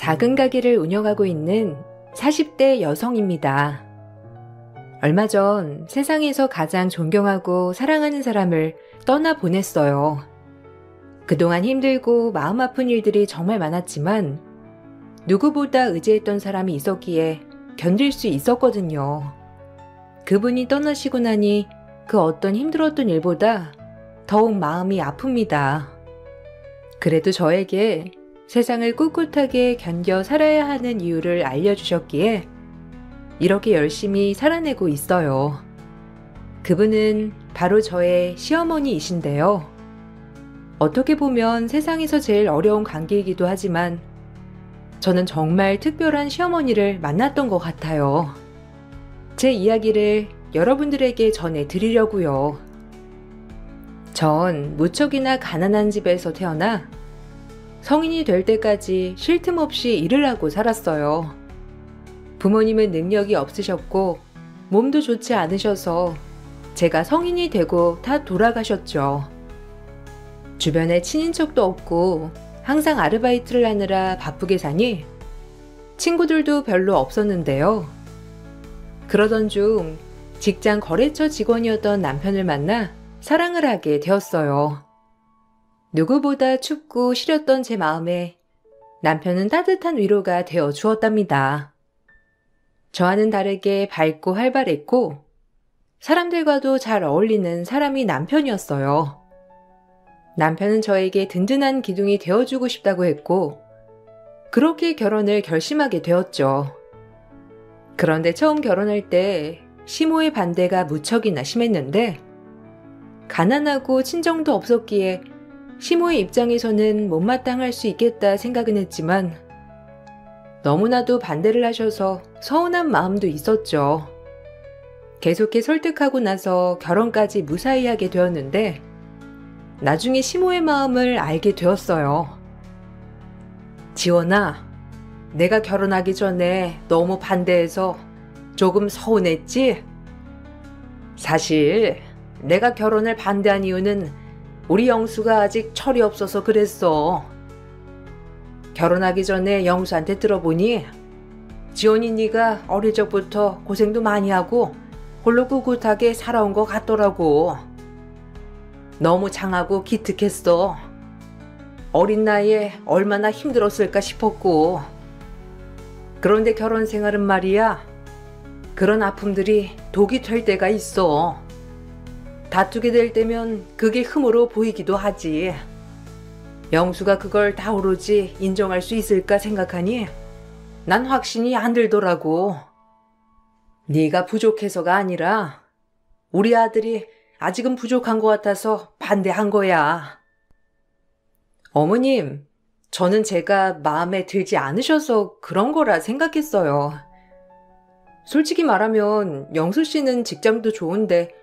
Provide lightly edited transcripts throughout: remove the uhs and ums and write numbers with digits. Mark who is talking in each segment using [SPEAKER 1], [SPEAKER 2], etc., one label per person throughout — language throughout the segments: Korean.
[SPEAKER 1] 작은 가게를 운영하고 있는 40대 여성입니다. 얼마 전 세상에서 가장 존경하고 사랑하는 사람을 떠나 보냈어요. 그동안 힘들고 마음 아픈 일들이 정말 많았지만 누구보다 의지했던 사람이 있었기에 견딜 수 있었거든요. 그분이 떠나시고 나니 그 어떤 힘들었던 일보다 더욱 마음이 아픕니다. 그래도 저에게 세상을 꿋꿋하게 견뎌 살아야 하는 이유를 알려주셨기에 이렇게 열심히 살아내고 있어요. 그분은 바로 저의 시어머니이신데요. 어떻게 보면 세상에서 제일 어려운 관계이기도 하지만 저는 정말 특별한 시어머니를 만났던 것 같아요. 제 이야기를 여러분들에게 전해드리려고요. 전 무척이나 가난한 집에서 태어나 성인이 될 때까지 쉴 틈 없이 일을 하고 살았어요. 부모님은 능력이 없으셨고 몸도 좋지 않으셔서 제가 성인이 되고 다 돌아가셨죠. 주변에 친인척도 없고 항상 아르바이트를 하느라 바쁘게 사니 친구들도 별로 없었는데요. 그러던 중 직장 거래처 직원이었던 남편을 만나 사랑을 하게 되었어요. 누구보다 춥고 시렸던 제 마음에 남편은 따뜻한 위로가 되어 주었답니다. 저와는 다르게 밝고 활발했고 사람들과도 잘 어울리는 사람이 남편이었어요. 남편은 저에게 든든한 기둥이 되어주고 싶다고 했고 그렇게 결혼을 결심하게 되었죠. 그런데 처음 결혼할 때 시모의 반대가 무척이나 심했는데 가난하고 친정도 없었기에 시모의 입장에서는 못마땅할 수 있겠다 생각은 했지만 너무나도 반대를 하셔서 서운한 마음도 있었죠. 계속해 설득하고 나서 결혼까지 무사히 하게 되었는데 나중에 시모의 마음을 알게 되었어요. 지원아, 내가 결혼하기 전에 너무 반대해서 조금 서운했지? 사실 내가 결혼을 반대한 이유는 우리 영수가 아직 철이 없어서 그랬어. 결혼하기 전에 영수한테 들어보니 지원이 네가 어릴 적부터 고생도 많이 하고 홀로 꿋꿋하게 살아온 것 같더라고. 너무 장하고 기특했어. 어린 나이에 얼마나 힘들었을까 싶었고. 그런데 결혼 생활은 말이야. 그런 아픔들이 독이 될 때가 있어. 다투게 될 때면 그게 흠으로 보이기도 하지. 영수가 그걸 다 오로지 인정할 수 있을까 생각하니 난 확신이 안 들더라고. 네가 부족해서가 아니라 우리 아들이 아직은 부족한 것 같아서 반대한 거야. 어머님, 저는 제가 마음에 들지 않으셔서 그런 거라 생각했어요. 솔직히 말하면 영수 씨는 직장도 좋은데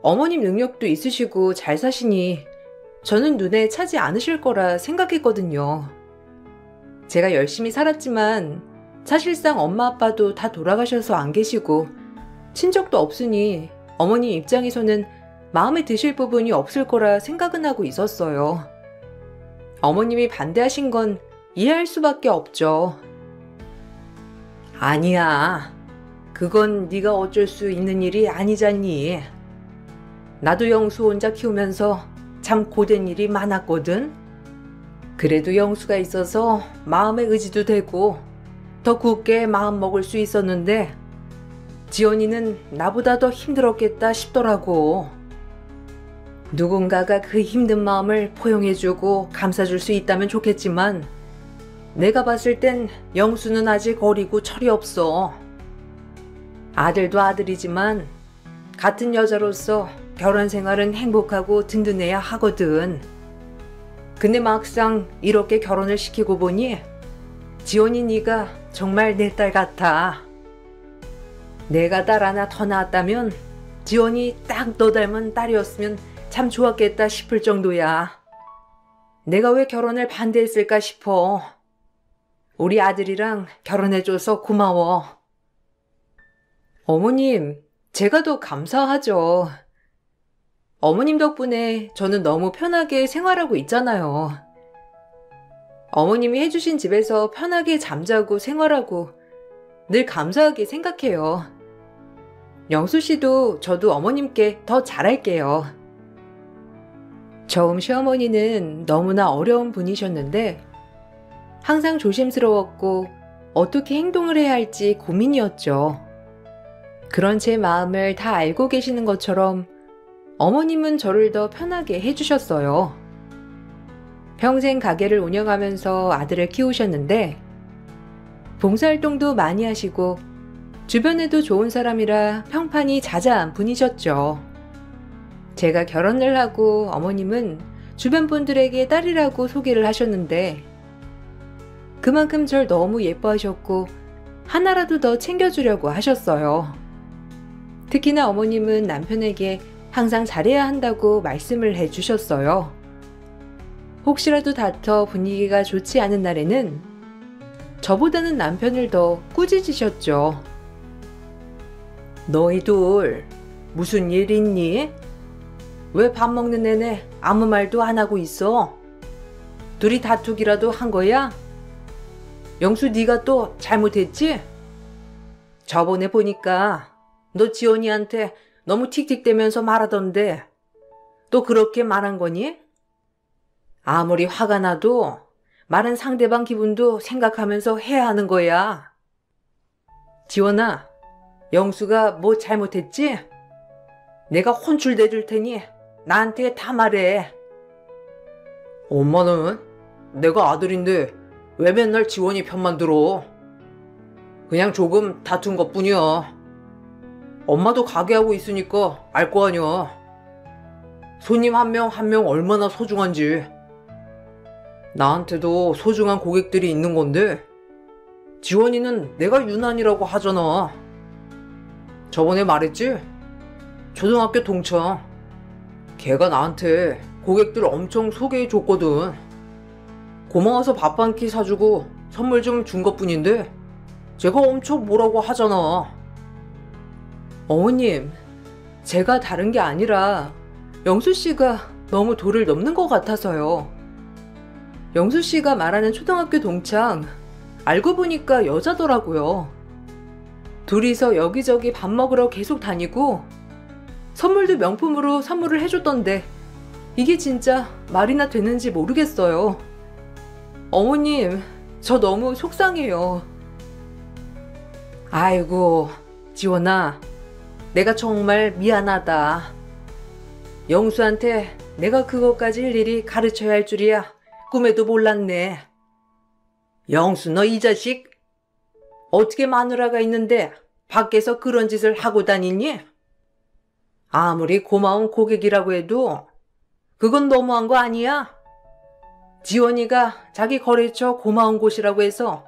[SPEAKER 1] 어머님 능력도 있으시고 잘 사시니 저는 눈에 차지 않으실 거라 생각했거든요. 제가 열심히 살았지만 사실상 엄마 아빠도 다 돌아가셔서 안 계시고 친척도 없으니 어머님 입장에서는 마음에 드실 부분이 없을 거라 생각은 하고 있었어요. 어머님이 반대하신 건 이해할 수밖에 없죠. 아니야. 그건 네가 어쩔 수 있는 일이 아니잖니. 나도 영수 혼자 키우면서 참 고된 일이 많았거든. 그래도 영수가 있어서 마음의 의지도 되고 더 굳게 마음 먹을 수 있었는데 지연이는 나보다 더 힘들었겠다 싶더라고. 누군가가 그 힘든 마음을 포용해주고 감싸줄 수 있다면 좋겠지만 내가 봤을 땐 영수는 아직 어리고 철이 없어. 아들도 아들이지만 같은 여자로서 결혼 생활은 행복하고 든든해야 하거든. 근데 막상 이렇게 결혼을 시키고 보니 지원이 네가 정말 내 딸 같아. 내가 딸 하나 더 낳았다면 지원이 딱 너 닮은 딸이었으면 참 좋았겠다 싶을 정도야. 내가 왜 결혼을 반대했을까 싶어. 우리 아들이랑 결혼해줘서 고마워. 어머님, 제가 더 감사하죠. 어머님 덕분에 저는 너무 편하게 생활하고 있잖아요. 어머님이 해주신 집에서 편하게 잠자고 생활하고 늘 감사하게 생각해요. 영수 씨도 저도 어머님께 더 잘할게요. 처음 시어머니는 너무나 어려운 분이셨는데 항상 조심스러웠고 어떻게 행동을 해야 할지 고민이었죠. 그런 제 마음을 다 알고 계시는 것처럼 어머님은 저를 더 편하게 해주셨어요. 평생 가게를 운영하면서 아들을 키우셨는데 봉사활동도 많이 하시고 주변에도 좋은 사람이라 평판이 자자한 분이셨죠. 제가 결혼을 하고 어머님은 주변 분들에게 딸이라고 소개를 하셨는데 그만큼 절 너무 예뻐하셨고 하나라도 더 챙겨주려고 하셨어요. 특히나 어머님은 남편에게 항상 잘해야 한다고 말씀을 해주셨어요. 혹시라도 다퉈 분위기가 좋지 않은 날에는 저보다는 남편을 더 꾸짖으셨죠. 너희들 무슨 일 있니? 왜 밥 먹는 내내 아무 말도 안 하고 있어? 둘이 다투기라도 한 거야? 영수 네가 또 잘못했지? 저번에 보니까 너 지원이한테 너무 틱틱대면서 말하던데 또 그렇게 말한 거니? 아무리 화가 나도 말은 상대방 기분도 생각하면서 해야 하는 거야. 지원아, 영수가 뭐 잘못했지? 내가 혼쭐 내줄 테니 나한테 다 말해. 엄마는 내가 아들인데 왜 맨날 지원이 편만 들어? 그냥 조금 다툰 것뿐이야. 엄마도 가게 하고 있으니까 알 거 아니야. 손님 한 명 한 명 얼마나 소중한지. 나한테도 소중한 고객들이 있는 건데 지원이는 내가 유난이라고 하잖아. 저번에 말했지? 초등학교 동창. 걔가 나한테 고객들 엄청 소개해 줬거든. 고마워서 밥 한 끼 사주고 선물 좀 준 것뿐인데 제가 엄청 뭐라고 하잖아. 어머님, 제가 다른 게 아니라 영수 씨가 너무 도를 넘는 것 같아서요. 영수 씨가 말하는 초등학교 동창 알고 보니까 여자더라고요. 둘이서 여기저기 밥 먹으러 계속 다니고 선물도 명품으로 선물을 해줬던데 이게 진짜 말이나 되는지 모르겠어요. 어머님, 저 너무 속상해요. 아이고, 지원아, 내가 정말 미안하다. 영수한테 내가 그것까지 일일이 가르쳐야 할 줄이야 꿈에도 몰랐네. 영수, 너 이 자식 어떻게 마누라가 있는데 밖에서 그런 짓을 하고 다니니? 아무리 고마운 고객이라고 해도 그건 너무한 거 아니야? 지원이가 자기 거래처 고마운 곳이라고 해서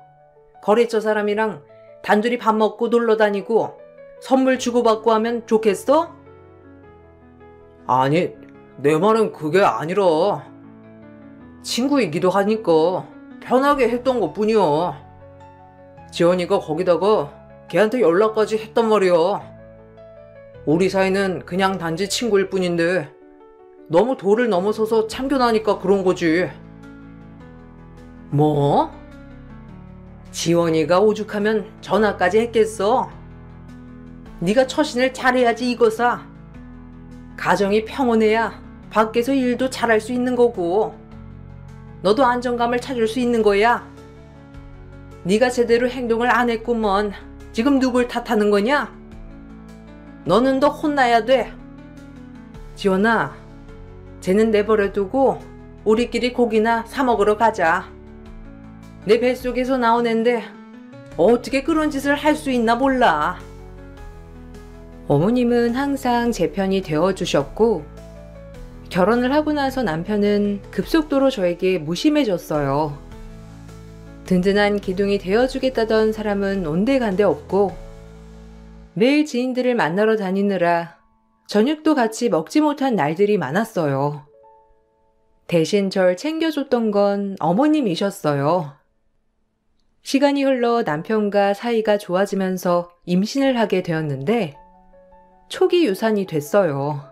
[SPEAKER 1] 거래처 사람이랑 단둘이 밥 먹고 놀러 다니고 선물 주고받고 하면 좋겠어? 아니, 내 말은 그게 아니라 친구이기도 하니까 편하게 했던 것뿐이야. 지원이가 거기다가 걔한테 연락까지 했단 말이야. 우리 사이는 그냥 단지 친구일 뿐인데 너무 도를 넘어서서 참견하니까 그런 거지. 뭐? 지원이가 오죽하면 전화까지 했겠어? 네가 처신을 잘해야지 이거사. 가정이 평온해야 밖에서 일도 잘할 수 있는 거고 너도 안정감을 찾을 수 있는 거야. 네가 제대로 행동을 안 했구먼. 지금 누굴 탓하는 거냐? 너는 더 혼나야 돼. 지원아, 쟤는 내버려두고 우리끼리 고기나 사 먹으러 가자. 내 뱃속에서 나온 앤데 어떻게 그런 짓을 할 수 있나 몰라. 어머님은 항상 제 편이 되어주셨고 결혼을 하고 나서 남편은 급속도로 저에게 무심해졌어요. 든든한 기둥이 되어주겠다던 사람은 온데간데 없고 매일 지인들을 만나러 다니느라 저녁도 같이 먹지 못한 날들이 많았어요. 대신 절 챙겨줬던 건 어머님이셨어요. 시간이 흘러 남편과 사이가 좋아지면서 임신을 하게 되었는데 초기 유산이 됐어요.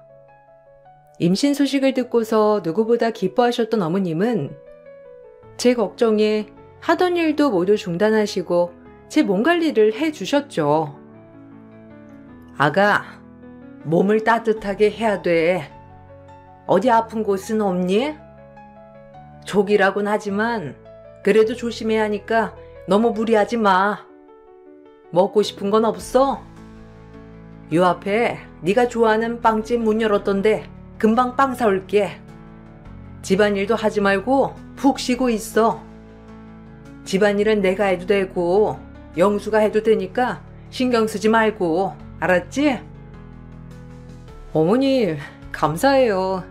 [SPEAKER 1] 임신 소식을 듣고서 누구보다 기뻐하셨던 어머님은 제 걱정에 하던 일도 모두 중단하시고 제 몸 관리를 해주셨죠. 아가, 몸을 따뜻하게 해야 돼. 어디 아픈 곳은 없니? 족이라곤 하지만 그래도 조심해야 하니까 너무 무리하지 마. 먹고 싶은 건 없어? 요 앞에 네가 좋아하는 빵집 문 열었던데 금방 빵 사올게. 집안일도 하지 말고 푹 쉬고 있어. 집안일은 내가 해도 되고 영수가 해도 되니까 신경 쓰지 말고, 알았지? 어머니, 감사해요.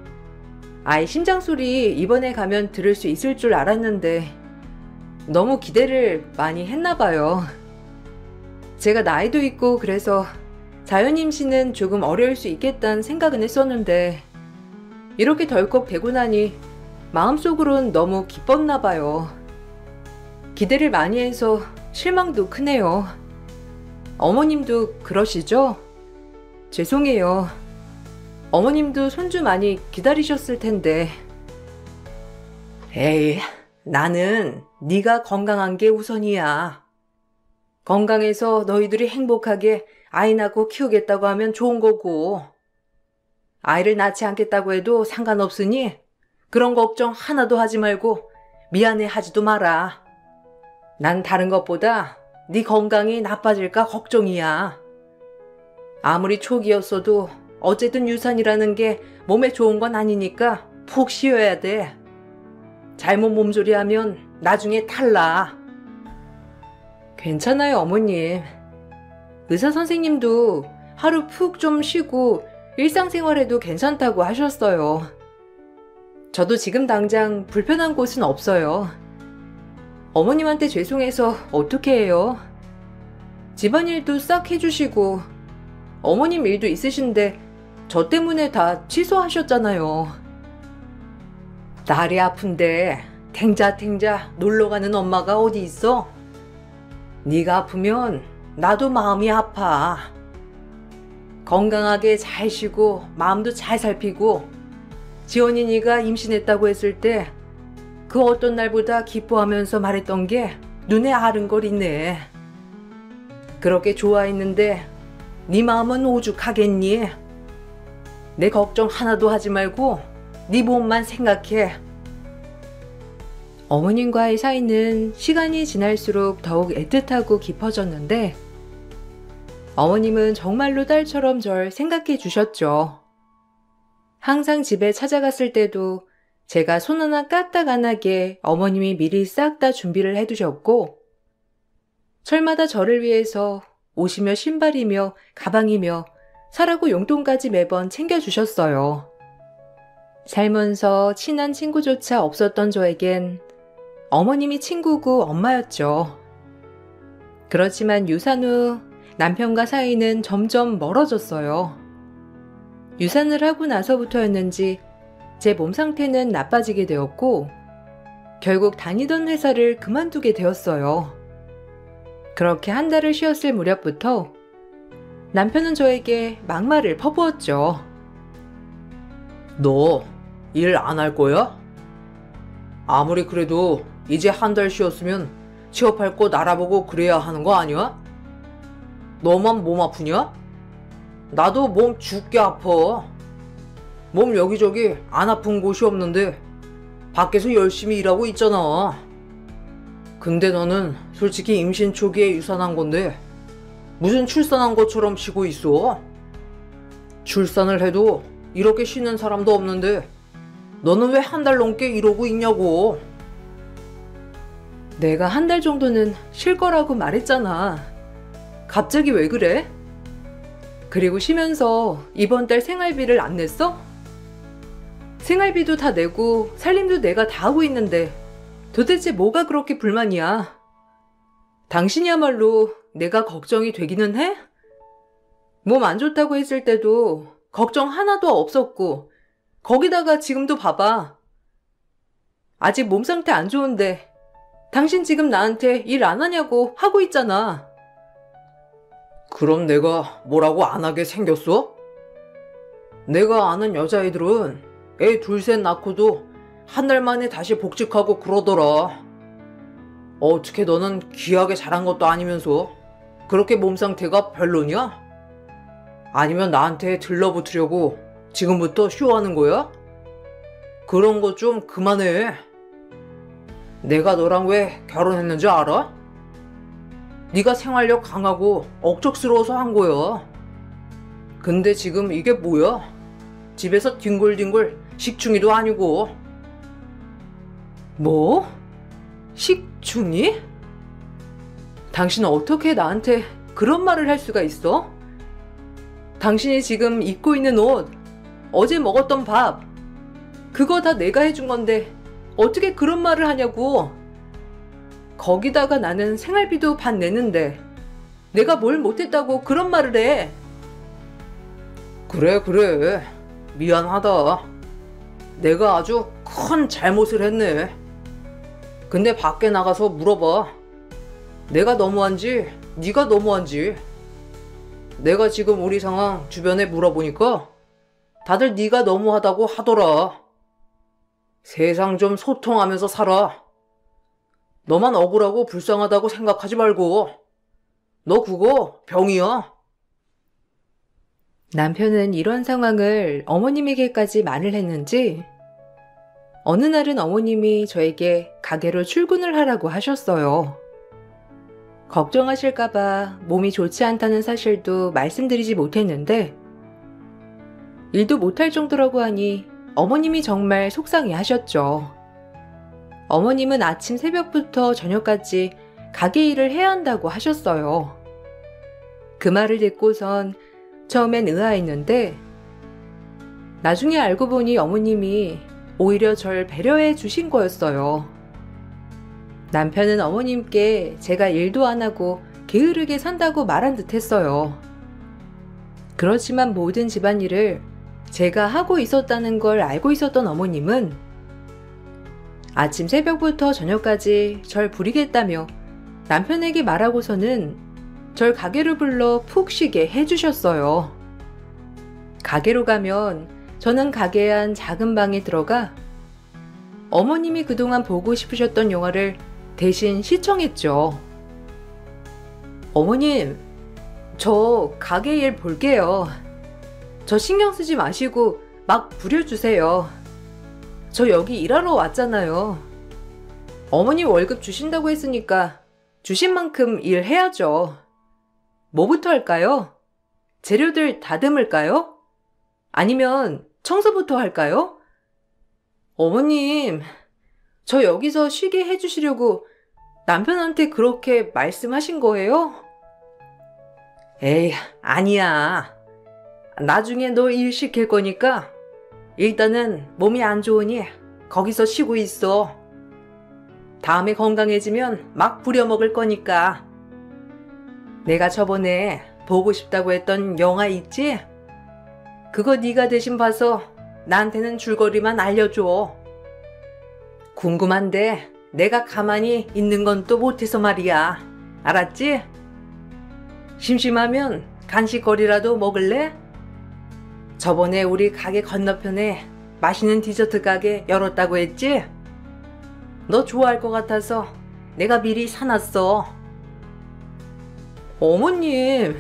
[SPEAKER 1] 아이 심장 소리 이번에 가면 들을 수 있을 줄 알았는데 너무 기대를 많이 했나 봐요. 제가 나이도 있고 그래서 자연 임신은 조금 어려울 수 있겠다는 생각은 했었는데 이렇게 덜컥 되고 나니 마음속으론 너무 기뻤나 봐요. 기대를 많이 해서 실망도 크네요. 어머님도 그러시죠? 죄송해요. 어머님도 손주 많이 기다리셨을 텐데. 에이, 나는 네가 건강한 게 우선이야. 건강해서 너희들이 행복하게 아이 낳고 키우겠다고 하면 좋은 거고, 아이를 낳지 않겠다고 해도 상관없으니 그런 걱정 하나도 하지 말고 미안해 하지도 마라. 난 다른 것보다 네 건강이 나빠질까 걱정이야. 아무리 초기였어도 어쨌든 유산이라는 게 몸에 좋은 건 아니니까 푹 쉬어야 돼. 잘못 몸조리하면 나중에 탈나. 괜찮아요, 어머님. 의사 선생님도 하루 푹 좀 쉬고 일상생활해도 괜찮다고 하셨어요. 저도 지금 당장 불편한 곳은 없어요. 어머님한테 죄송해서 어떻게 해요? 집안일도 싹 해주시고 어머님 일도 있으신데 저 때문에 다 취소하셨잖아요. 날이 아픈데 탱자탱자 놀러가는 엄마가 어디 있어? 네가 아프면 나도 마음이 아파. 건강하게 잘 쉬고 마음도 잘 살피고 지원이니가 임신했다고 했을 때 그 어떤 날보다 기뻐하면서 말했던 게 눈에 아른거리네. 그렇게 좋아했는데 네 마음은 오죽하겠니? 내 걱정 하나도 하지 말고 네 몸만 생각해. 어머님과의 사이는 시간이 지날수록 더욱 애틋하고 깊어졌는데 어머님은 정말로 딸처럼 절 생각해 주셨죠. 항상 집에 찾아갔을 때도 제가 손 하나 까딱 안 하게 어머님이 미리 싹 다 준비를 해두셨고 철마다 저를 위해서 옷이며 신발이며 가방이며 사라고 용돈까지 매번 챙겨주셨어요. 살면서 친한 친구조차 없었던 저에겐 어머님이 친구고 엄마였죠. 그렇지만 유산 후 남편과 사이는 점점 멀어졌어요. 유산을 하고 나서부터였는지 제 몸 상태는 나빠지게 되었고 결국 다니던 회사를 그만두게 되었어요. 그렇게 한 달을 쉬었을 무렵부터 남편은 저에게 막말을 퍼부었죠.
[SPEAKER 2] 너 일 안 할 거야? 아무리 그래도 이제 한 달 쉬었으면 취업할 곳 알아보고 그래야 하는 거 아니야? 너만 몸 아프냐? 나도 몸 죽게 아파. 몸 여기저기 안 아픈 곳이 없는데 밖에서 열심히 일하고 있잖아. 근데 너는 솔직히 임신 초기에 유산한 건데 무슨 출산한 것처럼 쉬고 있어? 출산을 해도 이렇게 쉬는 사람도 없는데 너는 왜 한 달 넘게 이러고 있냐고.
[SPEAKER 1] 내가 한 달 정도는 쉴 거라고 말했잖아. 갑자기 왜 그래? 그리고 쉬면서 이번 달 생활비를 안 냈어? 생활비도 다 내고 살림도 내가 다 하고 있는데 도대체 뭐가 그렇게 불만이야? 당신이야말로 내가 걱정이 되기는 해? 몸 안 좋다고 했을 때도 걱정 하나도 없었고 거기다가 지금도 봐봐. 아직 몸 상태 안 좋은데 당신 지금 나한테 일 안 하냐고 하고 있잖아.
[SPEAKER 2] 그럼 내가 뭐라고 안 하게 생겼어? 내가 아는 여자애들은 애 둘 셋 낳고도 한 달 만에 다시 복직하고 그러더라. 어떻게 너는 귀하게 자란 것도 아니면서 그렇게 몸 상태가 별로냐? 아니면 나한테 들러붙으려고 지금부터 쇼하는 거야? 그런 거 좀 그만해. 내가 너랑 왜 결혼했는지 알아? 네가 생활력 강하고 억척스러워서 한 거야. 근데 지금 이게 뭐야? 집에서 뒹굴뒹굴 식충이도 아니고.
[SPEAKER 1] 뭐? 식충이? 당신은 어떻게 나한테 그런 말을 할 수가 있어? 당신이 지금 입고 있는 옷, 어제 먹었던 밥, 그거 다 내가 해준 건데 어떻게 그런 말을 하냐고. 거기다가 나는 생활비도 반 내는데 내가 뭘 못했다고 그런 말을 해.
[SPEAKER 2] 그래. 미안하다. 내가 아주 큰 잘못을 했네. 근데 밖에 나가서 물어봐. 내가 너무한지 네가 너무한지. 내가 지금 우리 상황 주변에 물어보니까 다들 네가 너무하다고 하더라. 세상 좀 소통하면서 살아. 너만 억울하고 불쌍하다고 생각하지 말고. 너 그거 병이야.
[SPEAKER 1] 남편은 이런 상황을 어머님에게까지 말을 했는지 어느 날은 어머님이 저에게 가게로 출근을 하라고 하셨어요. 걱정하실까봐 몸이 좋지 않다는 사실도 말씀드리지 못했는데 일도 못할 정도라고 하니 어머님이 정말 속상해 하셨죠. 어머님은 아침 새벽부터 저녁까지 가게 일을 해야 한다고 하셨어요. 그 말을 듣고선 처음엔 의아했는데 나중에 알고 보니 어머님이 오히려 절 배려해 주신 거였어요. 남편은 어머님께 제가 일도 안 하고 게으르게 산다고 말한 듯 했어요. 그렇지만 모든 집안일을 제가 하고 있었다는 걸 알고 있었던 어머님은 아침 새벽부터 저녁까지 절 부리겠다며 남편에게 말하고서는 절 가게로 불러 푹 쉬게 해주셨어요. 가게로 가면 저는 가게의 한 작은 방에 들어가 어머님이 그동안 보고 싶으셨던 영화를 대신 시청했죠. 어머님, 저 가게 일 볼게요. 저 신경 쓰지 마시고 막 부려주세요. 저 여기 일하러 왔잖아요. 어머님 월급 주신다고 했으니까 주신 만큼 일해야죠. 뭐부터 할까요? 재료들 다듬을까요? 아니면 청소부터 할까요? 어머님, 저 여기서 쉬게 해주시려고 남편한테 그렇게 말씀하신 거예요? 에이, 아니야. 나중에 너 일 시킬 거니까 일단은 몸이 안 좋으니 거기서 쉬고 있어. 다음에 건강해지면 막 부려먹을 거니까. 내가 저번에 보고 싶다고 했던 영화 있지? 그거 네가 대신 봐서 나한테는 줄거리만 알려줘. 궁금한데 내가 가만히 있는 건 또 못해서 말이야. 알았지? 심심하면 간식거리라도 먹을래? 저번에 우리 가게 건너편에 맛있는 디저트 가게 열었다고 했지? 너 좋아할 것 같아서 내가 미리 사놨어. 어머님,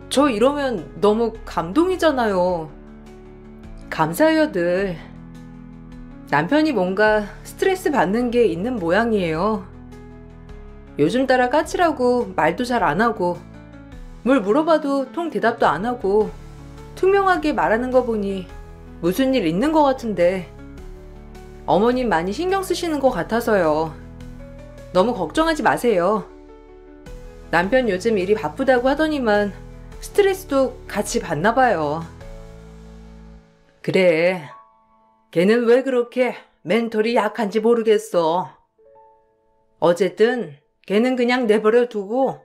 [SPEAKER 1] 저 이러면 너무 감동이잖아요. 감사해요, 늘. 남편이 뭔가 스트레스 받는 게 있는 모양이에요. 요즘 따라 까칠하고 말도 잘 안 하고 뭘 물어봐도 통 대답도 안 하고 투명하게 말하는 거 보니 무슨 일 있는 것 같은데 어머님 많이 신경 쓰시는 것 같아서요. 너무 걱정하지 마세요. 남편 요즘 일이 바쁘다고 하더니만 스트레스도 같이 받나 봐요. 그래, 걔는 왜 그렇게 멘털이 약한지 모르겠어. 어쨌든 걔는 그냥 내버려 두고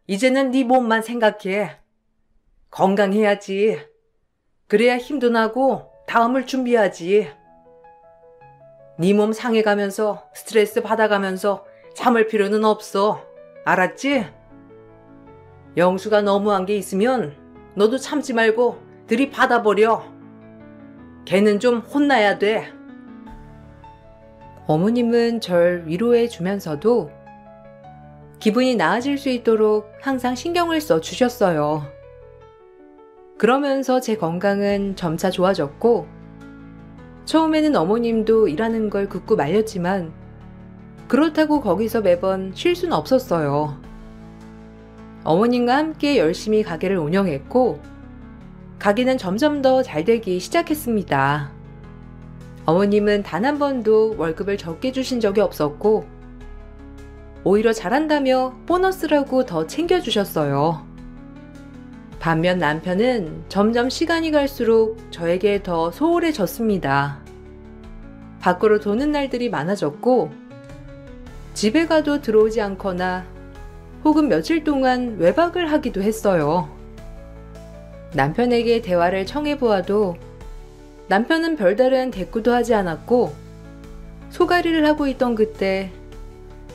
[SPEAKER 1] 이제는 네 몸만 생각해. 건강해야지. 그래야 힘도 나고 다음을 준비하지. 네 몸 상해가면서 스트레스 받아가면서 참을 필요는 없어. 알았지? 영수가 너무한 게 있으면 너도 참지 말고 들이받아버려. 걔는 좀 혼나야 돼. 어머님은 절 위로해 주면서도 기분이 나아질 수 있도록 항상 신경을 써 주셨어요. 그러면서 제 건강은 점차 좋아졌고, 처음에는 어머님도 일하는 걸 굳고 말렸지만 그렇다고 거기서 매번 쉴 수는 없었어요. 어머님과 함께 열심히 가게를 운영했고, 가게는 점점 더 잘 되기 시작했습니다. 어머님은 단 한 번도 월급을 적게 주신 적이 없었고, 오히려 잘한다며 보너스라고 더 챙겨주셨어요. 반면 남편은 점점 시간이 갈수록 저에게 더 소홀해졌습니다. 밖으로 도는 날들이 많아졌고, 집에 가도 들어오지 않거나 혹은 며칠 동안 외박을 하기도 했어요. 남편에게 대화를 청해보아도 남편은 별다른 대꾸도 하지 않았고, 소가리를 하고 있던 그때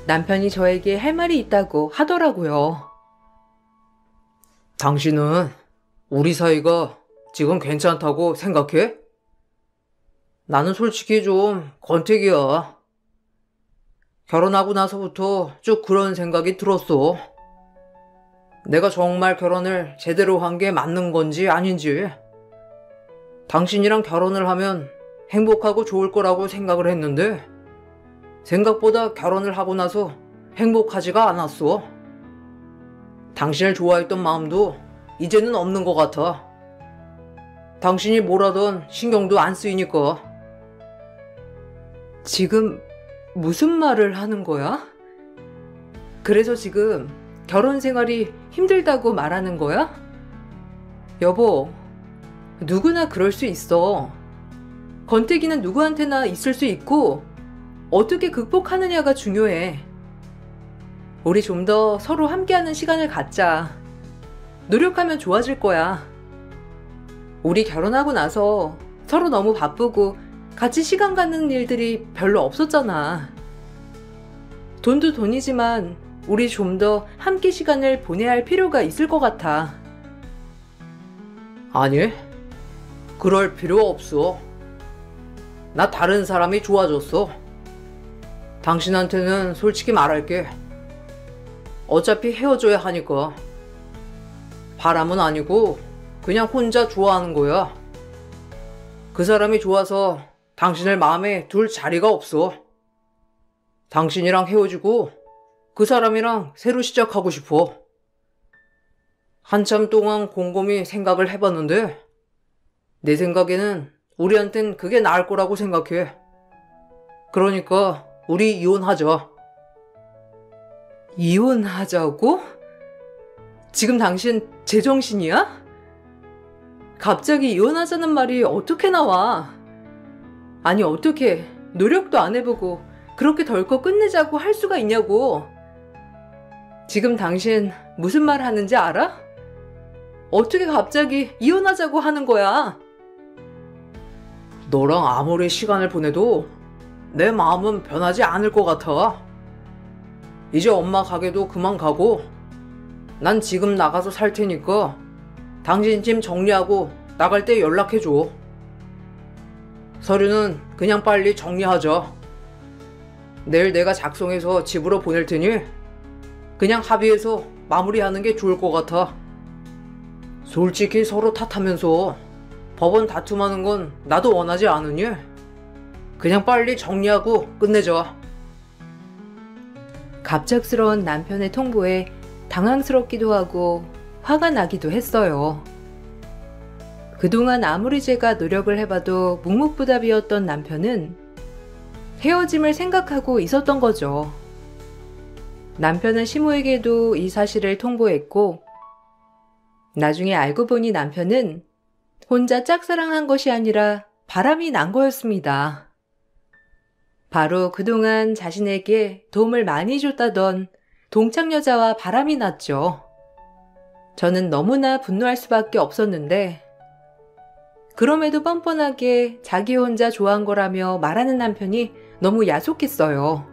[SPEAKER 1] 남편이 저에게 할 말이 있다고 하더라고요.
[SPEAKER 2] 당신은 우리 사이가 지금 괜찮다고 생각해? 나는 솔직히 좀 권태기야. 결혼하고 나서부터 쭉 그런 생각이 들었어. 내가 정말 결혼을 제대로 한 게 맞는 건지 아닌지. 당신이랑 결혼을 하면 행복하고 좋을 거라고 생각을 했는데 생각보다 결혼을 하고 나서 행복하지가 않았어. 당신을 좋아했던 마음도 이제는 없는 것 같아. 당신이 뭘 하든 신경도 안 쓰이니까.
[SPEAKER 1] 지금 무슨 말을 하는 거야? 그래서 지금 결혼 생활이 힘들다고 말하는 거야? 여보, 누구나 그럴 수 있어. 권태기는 누구한테나 있을 수 있고, 어떻게 극복하느냐가 중요해. 우리 좀 더 서로 함께하는 시간을 갖자. 노력하면 좋아질 거야. 우리 결혼하고 나서 서로 너무 바쁘고 같이 시간 갖는 일들이 별로 없었잖아. 돈도 돈이지만 우리 좀 더 함께 시간을 보내야 할 필요가 있을 것 같아.
[SPEAKER 2] 아니, 그럴 필요 없어. 나 다른 사람이 좋아졌어. 당신한테는 솔직히 말할게. 어차피 헤어져야 하니까. 바람은 아니고 그냥 혼자 좋아하는 거야. 그 사람이 좋아서 당신을 마음에 둘 자리가 없어. 당신이랑 헤어지고 그 사람이랑 새로 시작하고 싶어. 한참 동안 곰곰이 생각을 해봤는데 내 생각에는 우리한텐 그게 나을 거라고 생각해. 그러니까 우리 이혼하자.
[SPEAKER 1] 이혼하자고? 지금 당신 제정신이야? 갑자기 이혼하자는 말이 어떻게 나와? 아니, 어떻게 노력도 안 해보고 그렇게 덜컥 끝내자고 할 수가 있냐고. 지금 당신 무슨 말 하는지 알아? 어떻게 갑자기 이혼하자고 하는 거야?
[SPEAKER 2] 너랑 아무리 시간을 보내도 내 마음은 변하지 않을 것 같아. 이제 엄마 가게도 그만 가고 난 지금 나가서 살 테니까 당신 짐 정리하고 나갈 때 연락해줘. 서류는 그냥 빨리 정리하자. 내일 내가 작성해서 집으로 보낼 테니 그냥 합의해서 마무리하는 게 좋을 것 같아. 솔직히 서로 탓하면서 법원 다툼하는 건 나도 원하지 않으니 그냥 빨리 정리하고 끝내자.
[SPEAKER 1] 갑작스러운 남편의 통보에 당황스럽기도 하고 화가 나기도 했어요. 그동안 아무리 제가 노력을 해봐도 묵묵부답이었던 남편은 헤어짐을 생각하고 있었던 거죠. 남편은 시모에게도 이 사실을 통보했고, 나중에 알고 보니 남편은 혼자 짝사랑한 것이 아니라 바람이 난 거였습니다. 바로 그동안 자신에게 도움을 많이 줬다던 동창 여자와 바람이 났죠. 저는 너무나 분노할 수밖에 없었는데, 그럼에도 뻔뻔하게 자기 혼자 좋아한 거라며 말하는 남편이 너무 야속했어요.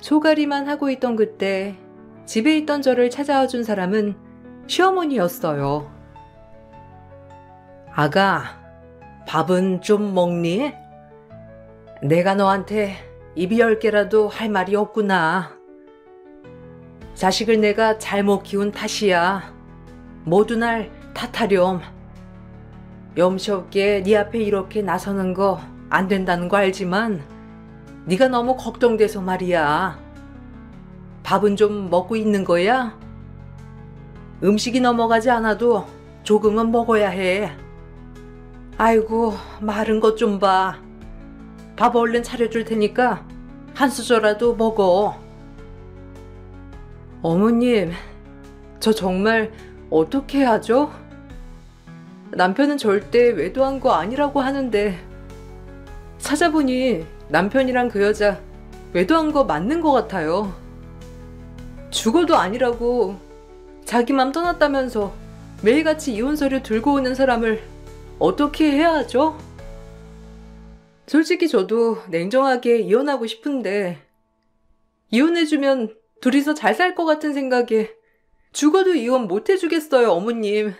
[SPEAKER 1] 소가리만 하고 있던 그때 집에 있던 저를 찾아와 준 사람은 시어머니였어요.
[SPEAKER 2] 아가, 밥은 좀 먹니?
[SPEAKER 1] 내가 너한테 입이 10개라도 할 말이 없구나. 자식을 내가 잘못 키운 탓이야. 모두 날 탓하렴. 염치 없게 네 앞에 이렇게 나서는 거 안 된다는 거 알지만 네가 너무 걱정돼서 말이야. 밥은 좀 먹고 있는 거야? 음식이 넘어가지 않아도 조금은 먹어야 해. 아이고, 마른 것 좀 봐. 밥 얼른 차려줄 테니까 한 수저라도 먹어. 어머님, 저 정말 어떻게 하죠? 남편은 절대 외도한 거 아니라고 하는데 찾아보니 남편이랑 그 여자 외도한 거 맞는 것 같아요. 죽어도 아니라고 자기 맘 떠났다면서 매일같이 이혼 서류 들고 오는 사람을 어떻게 해야 하죠? 솔직히 저도 냉정하게 이혼하고 싶은데 이혼해주면 둘이서 잘 살 것 같은 생각에 죽어도 이혼 못 해주겠어요, 어머님.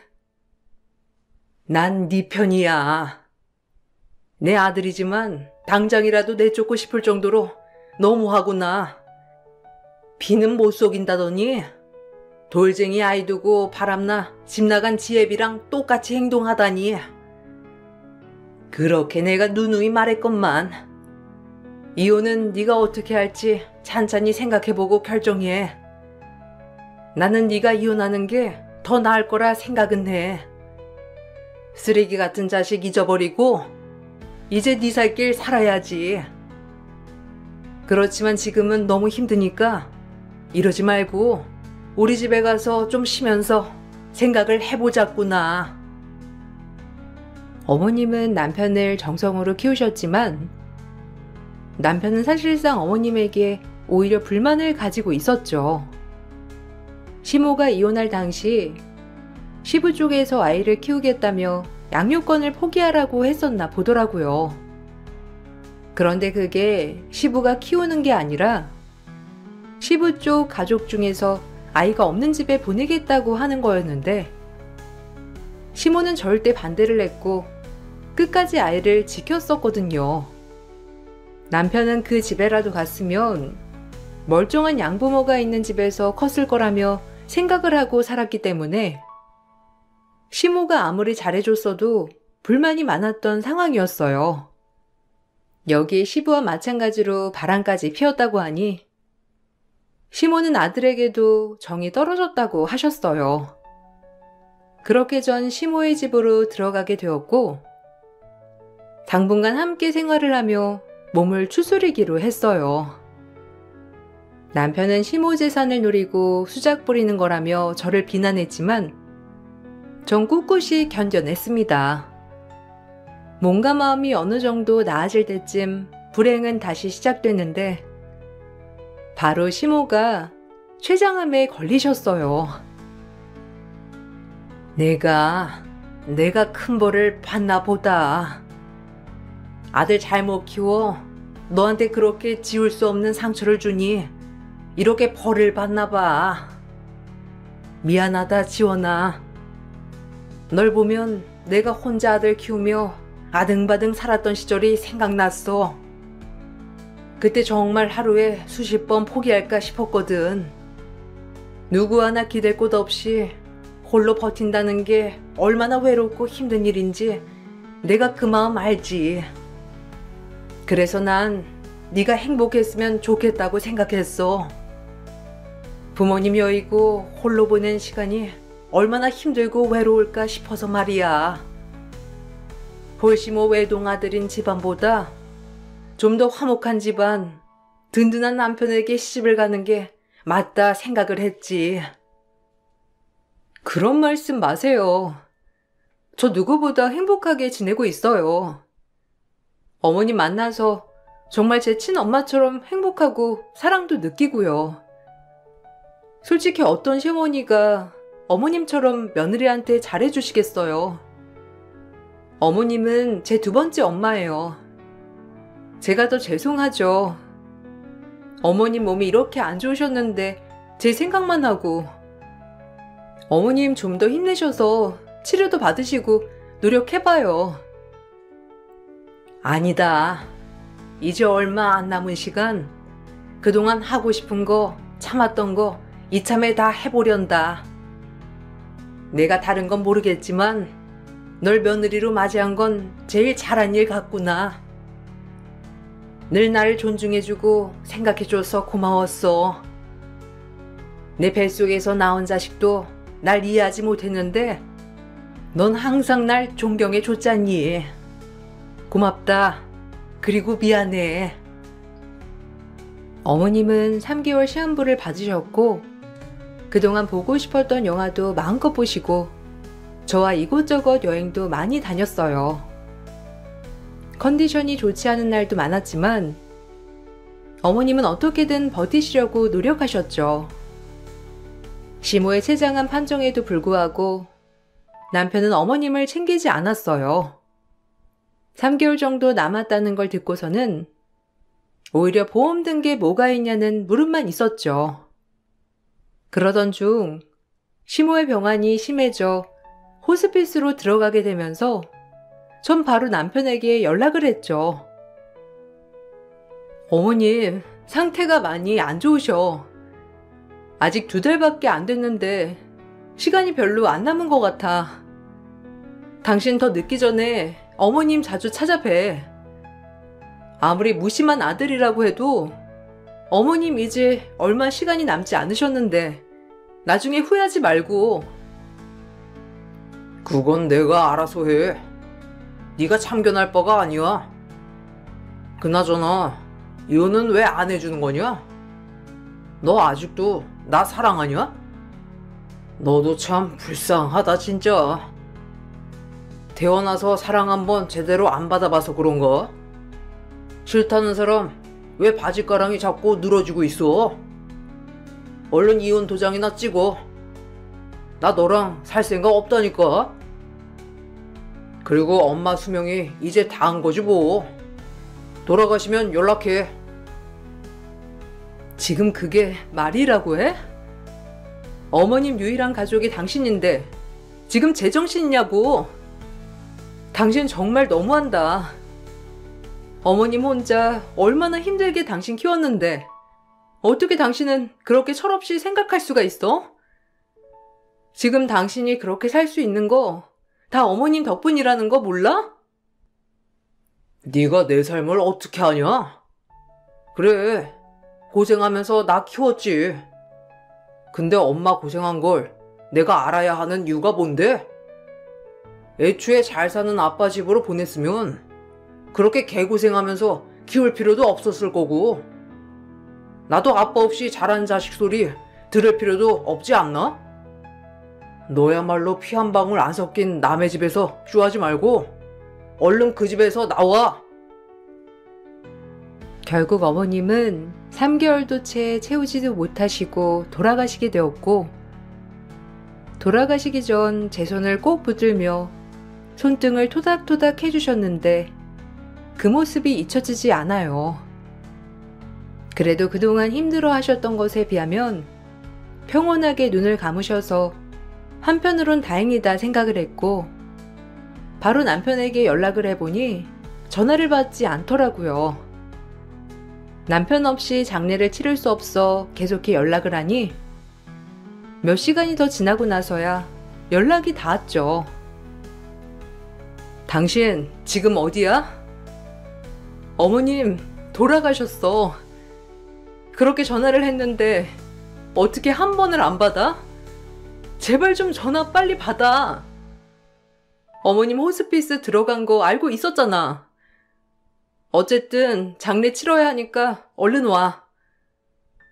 [SPEAKER 1] 난 네 편이야. 내 아들이지만 당장이라도 내쫓고 싶을 정도로 너무하구나. 비는 못 속인다더니 돌쟁이 아이 두고 바람나 집 나간 지혜비랑 똑같이 행동하다니. 그렇게 내가 누누이 말했건만. 이혼은 네가 어떻게 할지 찬찬히 생각해보고 결정해. 나는 네가 이혼하는 게 더 나을 거라 생각은 해. 쓰레기 같은 자식 잊어버리고 이제 네 살 길 살아야지. 그렇지만 지금은 너무 힘드니까 이러지 말고 우리 집에 가서 좀 쉬면서 생각을 해보자꾸나. 어머님은 남편을 정성으로 키우셨지만 남편은 사실상 어머님에게 오히려 불만을 가지고 있었죠. 시모가 이혼할 당시 시부 쪽에서 아이를 키우겠다며 양육권을 포기하라고 했었나 보더라고요. 그런데 그게 시부가 키우는 게 아니라 시부 쪽 가족 중에서 아이가 없는 집에 보내겠다고 하는 거였는데 시모는 절대 반대를 했고 끝까지 아이를 지켰었거든요. 남편은 그 집에라도 갔으면 멀쩡한 양부모가 있는 집에서 컸을 거라며 생각을 하고 살았기 때문에 시모가 아무리 잘해줬어도 불만이 많았던 상황이었어요. 여기 시부와 마찬가지로 바람까지 피웠다고 하니 시모는 아들에게도 정이 떨어졌다고 하셨어요. 그렇게 전 시모의 집으로 들어가게 되었고 당분간 함께 생활을 하며 몸을 추스리기로 했어요. 남편은 시모 재산을 노리고 수작 부리는 거라며 저를 비난했지만 전 꿋꿋이 견뎌냈습니다. 몸과 마음이 어느 정도 나아질 때쯤 불행은 다시 시작됐는데 바로 시모가 췌장암에 걸리셨어요. 내가 큰 벌을 받나 보다. 아들 잘못 키워 너한테 그렇게 지울 수 없는 상처를 주니 이렇게 벌을 받나 봐. 미안하다 지원아. 널 보면 내가 혼자 아들 키우며 아등바등 살았던 시절이 생각났어. 그때 정말 하루에 수십 번 포기할까 싶었거든. 누구 하나 기댈 곳 없이 홀로 버틴다는 게 얼마나 외롭고 힘든 일인지 내가 그 마음 알지. 그래서 난 네가 행복했으면 좋겠다고 생각했어. 부모님 여의고 홀로 보낸 시간이 얼마나 힘들고 외로울까 싶어서 말이야. 볼시모 외동아들인 집안보다 좀 더 화목한 집안, 든든한 남편에게 시집을 가는 게 맞다 생각을 했지. 그런 말씀 마세요. 저 누구보다 행복하게 지내고 있어요. 어머님 만나서 정말 제 친엄마처럼 행복하고 사랑도 느끼고요. 솔직히 어떤 시어머니가 어머님처럼 며느리한테 잘해주시겠어요. 어머님은 제 두 번째 엄마예요. 제가 더 죄송하죠. 어머님 몸이 이렇게 안 좋으셨는데 제 생각만 하고. 어머님 좀 더 힘내셔서 치료도 받으시고 노력해봐요. 아니다. 이제 얼마 안 남은 시간 그동안 하고 싶은 거 참았던 거 이참에 다 해보련다. 내가 다른 건 모르겠지만 널 며느리로 맞이한 건 제일 잘한 일 같구나. 늘 나를 존중해주고 생각해줘서 고마웠어. 내 뱃속에서 나온 자식도 날 이해하지 못했는데 넌 항상 날 존경해줬잖니. 고맙다. 그리고 미안해. 어머님은 3개월 시한부를 받으셨고 그동안 보고 싶었던 영화도 마음껏 보시고 저와 이곳저곳 여행도 많이 다녔어요. 컨디션이 좋지 않은 날도 많았지만 어머님은 어떻게든 버티시려고 노력하셨죠. 시모의 채장한 판정에도 불구하고 남편은 어머님을 챙기지 않았어요. 3개월 정도 남았다는 걸 듣고서는 오히려 보험 든 게 뭐가 있냐는 물음만 있었죠. 그러던 중 시모의 병환이 심해져 호스피스로 들어가게 되면서 전 바로 남편에게 연락을 했죠. 어머님, 상태가 많이 안 좋으셔. 아직 2달밖에 안 됐는데 시간이 별로 안 남은 것 같아. 당신 더 늦기 전에 어머님 자주 찾아뵈. 아무리 무심한 아들이라고 해도 어머님 이제 얼마 시간이 남지 않으셨는데 나중에 후회하지 말고.
[SPEAKER 2] 그건 내가 알아서 해. 네가 참견할 바가 아니야. 그나저나 이혼은 왜 안 해주는 거냐? 너 아직도 나 사랑하냐? 너도 참 불쌍하다 진짜. 태어나서 사랑 한번 제대로 안 받아봐서 그런가? 싫다는 사람 왜 바지가랑이 자꾸 늘어지고 있어? 얼른 이혼 도장이나 찍어. 나 너랑 살 생각 없다니까. 그리고 엄마 수명이 이제 다 한 거지 뭐. 돌아가시면 연락해.
[SPEAKER 1] 지금 그게 말이라고 해? 어머님 유일한 가족이 당신인데 지금 제정신이냐고. 당신 정말 너무한다. 어머님 혼자 얼마나 힘들게 당신 키웠는데 어떻게 당신은 그렇게 철없이 생각할 수가 있어? 지금 당신이 그렇게 살 수 있는 거 다 어머님 덕분이라는 거 몰라?
[SPEAKER 2] 네가 내 삶을 어떻게 아냐? 그래, 고생하면서 나 키웠지. 근데 엄마 고생한 걸 내가 알아야 하는 이유가 뭔데? 애초에 잘 사는 아빠 집으로 보냈으면 그렇게 개고생하면서 키울 필요도 없었을 거고, 나도 아빠 없이 자란 자식 소리 들을 필요도 없지 않나? 너야말로 피 한 방울 안 섞인 남의 집에서 쇼하지 말고 얼른 그 집에서 나와.
[SPEAKER 1] 결국 어머님은 3개월도 채 채우지도 못하시고 돌아가시게 되었고, 돌아가시기 전 제 손을 꼭 붙들며 손등을 토닥토닥 해주셨는데 그 모습이 잊혀지지 않아요. 그래도 그동안 힘들어 하셨던 것에 비하면 평온하게 눈을 감으셔서 한편으론 다행이다 생각을 했고, 바로 남편에게 연락을 해보니 전화를 받지 않더라고요. 남편 없이 장례를 치를 수 없어 계속해 연락을 하니 몇 시간이 더 지나고 나서야 연락이 닿았죠. 당신 지금 어디야? 어머님 돌아가셨어. 그렇게 전화를 했는데 어떻게 한 번을 안 받아? 제발 좀 전화 빨리 받아. 어머님 호스피스 들어간 거 알고 있었잖아. 어쨌든 장례 치러야 하니까 얼른 와.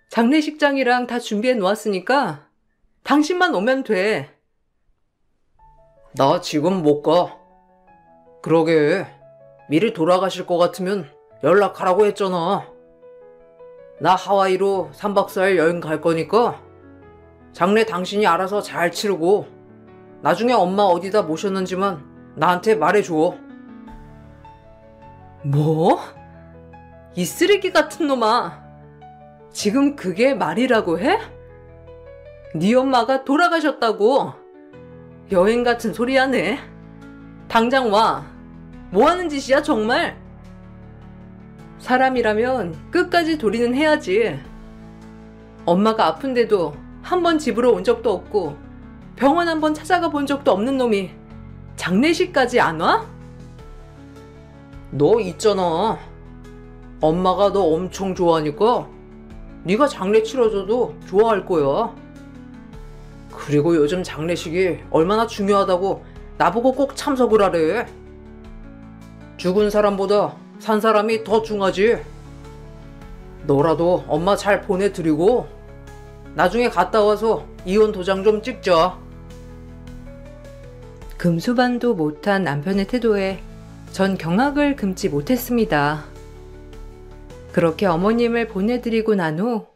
[SPEAKER 1] 장례식장이랑 다 준비해 놓았으니까 당신만 오면 돼.
[SPEAKER 2] 나 지금 못 가. 그러게, 미리 돌아가실 것 같으면 연락하라고 했잖아. 나 하와이로 3박 4일 여행 갈 거니까 장례 당신이 알아서 잘 치르고 나중에 엄마 어디다 모셨는지만 나한테 말해줘.
[SPEAKER 1] 뭐? 이 쓰레기 같은 놈아. 지금 그게 말이라고 해? 네 엄마가 돌아가셨다고. 여행 같은 소리 하네. 당장 와. 뭐 하는 짓이야 정말? 사람이라면 끝까지 도리는 해야지. 엄마가 아픈데도 한 번 집으로 온 적도 없고 병원 한 번 찾아가 본 적도 없는 놈이 장례식까지 안 와?
[SPEAKER 2] 너 있잖아. 엄마가 너 엄청 좋아하니까 네가 장례 치러줘도 좋아할 거야. 그리고 요즘 장례식이 얼마나 중요하다고 나보고 꼭 참석을 하래. 죽은 사람보다 산 사람이 더 중하지. 너라도 엄마 잘 보내드리고 나중에 갔다 와서 이혼 도장 좀 찍자.
[SPEAKER 1] 금수반도 못한 남편의 태도에 전 경악을 금치 못했습니다. 그렇게 어머님을 보내드리고 난 후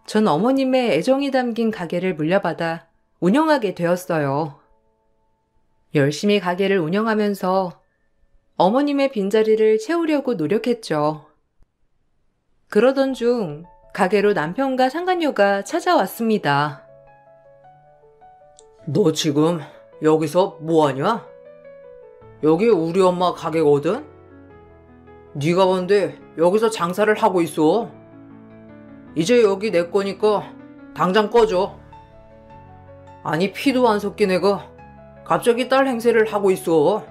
[SPEAKER 1] 전 어머님의 애정이 담긴 가게를 물려받아 운영하게 되었어요. 열심히 가게를 운영하면서 어머님의 빈자리를 채우려고 노력했죠. 그러던 중 가게로 남편과 상간녀가 찾아왔습니다.
[SPEAKER 2] 너 지금 여기서 뭐하냐? 여기 우리 엄마 가게거든? 네가 뭔데 여기서 장사를 하고 있어. 이제 여기 내 거니까 당장 꺼져. 아니 피도 안 섞인 애가 갑자기 딸 행세를 하고 있어.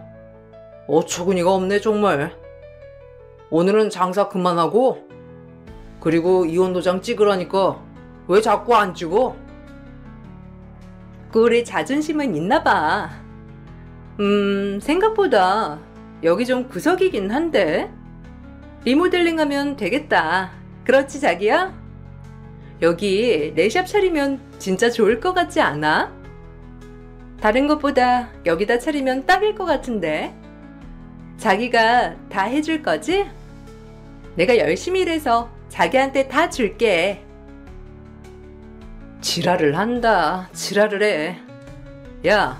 [SPEAKER 2] 어처구니가 없네 정말. 오늘은 장사 그만하고 그리고 이혼 도장 찍으라니까 왜 자꾸 안 찍어?
[SPEAKER 1] 꼴에 자존심은 있나 봐. 생각보다 여기 좀 구석이긴 한데 리모델링하면 되겠다. 그렇지 자기야? 여기 내 샵 차리면 진짜 좋을 것 같지 않아? 다른 것보다 여기다 차리면 딱일 것 같은데. 자기가 다 해줄 거지? 내가 열심히 일해서 자기한테 다 줄게.
[SPEAKER 2] 지랄을 한다. 지랄을 해. 야,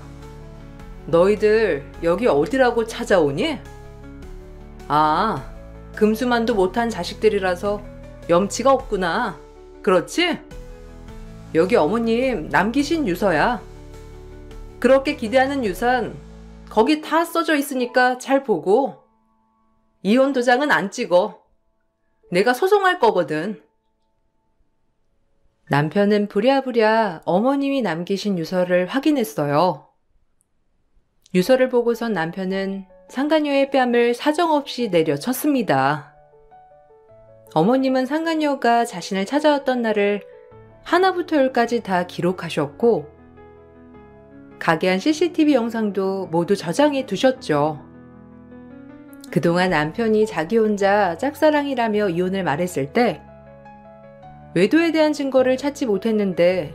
[SPEAKER 2] 너희들 여기 어디라고 찾아오니? 아, 금수만도 못한 자식들이라서 염치가 없구나. 그렇지? 여기 어머님 남기신 유서야. 그렇게 기대하는 유산 거기 다 써져 있으니까 잘 보고. 이혼 도장은 안 찍어. 내가 소송할 거거든.
[SPEAKER 1] 남편은 부랴부랴 어머님이 남기신 유서를 확인했어요. 유서를 보고선 남편은 상간녀의 뺨을 사정없이 내려쳤습니다. 어머님은 상간녀가 자신을 찾아왔던 날을 하나부터 열까지 다 기록하셨고 가게 안 CCTV 영상도 모두 저장해 두셨죠. 그동안 남편이 자기 혼자 짝사랑이라며 이혼을 말했을 때 외도에 대한 증거를 찾지 못했는데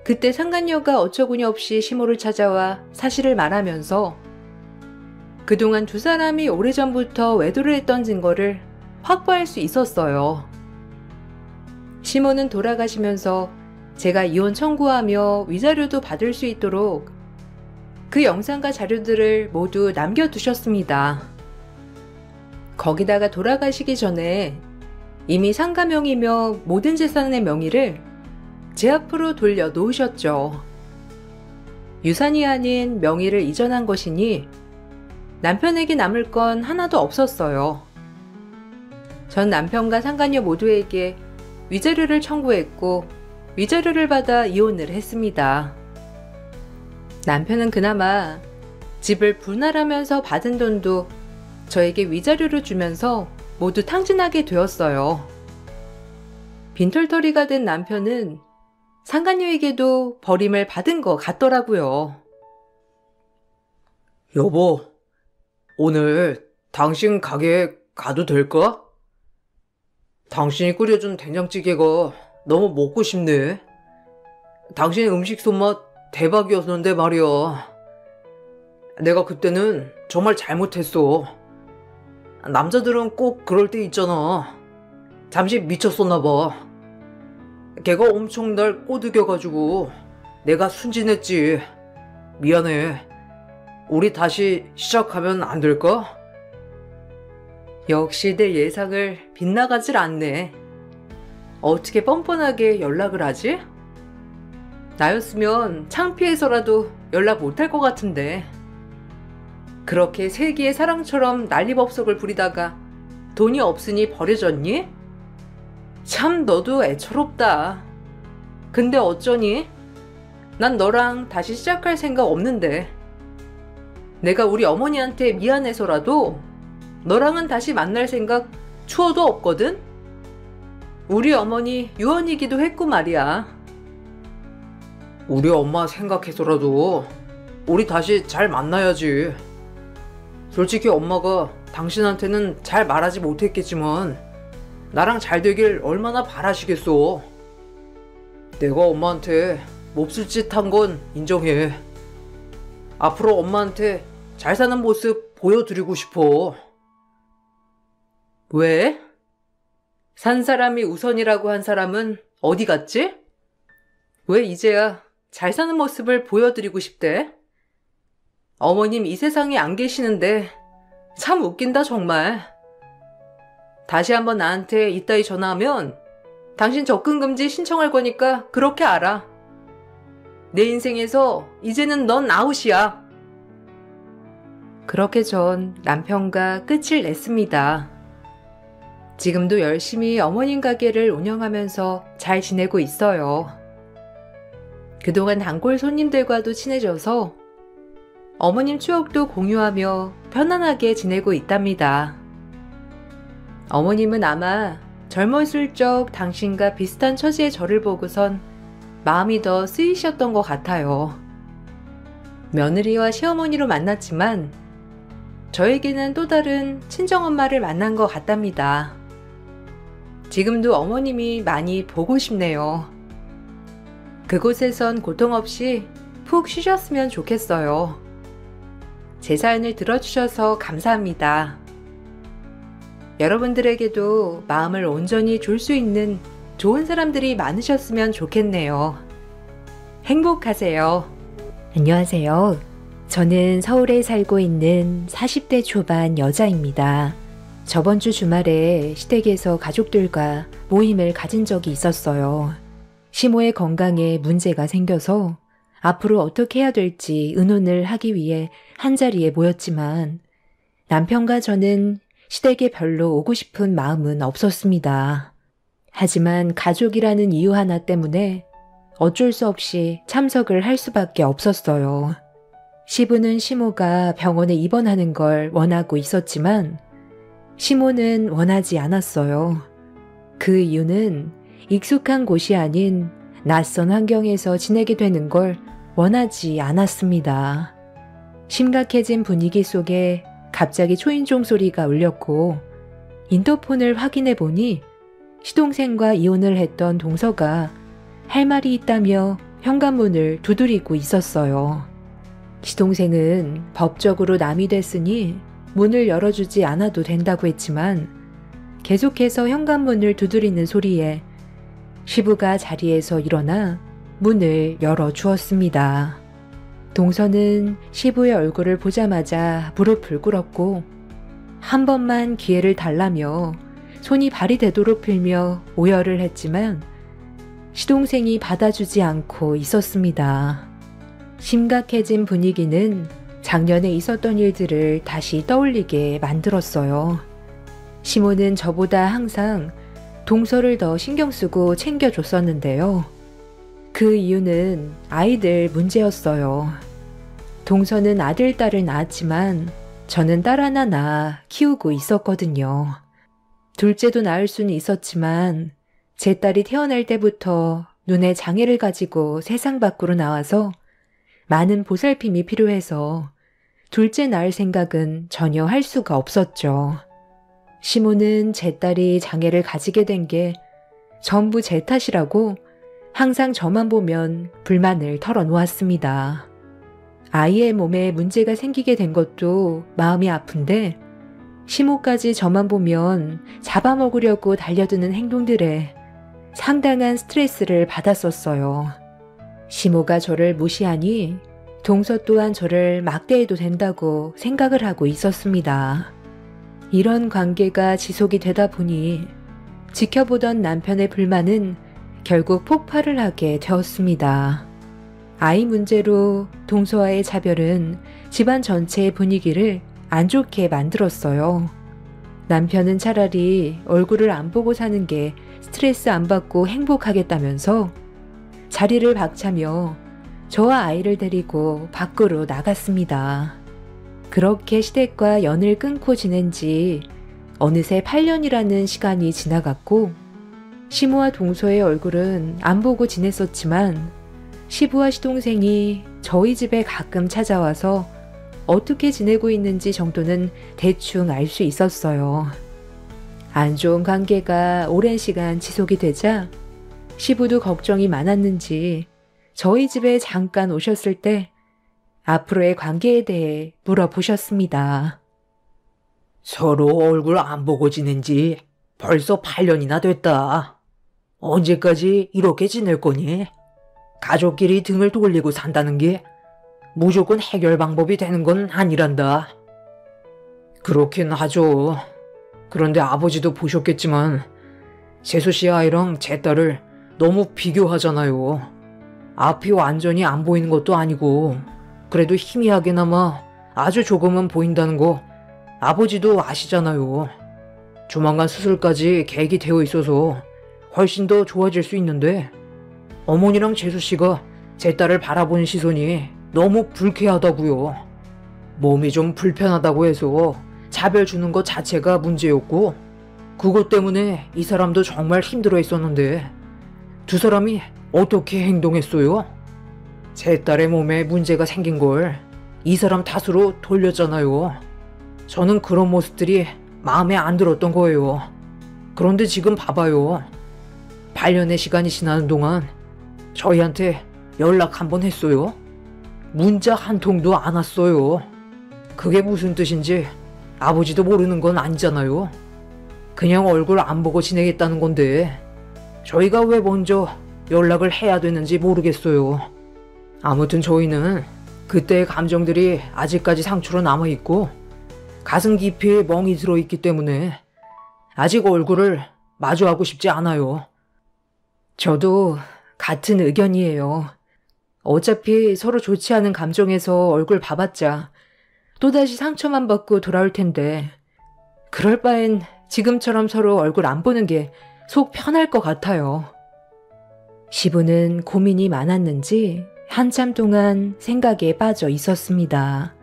[SPEAKER 1] 그때 상간녀가 어처구니 없이 시모를 찾아와 사실을 말하면서 그동안 두 사람이 오래전부터 외도를 했던 증거를 확보할 수 있었어요. 시모는 돌아가시면서 제가 이혼 청구하며 위자료도 받을 수 있도록 그 영상과 자료들을 모두 남겨두셨습니다. 거기다가 돌아가시기 전에 이미 상가명이며 모든 재산의 명의를 제 앞으로 돌려놓으셨죠. 유산이 아닌 명의를 이전한 것이니 남편에게 남을 건 하나도 없었어요. 전 남편과 상간녀 모두에게 위자료를 청구했고 위자료를 받아 이혼을 했습니다. 남편은 그나마 집을 분할하면서 받은 돈도 저에게 위자료를 주면서 모두 탕진하게 되었어요. 빈털터리가 된 남편은 상간녀에게도 버림을 받은 것 같더라고요.
[SPEAKER 2] 여보, 오늘 당신 가게에 가도 될까? 당신이 끓여준 된장찌개가 너무 먹고 싶네. 당신 음식 손맛 대박이었는데 말이야. 내가 그때는 정말 잘못했어. 남자들은 꼭 그럴 때 있잖아. 잠시 미쳤었나봐. 걔가 엄청 날 꼬드겨가지고 내가 순진했지. 미안해. 우리 다시 시작하면 안 될까?
[SPEAKER 1] 역시 내 예상을 빗나가질 않네. 어떻게 뻔뻔하게 연락을 하지? 나였으면 창피해서라도 연락 못할 것 같은데. 그렇게 세기의 사랑처럼 난리법석을 부리다가 돈이 없으니 버려졌니? 참 너도 애처롭다. 근데 어쩌니? 난 너랑 다시 시작할 생각 없는데. 내가 우리 어머니한테 미안해서라도 너랑은 다시 만날 생각 추워도 없거든? 우리 어머니 유언이기도 했고 말이야.
[SPEAKER 2] 우리 엄마 생각해서라도 우리 다시 잘 만나야지. 솔직히 엄마가 당신한테는 잘 말하지 못했겠지만 나랑 잘 되길 얼마나 바라시겠어. 내가 엄마한테 몹쓸 짓 한 건 인정해. 앞으로 엄마한테 잘 사는 모습 보여드리고 싶어.
[SPEAKER 1] 왜? 산 사람이 우선이라고 한 사람은 어디 갔지? 왜 이제야 잘 사는 모습을 보여드리고 싶대? 어머님 이 세상에 안 계시는데 참 웃긴다 정말. 다시 한번 나한테 이따위 전화하면 당신 접근금지 신청할 거니까 그렇게 알아. 내 인생에서 이제는 넌 아웃이야. 그렇게 전 남편과 끝을 냈습니다. 지금도 열심히 어머님 가게를 운영하면서 잘 지내고 있어요. 그동안 단골 손님들과도 친해져서 어머님 추억도 공유하며 편안하게 지내고 있답니다. 어머님은 아마 젊었을 적 당신과 비슷한 처지의 저를 보고선 마음이 더 쓰이셨던 것 같아요. 며느리와 시어머니로 만났지만 저에게는 또 다른 친정엄마를 만난 것 같답니다. 지금도 어머님이 많이 보고 싶네요. 그곳에선 고통 없이 푹 쉬셨으면 좋겠어요. 제 사연을 들어주셔서 감사합니다. 여러분들에게도 마음을 온전히 줄 수 있는 좋은 사람들이 많으셨으면 좋겠네요. 행복하세요.
[SPEAKER 3] 안녕하세요. 저는 서울에 살고 있는 40대 초반 여자입니다. 저번 주 주말에 시댁에서 가족들과 모임을 가진 적이 있었어요. 시모의 건강에 문제가 생겨서 앞으로 어떻게 해야 될지 의논을 하기 위해 한자리에 모였지만 남편과 저는 시댁에 별로 오고 싶은 마음은 없었습니다. 하지만 가족이라는 이유 하나 때문에 어쩔 수 없이 참석을 할 수밖에 없었어요. 시부는 시모가 병원에 입원하는 걸 원하고 있었지만 시모는 원하지 않았어요. 그 이유는 익숙한 곳이 아닌 낯선 환경에서 지내게 되는 걸 원하지 않았습니다. 심각해진 분위기 속에 갑자기 초인종 소리가 울렸고 인터폰을 확인해 보니 시동생과 이혼을 했던 동서가 할 말이 있다며 현관문을 두드리고 있었어요. 시동생은 법적으로 남이 됐으니 문을 열어주지 않아도 된다고 했지만 계속해서 현관문을 두드리는 소리에 시부가 자리에서 일어나 문을 열어주었습니다. 동서는 시부의 얼굴을 보자마자 무릎을 꿇었고 한 번만 기회를 달라며 손이 발이 되도록 빌며 오열을 했지만 시동생이 받아주지 않고 있었습니다. 심각해진 분위기는 작년에 있었던 일들을 다시 떠올리게 만들었어요. 시모는 저보다 항상 동서를 더 신경 쓰고 챙겨줬었는데요. 그 이유는 아이들 문제였어요. 동서는 아들, 딸을 낳았지만 저는 딸 하나 낳아 키우고 있었거든요. 둘째도 낳을 수는 있었지만 제 딸이 태어날 때부터 눈에 장애를 가지고 세상 밖으로 나와서 많은 보살핌이 필요해서 둘째 낳을 생각은 전혀 할 수가 없었죠. 시모는 제 딸이 장애를 가지게 된 게 전부 제 탓이라고 항상 저만 보면 불만을 털어놓았습니다. 아이의 몸에 문제가 생기게 된 것도 마음이 아픈데 시모까지 저만 보면 잡아먹으려고 달려드는 행동들에 상당한 스트레스를 받았었어요. 시모가 저를 무시하니 동서 또한 저를 막대해도 된다고 생각을 하고 있었습니다. 이런 관계가 지속이 되다 보니 지켜보던 남편의 불만은 결국 폭발을 하게 되었습니다. 아이 문제로 동서와의 차별은 집안 전체의 분위기를 안 좋게 만들었어요. 남편은 차라리 얼굴을 안 보고 사는 게 스트레스 안 받고 행복하겠다면서 자리를 박차며 저와 아이를 데리고 밖으로 나갔습니다. 그렇게 시댁과 연을 끊고 지낸 지 어느새 8년이라는 시간이 지나갔고 시모와 동서의 얼굴은 안 보고 지냈었지만 시부와 시동생이 저희 집에 가끔 찾아와서 어떻게 지내고 있는지 정도는 대충 알 수 있었어요. 안 좋은 관계가 오랜 시간 지속이 되자 시부도 걱정이 많았는지 저희 집에 잠깐 오셨을 때 앞으로의 관계에 대해 물어보셨습니다.
[SPEAKER 2] 서로 얼굴 안 보고 지낸 지 벌써 8년이나 됐다. 언제까지 이렇게 지낼 거니? 가족끼리 등을 돌리고 산다는 게 무조건 해결 방법이 되는 건 아니란다. 그렇긴 하죠. 그런데 아버지도 보셨겠지만 재수 씨 아이랑 제 딸을 너무 비교하잖아요. 앞이 완전히 안 보이는 것도 아니고 그래도 희미하게나마 아주 조금은 보인다는 거 아버지도 아시잖아요. 조만간 수술까지 계획이 되어 있어서 훨씬 더 좋아질 수 있는데 어머니랑 재수 씨가 제 딸을 바라보는 시선이 너무 불쾌하다고요. 몸이 좀 불편하다고 해서 차별 주는 것 자체가 문제였고 그것 때문에 이 사람도 정말 힘들어 했었는데 두 사람이 어떻게 행동했어요? 제 딸의 몸에 문제가 생긴 걸 이 사람 탓으로 돌렸잖아요. 저는 그런 모습들이 마음에 안 들었던 거예요. 그런데 지금 봐봐요. 8년의 시간이 지나는 동안 저희한테 연락 한 번 했어요? 문자 한 통도 안 왔어요. 그게 무슨 뜻인지 아버지도 모르는 건 아니잖아요. 그냥 얼굴 안 보고 지내겠다는 건데 저희가 왜 먼저 연락을 해야 되는지 모르겠어요. 아무튼 저희는 그때의 감정들이 아직까지 상처로 남아있고 가슴 깊이 멍이 들어있기 때문에 아직 얼굴을 마주하고 싶지 않아요.
[SPEAKER 3] 저도 같은 의견이에요. 어차피 서로 좋지 않은 감정에서 얼굴 봐봤자 또다시 상처만 받고 돌아올 텐데 그럴 바엔 지금처럼 서로 얼굴 안 보는 게 속 편할 것 같아요. 시부는 고민이 많았는지 한참 동안 생각에 빠져 있었습니다.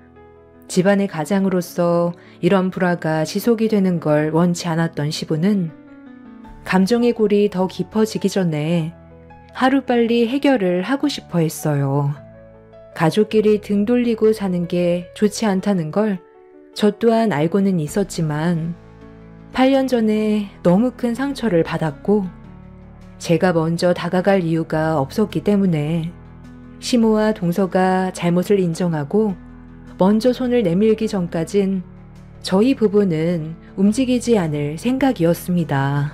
[SPEAKER 3] 집안의 가장으로서 이런 불화가 지속이 되는 걸 원치 않았던 시부는 감정의 골이 더 깊어지기 전에 하루빨리 해결을 하고 싶어 했어요. 가족끼리 등 돌리고 사는 게 좋지 않다는 걸 저 또한 알고는 있었지만 8년 전에 너무 큰 상처를 받았고 제가 먼저 다가갈 이유가 없었기 때문에 시모와 동서가 잘못을 인정하고 먼저 손을 내밀기 전까진 저희 부부는 움직이지 않을 생각이었습니다.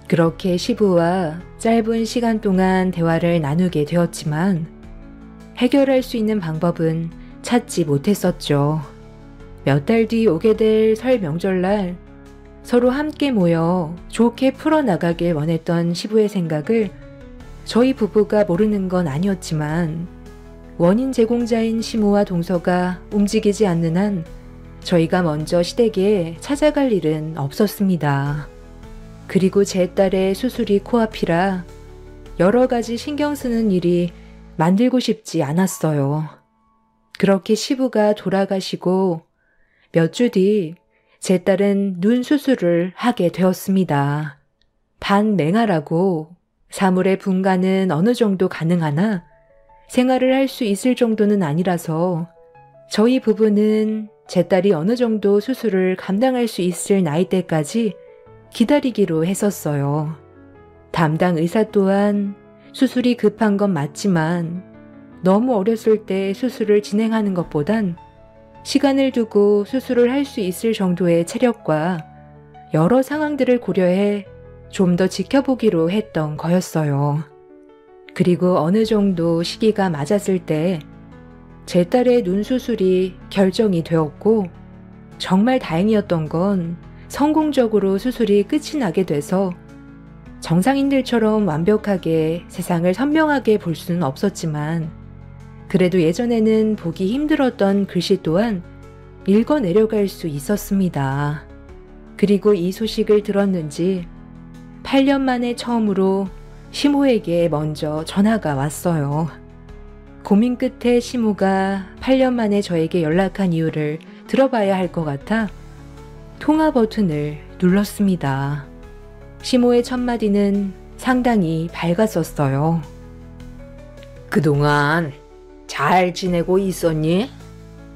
[SPEAKER 3] 그렇게 시부와 짧은 시간 동안 대화를 나누게 되었지만 해결할 수 있는 방법은 찾지 못했었죠. 몇 달 뒤 오게 될 설 명절날 서로 함께 모여 좋게 풀어나가길 원했던 시부의 생각을 저희 부부가 모르는 건 아니었지만 원인 제공자인 시모와 동서가 움직이지 않는 한 저희가 먼저 시댁에 찾아갈 일은 없었습니다. 그리고 제 딸의 수술이 코앞이라 여러 가지 신경 쓰는 일이 만들고 싶지 않았어요. 그렇게 시부가 돌아가시고 몇 주 뒤 제 딸은 눈 수술을 하게 되었습니다. 반맹아라고 사물의 분간은 어느 정도 가능하나 생활을 할 수 있을 정도는 아니라서 저희 부부는 제 딸이 어느 정도 수술을 감당할 수 있을 나이대까지 기다리기로 했었어요. 담당 의사 또한 수술이 급한 건 맞지만 너무 어렸을 때 수술을 진행하는 것보단 시간을 두고 수술을 할 수 있을 정도의 체력과 여러 상황들을 고려해 좀 더 지켜보기로 했던 거였어요. 그리고 어느 정도 시기가 맞았을 때 제 딸의 눈 수술이 결정이 되었고 정말 다행이었던 건 성공적으로 수술이 끝이 나게 돼서 정상인들처럼 완벽하게 세상을 선명하게 볼 수는 없었지만 그래도 예전에는 보기 힘들었던 글씨 또한 읽어내려갈 수 있었습니다. 그리고 이 소식을 들었는지 8년 만에 처음으로 시모에게 먼저 전화가 왔어요. 고민 끝에 시모가 8년 만에 저에게 연락한 이유를 들어봐야 할 것 같아 통화 버튼을 눌렀습니다. 시모의 첫 마디는 상당히 밝았었어요.
[SPEAKER 1] 그동안 잘 지내고 있었니?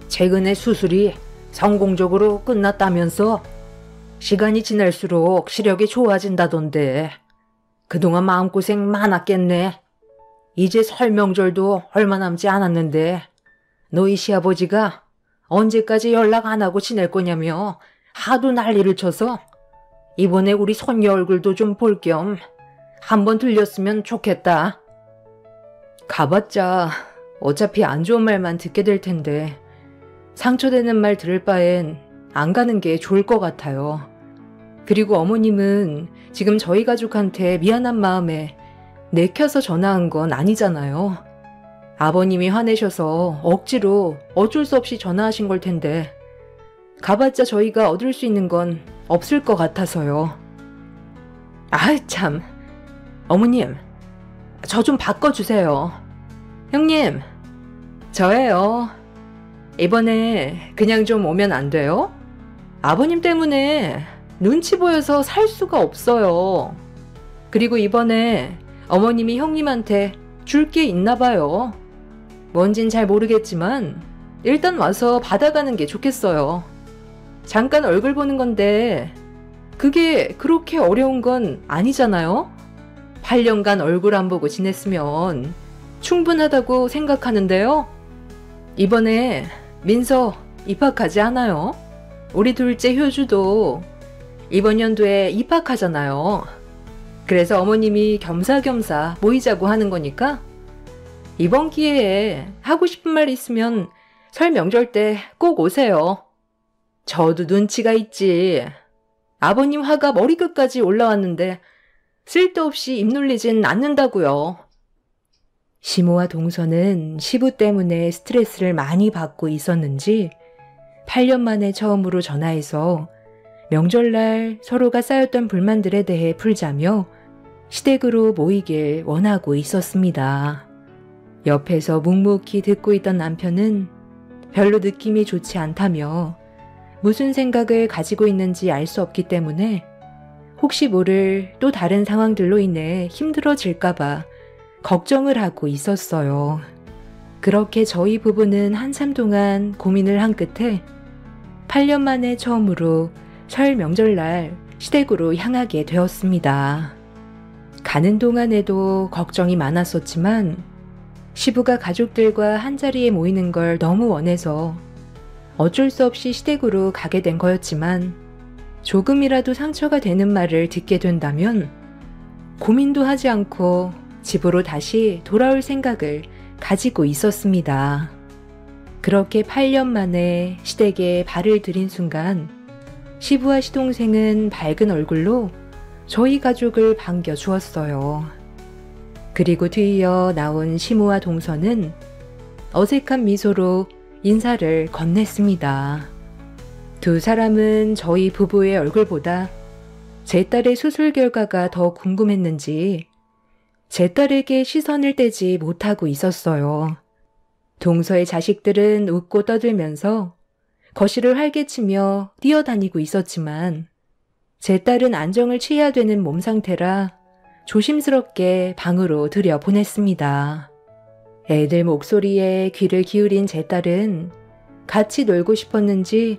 [SPEAKER 1] 최근에 수술이 성공적으로 끝났다면서? 시간이 지날수록 시력이 좋아진다던데 그동안 마음고생 많았겠네. 이제 설 명절도 얼마 남지 않았는데 너희 시아버지가 언제까지 연락 안 하고 지낼 거냐며 하도 난리를 쳐서 이번에 우리 손녀 얼굴도 좀 볼 겸 한번 들렸으면 좋겠다.
[SPEAKER 3] 가봤자 어차피 안 좋은 말만 듣게 될 텐데 상처되는 말 들을 바엔 안 가는 게 좋을 것 같아요. 그리고 어머님은 지금 저희 가족한테 미안한 마음에 내켜서 전화한 건 아니잖아요. 아버님이 화내셔서 억지로 어쩔 수 없이 전화하신 걸 텐데 가봤자 저희가 얻을 수 있는 건 없을 것 같아서요. 아이 참, 어머님 저 좀 바꿔주세요. 형님 저예요. 이번에 그냥 좀 오면 안 돼요? 아버님 때문에 눈치 보여서 살 수가 없어요. 그리고 이번에 어머님이 형님한테 줄 게 있나 봐요. 뭔진 잘 모르겠지만 일단 와서 받아가는 게 좋겠어요. 잠깐 얼굴 보는 건데 그게 그렇게 어려운 건 아니잖아요? 8년간 얼굴 안 보고 지냈으면 충분하다고 생각하는데요. 이번에 민서 입학하지 않아요? 우리 둘째 효주도 이번 연도에 입학하잖아요. 그래서 어머님이 겸사겸사 모이자고 하는 거니까 이번 기회에 하고 싶은 말 있으면 설 명절 때 꼭 오세요. 저도 눈치가 있지. 아버님 화가 머리끝까지 올라왔는데 쓸데없이 입 놀리진 않는다고요. 시모와 동서는 시부 때문에 스트레스를 많이 받고 있었는지 8년 만에 처음으로 전화해서 명절날 서로가 쌓였던 불만들에 대해 풀자며 시댁으로 모이길 원하고 있었습니다. 옆에서 묵묵히 듣고 있던 남편은 별로 느낌이 좋지 않다며 무슨 생각을 가지고 있는지 알 수 없기 때문에 혹시 모를 또 다른 상황들로 인해 힘들어질까봐 걱정을 하고 있었어요. 그렇게 저희 부부는 한참 동안 고민을 한 끝에 8년 만에 처음으로 설 명절날 시댁으로 향하게 되었습니다. 가는 동안에도 걱정이 많았었지만 시부가 가족들과 한자리에 모이는 걸 너무 원해서 어쩔 수 없이 시댁으로 가게 된 거였지만 조금이라도 상처가 되는 말을 듣게 된다면 고민도 하지 않고 집으로 다시 돌아올 생각을 가지고 있었습니다. 그렇게 8년 만에 시댁에 발을 들인 순간 시부와 시동생은 밝은 얼굴로 저희 가족을 반겨주었어요. 그리고 뒤이어 나온 시모와 동서는 어색한 미소로 인사를 건넸습니다. 두 사람은 저희 부부의 얼굴보다 제 딸의 수술 결과가 더 궁금했는지 제 딸에게 시선을 떼지 못하고 있었어요. 동서의 자식들은 웃고 떠들면서 거실을 활개치며 뛰어다니고 있었지만 제 딸은 안정을 취해야 되는 몸 상태라 조심스럽게 방으로 들여보냈습니다. 애들 목소리에 귀를 기울인 제 딸은 같이 놀고 싶었는지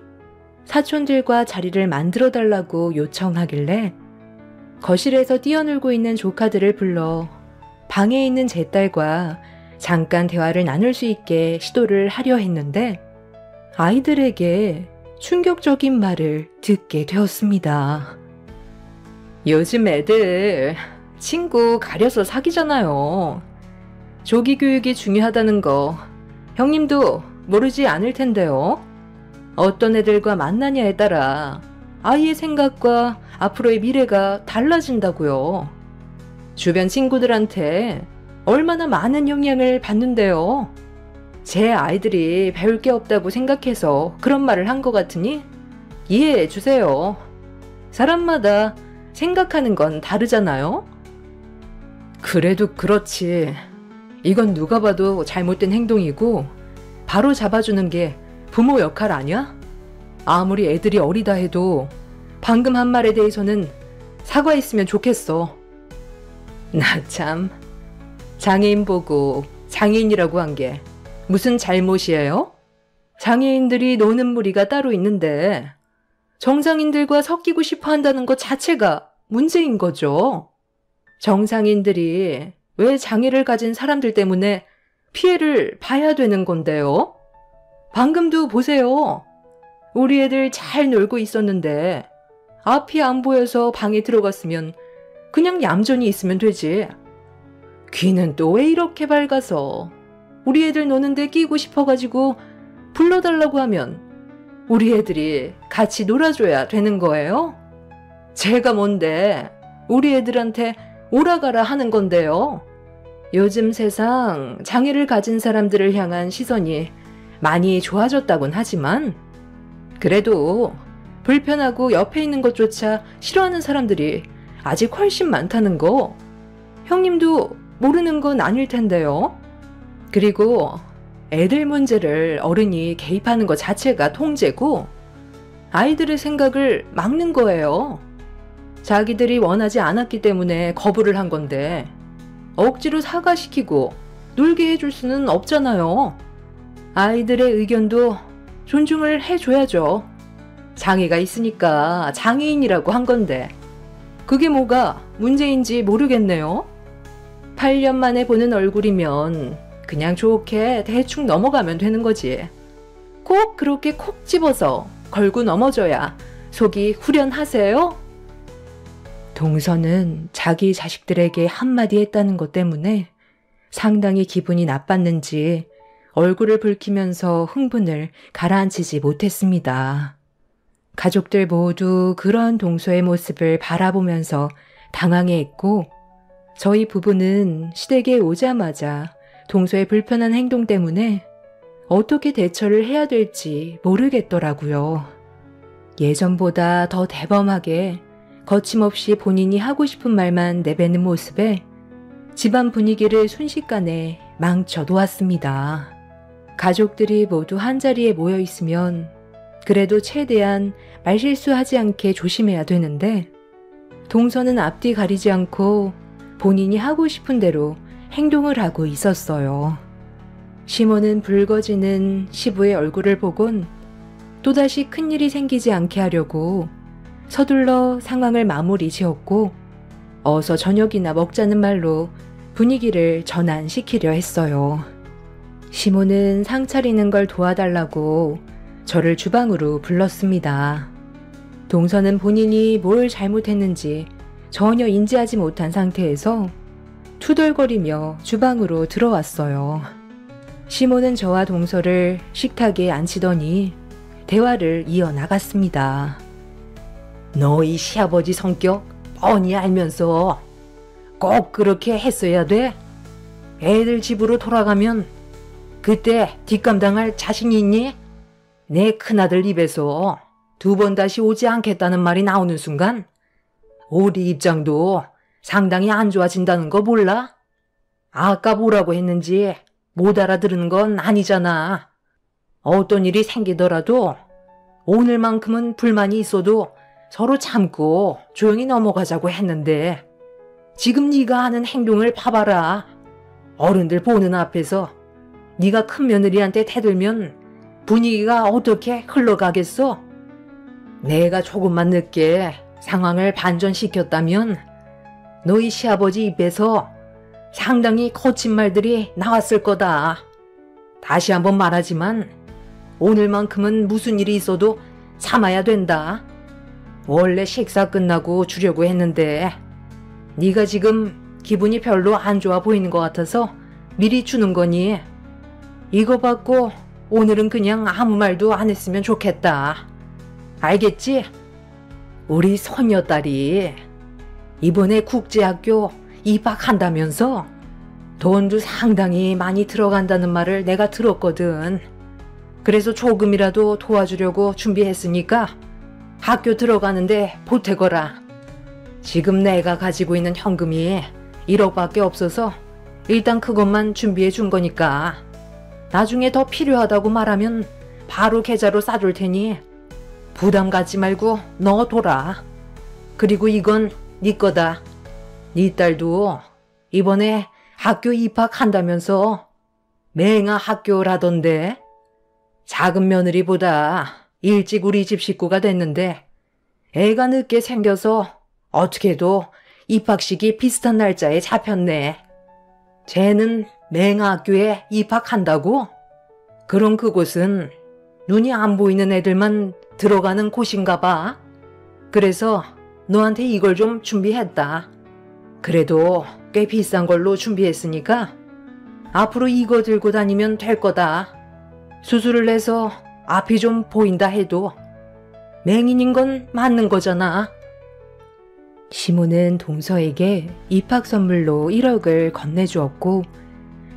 [SPEAKER 3] 사촌들과 자리를 만들어달라고 요청하길래 거실에서 뛰어놀고 있는 조카들을 불러 방에 있는 제 딸과 잠깐 대화를 나눌 수 있게 시도를 하려 했는데 아이들에게 충격적인 말을 듣게 되었습니다. 요즘 애들 친구 가려서 사귀잖아요. 조기 교육이 중요하다는 거 형님도 모르지 않을 텐데요. 어떤 애들과 만나냐에 따라 아이의 생각과 앞으로의 미래가 달라진다고요. 주변 친구들한테 얼마나 많은 영향을 받는데요. 제 아이들이 배울 게 없다고 생각해서 그런 말을 한 것 같으니 이해해 주세요. 사람마다 생각하는 건 다르잖아요? 그래도 그렇지. 이건 누가 봐도 잘못된 행동이고 바로 잡아주는 게 부모 역할 아니야? 아무리 애들이 어리다 해도 방금 한 말에 대해서는 사과했으면 좋겠어. 나 참, 장애인 보고 장애인이라고 한 게 무슨 잘못이에요? 장애인들이 노는 무리가 따로 있는데 정상인들과 섞이고 싶어 한다는 것 자체가 문제인 거죠. 정상인들이 왜 장애를 가진 사람들 때문에 피해를 봐야 되는 건데요? 방금도 보세요. 우리 애들 잘 놀고 있었는데 앞이 안 보여서 방에 들어갔으면 그냥 얌전히 있으면 되지. 귀는 또 왜 이렇게 밝아서 우리 애들 노는데 끼고 싶어가지고 불러달라고 하면 우리 애들이 같이 놀아줘야 되는 거예요? 제가 뭔데 우리 애들한테 오라가라 하는 건데요. 요즘 세상 장애를 가진 사람들을 향한 시선이 많이 좋아졌다곤 하지만 그래도 불편하고 옆에 있는 것조차 싫어하는 사람들이 아직 훨씬 많다는 거 형님도 모르는 건 아닐 텐데요. 그리고 애들 문제를 어른이 개입하는 것 자체가 통제고 아이들의 생각을 막는 거예요. 자기들이 원하지 않았기 때문에 거부를 한 건데 억지로 사과시키고 놀게 해줄 수는 없잖아요. 아이들의 의견도 존중을 해줘야죠. 장애가 있으니까 장애인이라고 한 건데 그게 뭐가 문제인지 모르겠네요. 8년 만에 보는 얼굴이면 그냥 좋게 대충 넘어가면 되는 거지. 꼭 그렇게 콕 집어서 걸고 넘어져야 속이 후련하세요? 동서는 자기 자식들에게 한마디 했다는 것 때문에 상당히 기분이 나빴는지 얼굴을 붉히면서 흥분을 가라앉히지 못했습니다. 가족들 모두 그런 동서의 모습을 바라보면서 당황해했고 저희 부부는 시댁에 오자마자 동서의 불편한 행동 때문에 어떻게 대처를 해야 될지 모르겠더라고요. 예전보다 더 대범하게 거침없이 본인이 하고 싶은 말만 내뱉는 모습에 집안 분위기를 순식간에 망쳐 놓았습니다. 가족들이 모두 한자리에 모여 있으면 그래도 최대한 말실수하지 않게 조심해야 되는데 동서는 앞뒤 가리지 않고 본인이 하고 싶은 대로 행동을 하고 있었어요. 시모는 붉어지는 시부의 얼굴을 보곤 또다시 큰일이 생기지 않게 하려고 서둘러 상황을 마무리 지었고 어서 저녁이나 먹자는 말로 분위기를 전환시키려 했어요. 시모는 상 차리는 걸 도와달라고 저를 주방으로 불렀습니다. 동서는 본인이 뭘 잘못했는지 전혀 인지하지 못한 상태에서 투덜거리며 주방으로 들어왔어요. 시모는 저와 동서를 식탁에 앉히더니 대화를 이어나갔습니다.
[SPEAKER 1] 너희 시아버지 성격 뻔히 알면서 꼭 그렇게 했어야 돼? 애들 집으로 돌아가면 그때 뒷감당할 자신이 있니? 내 큰아들 입에서 2번 다시 오지 않겠다는 말이 나오는 순간 우리 입장도 상당히 안 좋아진다는 거 몰라? 아까 뭐라고 했는지 못 알아들은 건 아니잖아. 어떤 일이 생기더라도 오늘만큼은 불만이 있어도 서로 참고 조용히 넘어가자고 했는데 지금 네가 하는 행동을 봐봐라. 어른들 보는 앞에서 네가 큰 며느리한테 대들면 분위기가 어떻게 흘러가겠어? 내가 조금만 늦게 상황을 반전시켰다면 너희 시아버지 입에서 상당히 거친 말들이 나왔을 거다. 다시 한번 말하지만 오늘만큼은 무슨 일이 있어도 참아야 된다. 원래 식사 끝나고 주려고 했는데 네가 지금 기분이 별로 안 좋아 보이는 것 같아서 미리 주는 거니 이거 받고 오늘은 그냥 아무 말도 안 했으면 좋겠다. 알겠지? 우리 손녀딸이 이번에 국제학교 입학한다면서 돈도 상당히 많이 들어간다는 말을 내가 들었거든. 그래서 조금이라도 도와주려고 준비했으니까 학교 들어가는데 보태거라. 지금 내가 가지고 있는 현금이 1억밖에 없어서 일단 그것만 준비해 준 거니까 나중에 더 필요하다고 말하면 바로 계좌로 싸줄 테니 부담 갖지 말고 넣어둬라. 그리고 이건 네 거다. 네 딸도 이번에 학교 입학한다면서 맹아 학교라던데. 작은 며느리보다 일찍 우리 집 식구가 됐는데 애가 늦게 생겨서 어떻게도 입학식이 비슷한 날짜에 잡혔네. 쟤는 맹아 학교에 입학한다고? 그럼 그곳은 눈이 안 보이는 애들만 들어가는 곳인가 봐. 그래서 너한테 이걸 좀 준비했다. 그래도 꽤 비싼 걸로 준비했으니까 앞으로 이거 들고 다니면 될 거다. 수술을 해서 앞이 좀 보인다 해도 맹인인 건 맞는 거잖아.
[SPEAKER 3] 시모는 동서에게 입학 선물로 1억을 건네주었고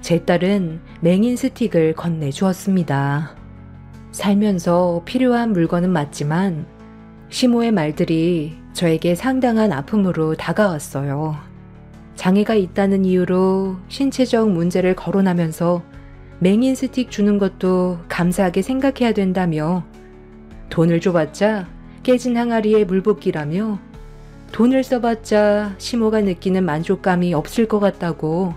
[SPEAKER 3] 제 딸은 맹인 스틱을 건네주었습니다. 살면서 필요한 물건은 맞지만 시모의 말들이 저에게 상당한 아픔으로 다가왔어요. 장애가 있다는 이유로 신체적 문제를 거론하면서 맹인 스틱 주는 것도 감사하게 생각해야 된다며 돈을 줘봤자 깨진 항아리에 물 붓기라며 돈을 써봤자 시모가 느끼는 만족감이 없을 것 같다고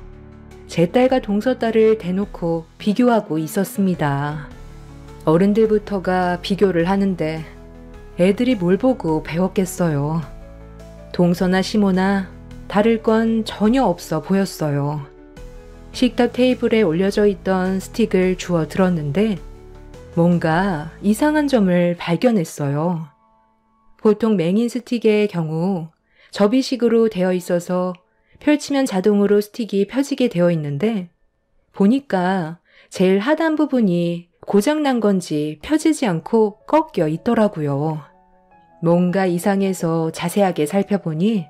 [SPEAKER 3] 제 딸과 동서 딸을 대놓고 비교하고 있었습니다. 어른들부터가 비교를 하는데 애들이 뭘 보고 배웠겠어요. 동서나 시모나 다를 건 전혀 없어 보였어요. 식탁 테이블에 올려져 있던 스틱을 주워 들었는데 뭔가 이상한 점을 발견했어요. 보통 맹인 스틱의 경우 접이식으로 되어 있어서 펼치면 자동으로 스틱이 펴지게 되어 있는데 보니까 제일 하단 부분이 고장난 건지 펴지지 않고 꺾여 있더라고요. 뭔가 이상해서 자세하게 살펴보니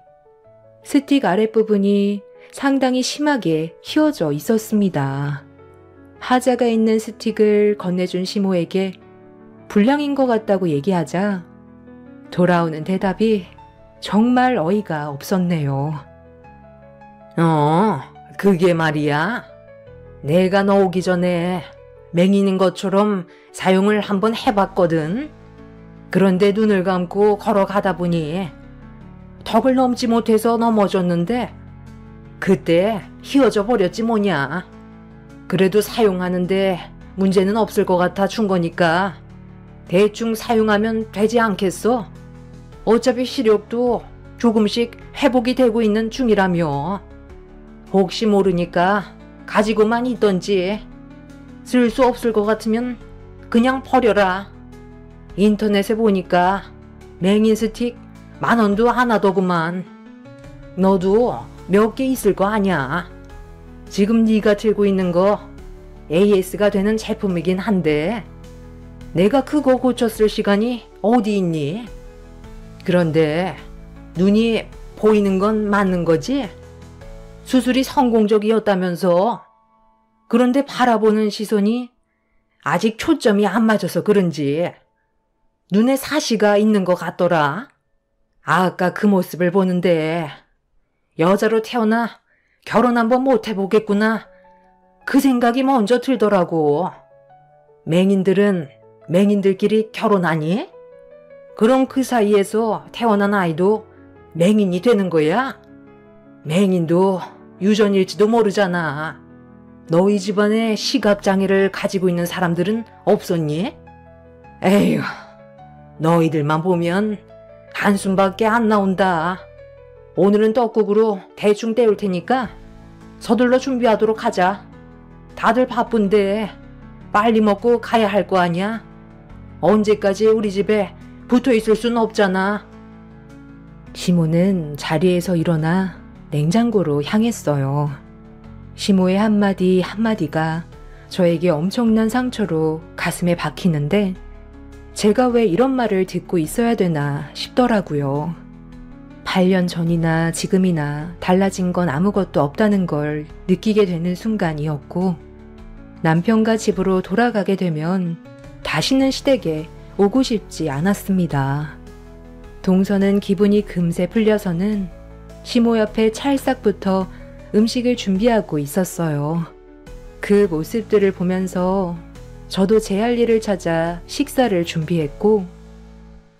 [SPEAKER 3] 스틱 아랫부분이 상당히 심하게 휘어져 있었습니다. 하자가 있는 스틱을 건네준 시모에게 불량인 것 같다고 얘기하자 돌아오는 대답이 정말 어이가 없었네요.
[SPEAKER 1] 그게 말이야. 내가 너 오기 전에 맹인인 것처럼 사용을 한번 해봤거든. 그런데 눈을 감고 걸어가다 보니 턱을 넘지 못해서 넘어졌는데 그때 휘어져 버렸지 뭐냐. 그래도 사용하는데 문제는 없을 것 같아 준 거니까 대충 사용하면 되지 않겠어? 어차피 시력도 조금씩 회복이 되고 있는 중이라며. 혹시 모르니까 가지고만 있던지 쓸 수 없을 것 같으면 그냥 버려라. 인터넷에 보니까 맹인 스틱 10,000원도 안 하더구만. 너도 몇 개 있을 거 아냐. 지금 네가 들고 있는 거 AS가 되는 제품이긴 한데 내가 그거 고쳤을 시간이 어디 있니? 그런데 눈이 보이는 건 맞는 거지? 수술이 성공적이었다면서. 그런데 바라보는 시선이 아직 초점이 안 맞아서 그런지 눈에 사시가 있는 것 같더라. 아까 그 모습을 보는데 여자로 태어나 결혼 한번 못 해보겠구나. 그 생각이 먼저 들더라고. 맹인들은 맹인들끼리 결혼하니? 그럼 그 사이에서 태어난 아이도 맹인이 되는 거야? 맹인도 유전일지도 모르잖아. 너희 집안에 시각장애를 가지고 있는 사람들은 없었니? 에휴, 너희들만 보면 한숨밖에 안 나온다. 오늘은 떡국으로 대충 때울 테니까 서둘러 준비하도록 하자. 다들 바쁜데 빨리 먹고 가야 할 거 아니야? 언제까지 우리 집에 붙어 있을 순 없잖아.
[SPEAKER 3] 시모는 자리에서 일어나 냉장고로 향했어요. 시모의 한마디 한마디가 저에게 엄청난 상처로 가슴에 박히는데 제가 왜 이런 말을 듣고 있어야 되나 싶더라고요. 8년 전이나 지금이나 달라진 건 아무것도 없다는 걸 느끼게 되는 순간이었고 남편과 집으로 돌아가게 되면 다시는 시댁에 오고 싶지 않았습니다. 동서는 기분이 금세 풀려서는 시모 옆에 찰싹부터 음식을 준비하고 있었어요. 그 모습들을 보면서 저도 제 할 일을 찾아 식사를 준비했고,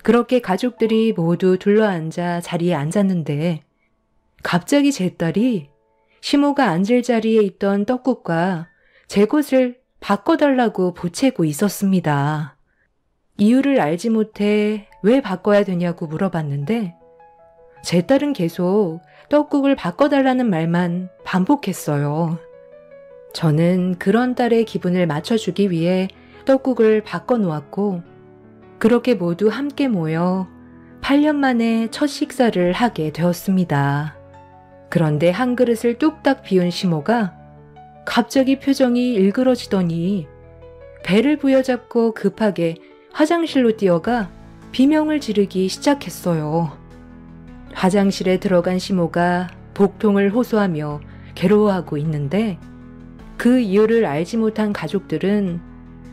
[SPEAKER 3] 그렇게 가족들이 모두 둘러앉아 자리에 앉았는데 갑자기 제 딸이 시모가 앉을 자리에 있던 떡국과 제 것을 바꿔달라고 보채고 있었습니다. 이유를 알지 못해 왜 바꿔야 되냐고 물어봤는데 제 딸은 계속 떡국을 바꿔달라는 말만 반복했어요. 저는 그런 딸의 기분을 맞춰주기 위해 떡국을 바꿔놓았고, 그렇게 모두 함께 모여 8년 만에 첫 식사를 하게 되었습니다. 그런데 한 그릇을 뚝딱 비운 시모가 갑자기 표정이 일그러지더니 배를 부여잡고 급하게 화장실로 뛰어가 비명을 지르기 시작했어요. 화장실에 들어간 시모가 복통을 호소하며 괴로워하고 있는데 그 이유를 알지 못한 가족들은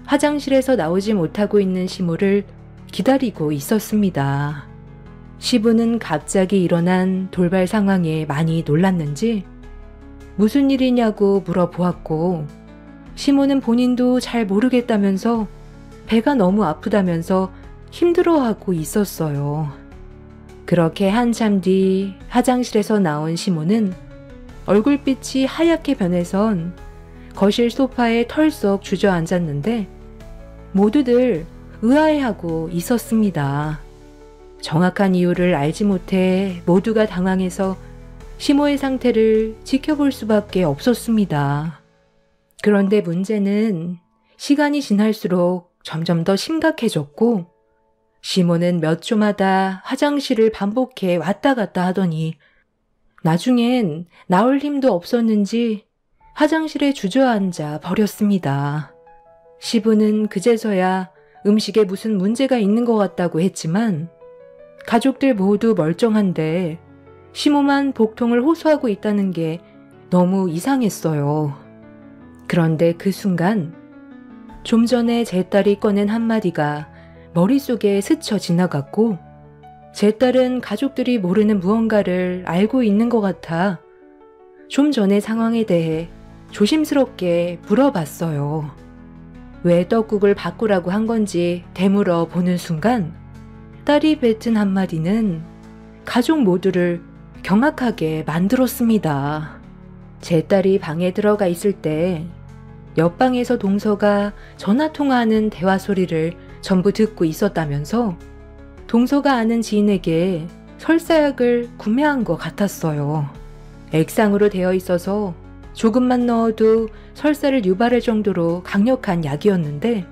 [SPEAKER 3] 화장실에서 나오지 못하고 있는 시모를 기다리고 있었습니다. 시부는 갑자기 일어난 돌발 상황에 많이 놀랐는지 무슨 일이냐고 물어보았고, 시모는 본인도 잘 모르겠다면서 배가 너무 아프다면서 힘들어하고 있었어요. 그렇게 한참 뒤 화장실에서 나온 시모는 얼굴빛이 하얗게 변해선 거실 소파에 털썩 주저앉았는데 모두들 의아해하고 있었습니다. 정확한 이유를 알지 못해 모두가 당황해서 시모의 상태를 지켜볼 수밖에 없었습니다. 그런데 문제는 시간이 지날수록 점점 더 심각해졌고, 시모는 몇 초마다 화장실을 반복해 왔다 갔다 하더니 나중엔 나올 힘도 없었는지 화장실에 주저앉아 버렸습니다. 시부는 그제서야 음식에 무슨 문제가 있는 것 같다고 했지만 가족들 모두 멀쩡한데 시모만 복통을 호소하고 있다는 게 너무 이상했어요. 그런데 그 순간 좀 전에 제 딸이 꺼낸 한마디가 머릿속에 스쳐 지나갔고, 제 딸은 가족들이 모르는 무언가를 알고 있는 것 같아 좀 전의 상황에 대해 조심스럽게 물어봤어요. 왜 떡국을 바꾸라고 한 건지 되물어 보는 순간 딸이 뱉은 한마디는 가족 모두를 경악하게 만들었습니다. 제 딸이 방에 들어가 있을 때 옆방에서 동서가 전화통화하는 대화 소리를 전부 듣고 있었다면서 동서가 아는 지인에게 설사약을 구매한 것 같았어요. 액상으로 되어 있어서 조금만 넣어도 설사를 유발할 정도로 강력한 약이었는데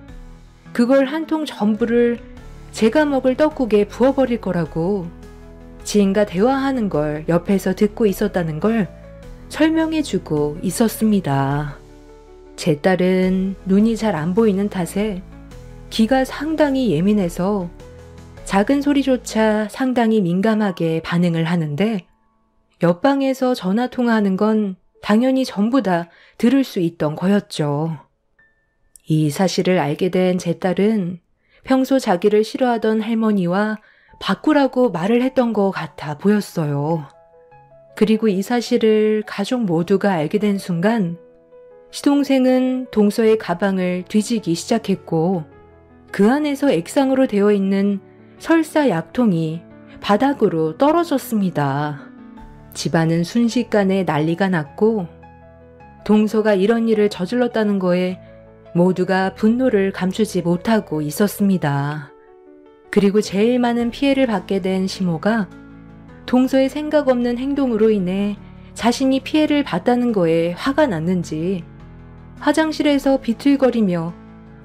[SPEAKER 3] 그걸 한 통 전부를 제가 먹을 떡국에 부어버릴 거라고 지인과 대화하는 걸 옆에서 듣고 있었다는 걸 설명해주고 있었습니다. 제 딸은 눈이 잘 안 보이는 탓에 귀가 상당히 예민해서 작은 소리조차 상당히 민감하게 반응을 하는데 옆방에서 전화 통화하는 건 당연히 전부 다 들을 수 있던 거였죠. 이 사실을 알게 된 제 딸은 평소 자기를 싫어하던 할머니와 바꾸라고 말을 했던 것 같아 보였어요. 그리고 이 사실을 가족 모두가 알게 된 순간 시동생은 동서의 가방을 뒤지기 시작했고 그 안에서 액상으로 되어 있는 설사 약통이 바닥으로 떨어졌습니다. 집안은 순식간에 난리가 났고 동서가 이런 일을 저질렀다는 거에 모두가 분노를 감추지 못하고 있었습니다. 그리고 제일 많은 피해를 받게 된 시모가 동서의 생각 없는 행동으로 인해 자신이 피해를 봤다는 거에 화가 났는지 화장실에서 비틀거리며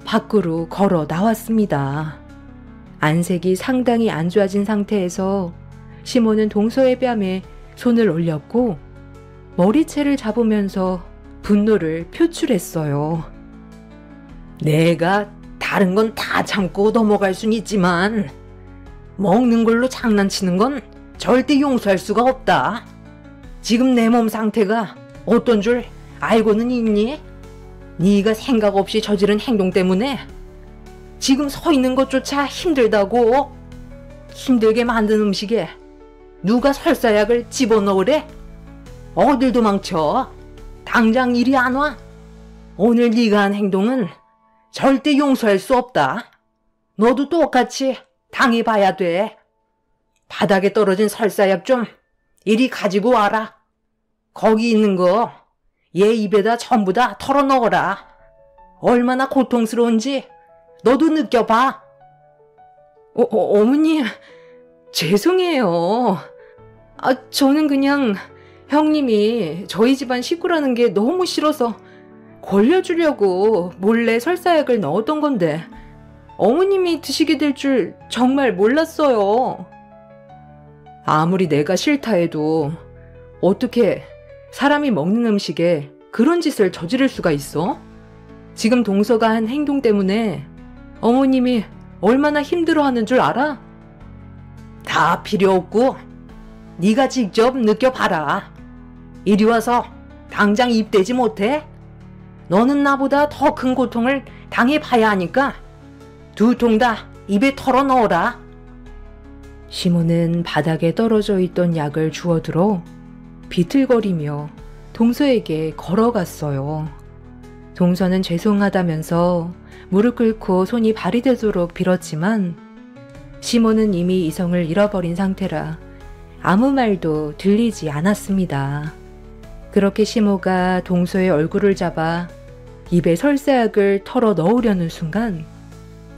[SPEAKER 3] 밖으로 걸어 나왔습니다. 안색이 상당히 안 좋아진 상태에서 시모는 동서의 뺨에 손을 올렸고 머리채를 잡으면서 분노를 표출했어요.
[SPEAKER 2] 내가 다른 건 다 참고 넘어갈 순 있지만 먹는 걸로 장난치는 건 절대 용서할 수가 없다. 지금 내 몸 상태가 어떤 줄 알고는 있니? 네가 생각 없이 저지른 행동 때문에 지금 서 있는 것조차 힘들다고.
[SPEAKER 1] 힘들게 만든 음식에 누가 설사약을 집어넣으래? 어딜 도망쳐? 당장 이리 안 와? 오늘 네가 한 행동은 절대 용서할 수 없다. 너도 똑같이 당해봐야 돼. 바닥에 떨어진 설사약 좀 이리 가지고 와라. 거기 있는 거 얘 입에다 전부 다 털어넣어라. 얼마나 고통스러운지 너도 느껴봐.
[SPEAKER 3] 어머니, 죄송해요. 저는 그냥 형님이 저희 집안 식구라는 게 너무 싫어서 걸려주려고 몰래 설사약을 넣었던 건데 어머님이 드시게 될 줄 정말 몰랐어요. 아무리 내가 싫다 해도 어떻게 사람이 먹는 음식에 그런 짓을 저지를 수가 있어? 지금 동서가 한 행동 때문에 어머님이 얼마나 힘들어하는 줄 알아?
[SPEAKER 1] 다 필요 없고 네가 직접 느껴봐라. 이리 와서 당장 입대지 못해? 너는 나보다 더 큰 고통을 당해봐야 하니까 2통 다 입에 털어넣어라.
[SPEAKER 3] 시몬은 바닥에 떨어져 있던 약을 주워들어 비틀거리며 동서에게 걸어갔어요. 동서는 죄송하다면서 무릎 꿇고 손이 발이 되도록 빌었지만 시몬은 이미 이성을 잃어버린 상태라 아무 말도 들리지 않았습니다. 그렇게 시모가 동서의 얼굴을 잡아 입에 설사약을 털어 넣으려는 순간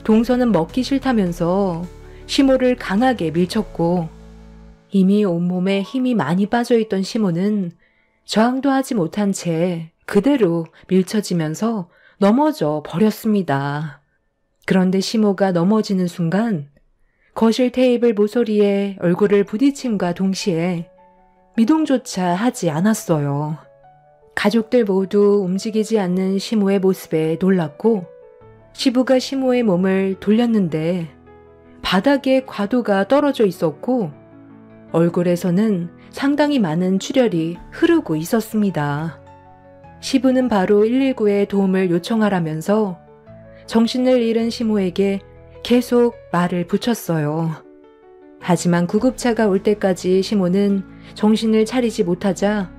[SPEAKER 3] 동서는 먹기 싫다면서 시모를 강하게 밀쳤고 이미 온몸에 힘이 많이 빠져있던 시모는 저항도 하지 못한 채 그대로 밀쳐지면서 넘어져 버렸습니다. 그런데 시모가 넘어지는 순간 거실 테이블 모서리에 얼굴을 부딪힘과 동시에 미동조차 하지 않았어요. 가족들 모두 움직이지 않는 시모의 모습에 놀랐고 시부가 시모의 몸을 돌렸는데 바닥에 과도가 떨어져 있었고 얼굴에서는 상당히 많은 출혈이 흐르고 있었습니다. 시부는 바로 119에 도움을 요청하라면서 정신을 잃은 시모에게 계속 말을 붙였어요. 하지만 구급차가 올 때까지 시모는 정신을 차리지 못하자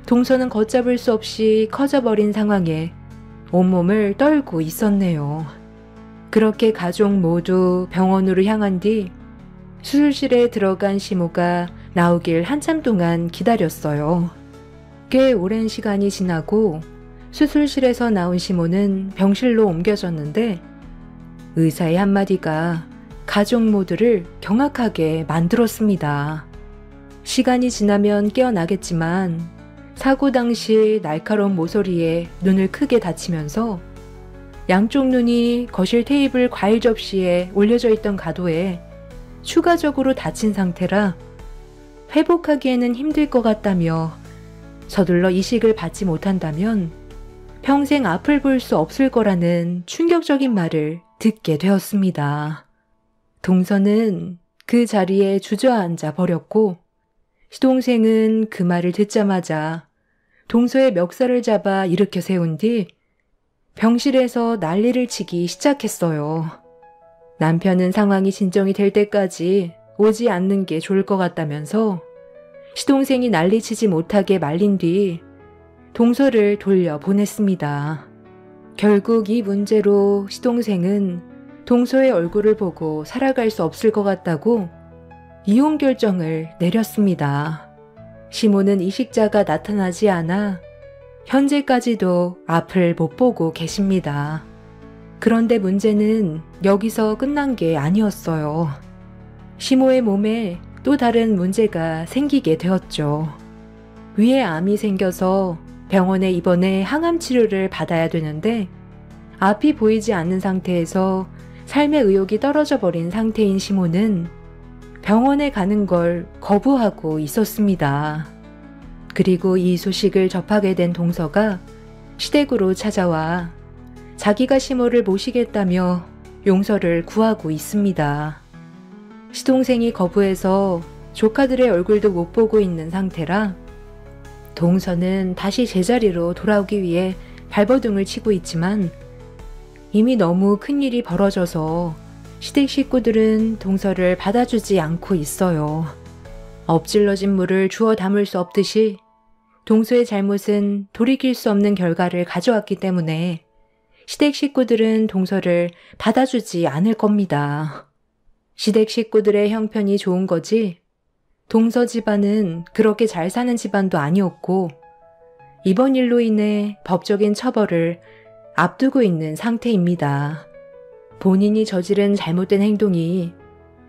[SPEAKER 3] 동서는 걷잡을 수 없이 커져버린 상황에 온몸을 떨고 있었네요. 그렇게 가족 모두 병원으로 향한 뒤 수술실에 들어간 시모가 나오길 한참 동안 기다렸어요. 꽤 오랜 시간이 지나고 수술실에서 나온 시모는 병실로 옮겨졌는데 의사의 한마디가 가족 모두를 경악하게 만들었습니다. 시간이 지나면 깨어나겠지만 사고 당시 날카로운 모서리에 눈을 크게 다치면서 양쪽 눈이 거실 테이블 과일 접시에 올려져 있던 가도에 추가적으로 다친 상태라 회복하기에는 힘들 것 같다며 서둘러 이식을 받지 못한다면 평생 앞을 볼 수 없을 거라는 충격적인 말을 듣게 되었습니다. 동서는 그 자리에 주저앉아 버렸고 시동생은 그 말을 듣자마자 동서의 멱살을 잡아 일으켜 세운 뒤 병실에서 난리를 치기 시작했어요. 남편은 상황이 진정이 될 때까지 오지 않는 게 좋을 것 같다면서 시동생이 난리치지 못하게 말린 뒤 동서를 돌려보냈습니다. 결국 이 문제로 시동생은 동서의 얼굴을 보고 살아갈 수 없을 것 같다고 이혼 결정을 내렸습니다. 시모는 이식자가 나타나지 않아 현재까지도 앞을 못 보고 계십니다. 그런데 문제는 여기서 끝난 게 아니었어요. 시모의 몸에 또 다른 문제가 생기게 되었죠. 위에 암이 생겨서 병원에 입원해 항암 치료를 받아야 되는데 앞이 보이지 않는 상태에서 삶의 의욕이 떨어져 버린 상태인 시모는 병원에 가는 걸 거부하고 있었습니다. 그리고 이 소식을 접하게 된 동서가 시댁으로 찾아와 자기가 시모를 모시겠다며 용서를 구하고 있습니다. 시동생이 거부해서 조카들의 얼굴도 못 보고 있는 상태라 동서는 다시 제자리로 돌아오기 위해 발버둥을 치고 있지만 이미 너무 큰일이 벌어져서 시댁 식구들은 동서를 받아주지 않고 있어요. 엎질러진 물을 주워 담을 수 없듯이 동서의 잘못은 돌이킬 수 없는 결과를 가져왔기 때문에 시댁 식구들은 동서를 받아주지 않을 겁니다. 시댁 식구들의 형편이 좋은 거지 동서 집안은 그렇게 잘 사는 집안도 아니었고 이번 일로 인해 법적인 처벌을 앞두고 있는 상태입니다. 본인이 저지른 잘못된 행동이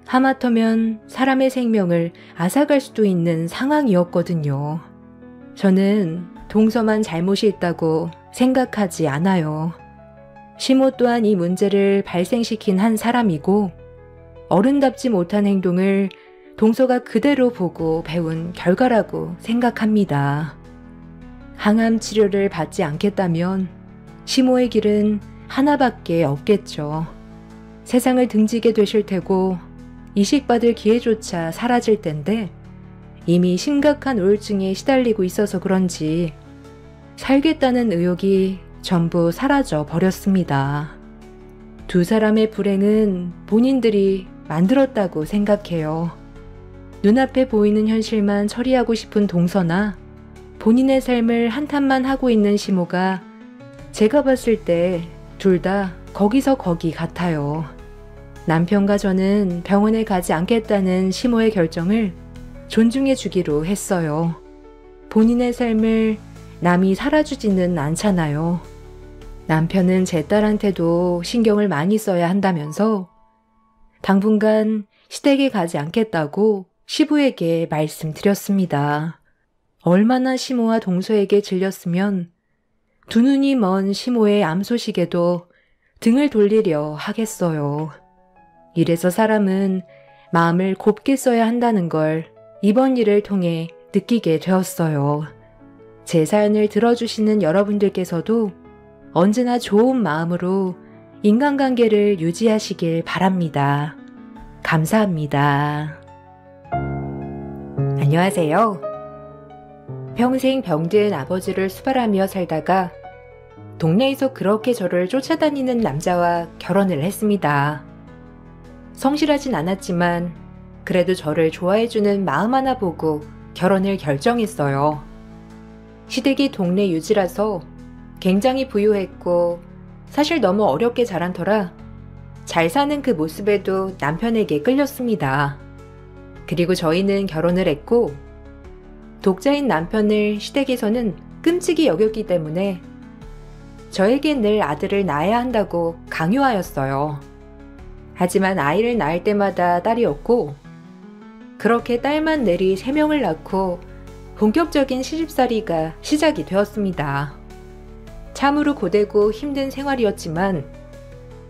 [SPEAKER 3] 하마터면 사람의 생명을 앗아갈 수도 있는 상황이었거든요. 저는 동서만 잘못이 있다고 생각하지 않아요. 시모 또한 이 문제를 발생시킨 한 사람이고 어른답지 못한 행동을 동서가 그대로 보고 배운 결과라고 생각합니다. 항암 치료를 받지 않겠다면 시모의 길은 하나밖에 없겠죠. 세상을 등지게 되실 테고 이식받을 기회조차 사라질 텐데 이미 심각한 우울증에 시달리고 있어서 그런지 살겠다는 의욕이 전부 사라져 버렸습니다. 두 사람의 불행은 본인들이 만들었다고 생각해요. 눈앞에 보이는 현실만 처리하고 싶은 동서나 본인의 삶을 한탄만 하고 있는 시모가 제가 봤을 때 둘 다 거기서 거기 같아요. 남편과 저는 병원에 가지 않겠다는 시모의 결정을 존중해 주기로 했어요. 본인의 삶을 남이 살아주지는 않잖아요. 남편은 제 딸한테도 신경을 많이 써야 한다면서 당분간 시댁에 가지 않겠다고 시부에게 말씀드렸습니다. 얼마나 시모와 동서에게 질렸으면 두 눈이 먼 시모의 암 소식에도 등을 돌리려 하겠어요. 이래서 사람은 마음을 곱게 써야 한다는 걸 이번 일을 통해 느끼게 되었어요. 제 사연을 들어주시는 여러분들께서도 언제나 좋은 마음으로 인간관계를 유지하시길 바랍니다. 감사합니다. 안녕하세요. 평생 병든 아버지를 수발하며 살다가 동네에서 그렇게 저를 쫓아다니는 남자와 결혼을 했습니다. 성실하진 않았지만 그래도 저를 좋아해주는 마음 하나 보고 결혼을 결정했어요. 시댁이 동네 유지라서 굉장히 부유했고 사실 너무 어렵게 자란 터라 잘 사는 그 모습에도 남편에게 끌렸습니다. 그리고 저희는 결혼을 했고 독자인 남편을 시댁에서는 끔찍이 여겼기 때문에 저에게 늘 아들을 낳아야 한다고 강요하였어요. 하지만 아이를 낳을 때마다 딸이었고 그렇게 딸만 내리 3명을 낳고 본격적인 시집살이가 시작이 되었습니다. 참으로 고되고 힘든 생활이었지만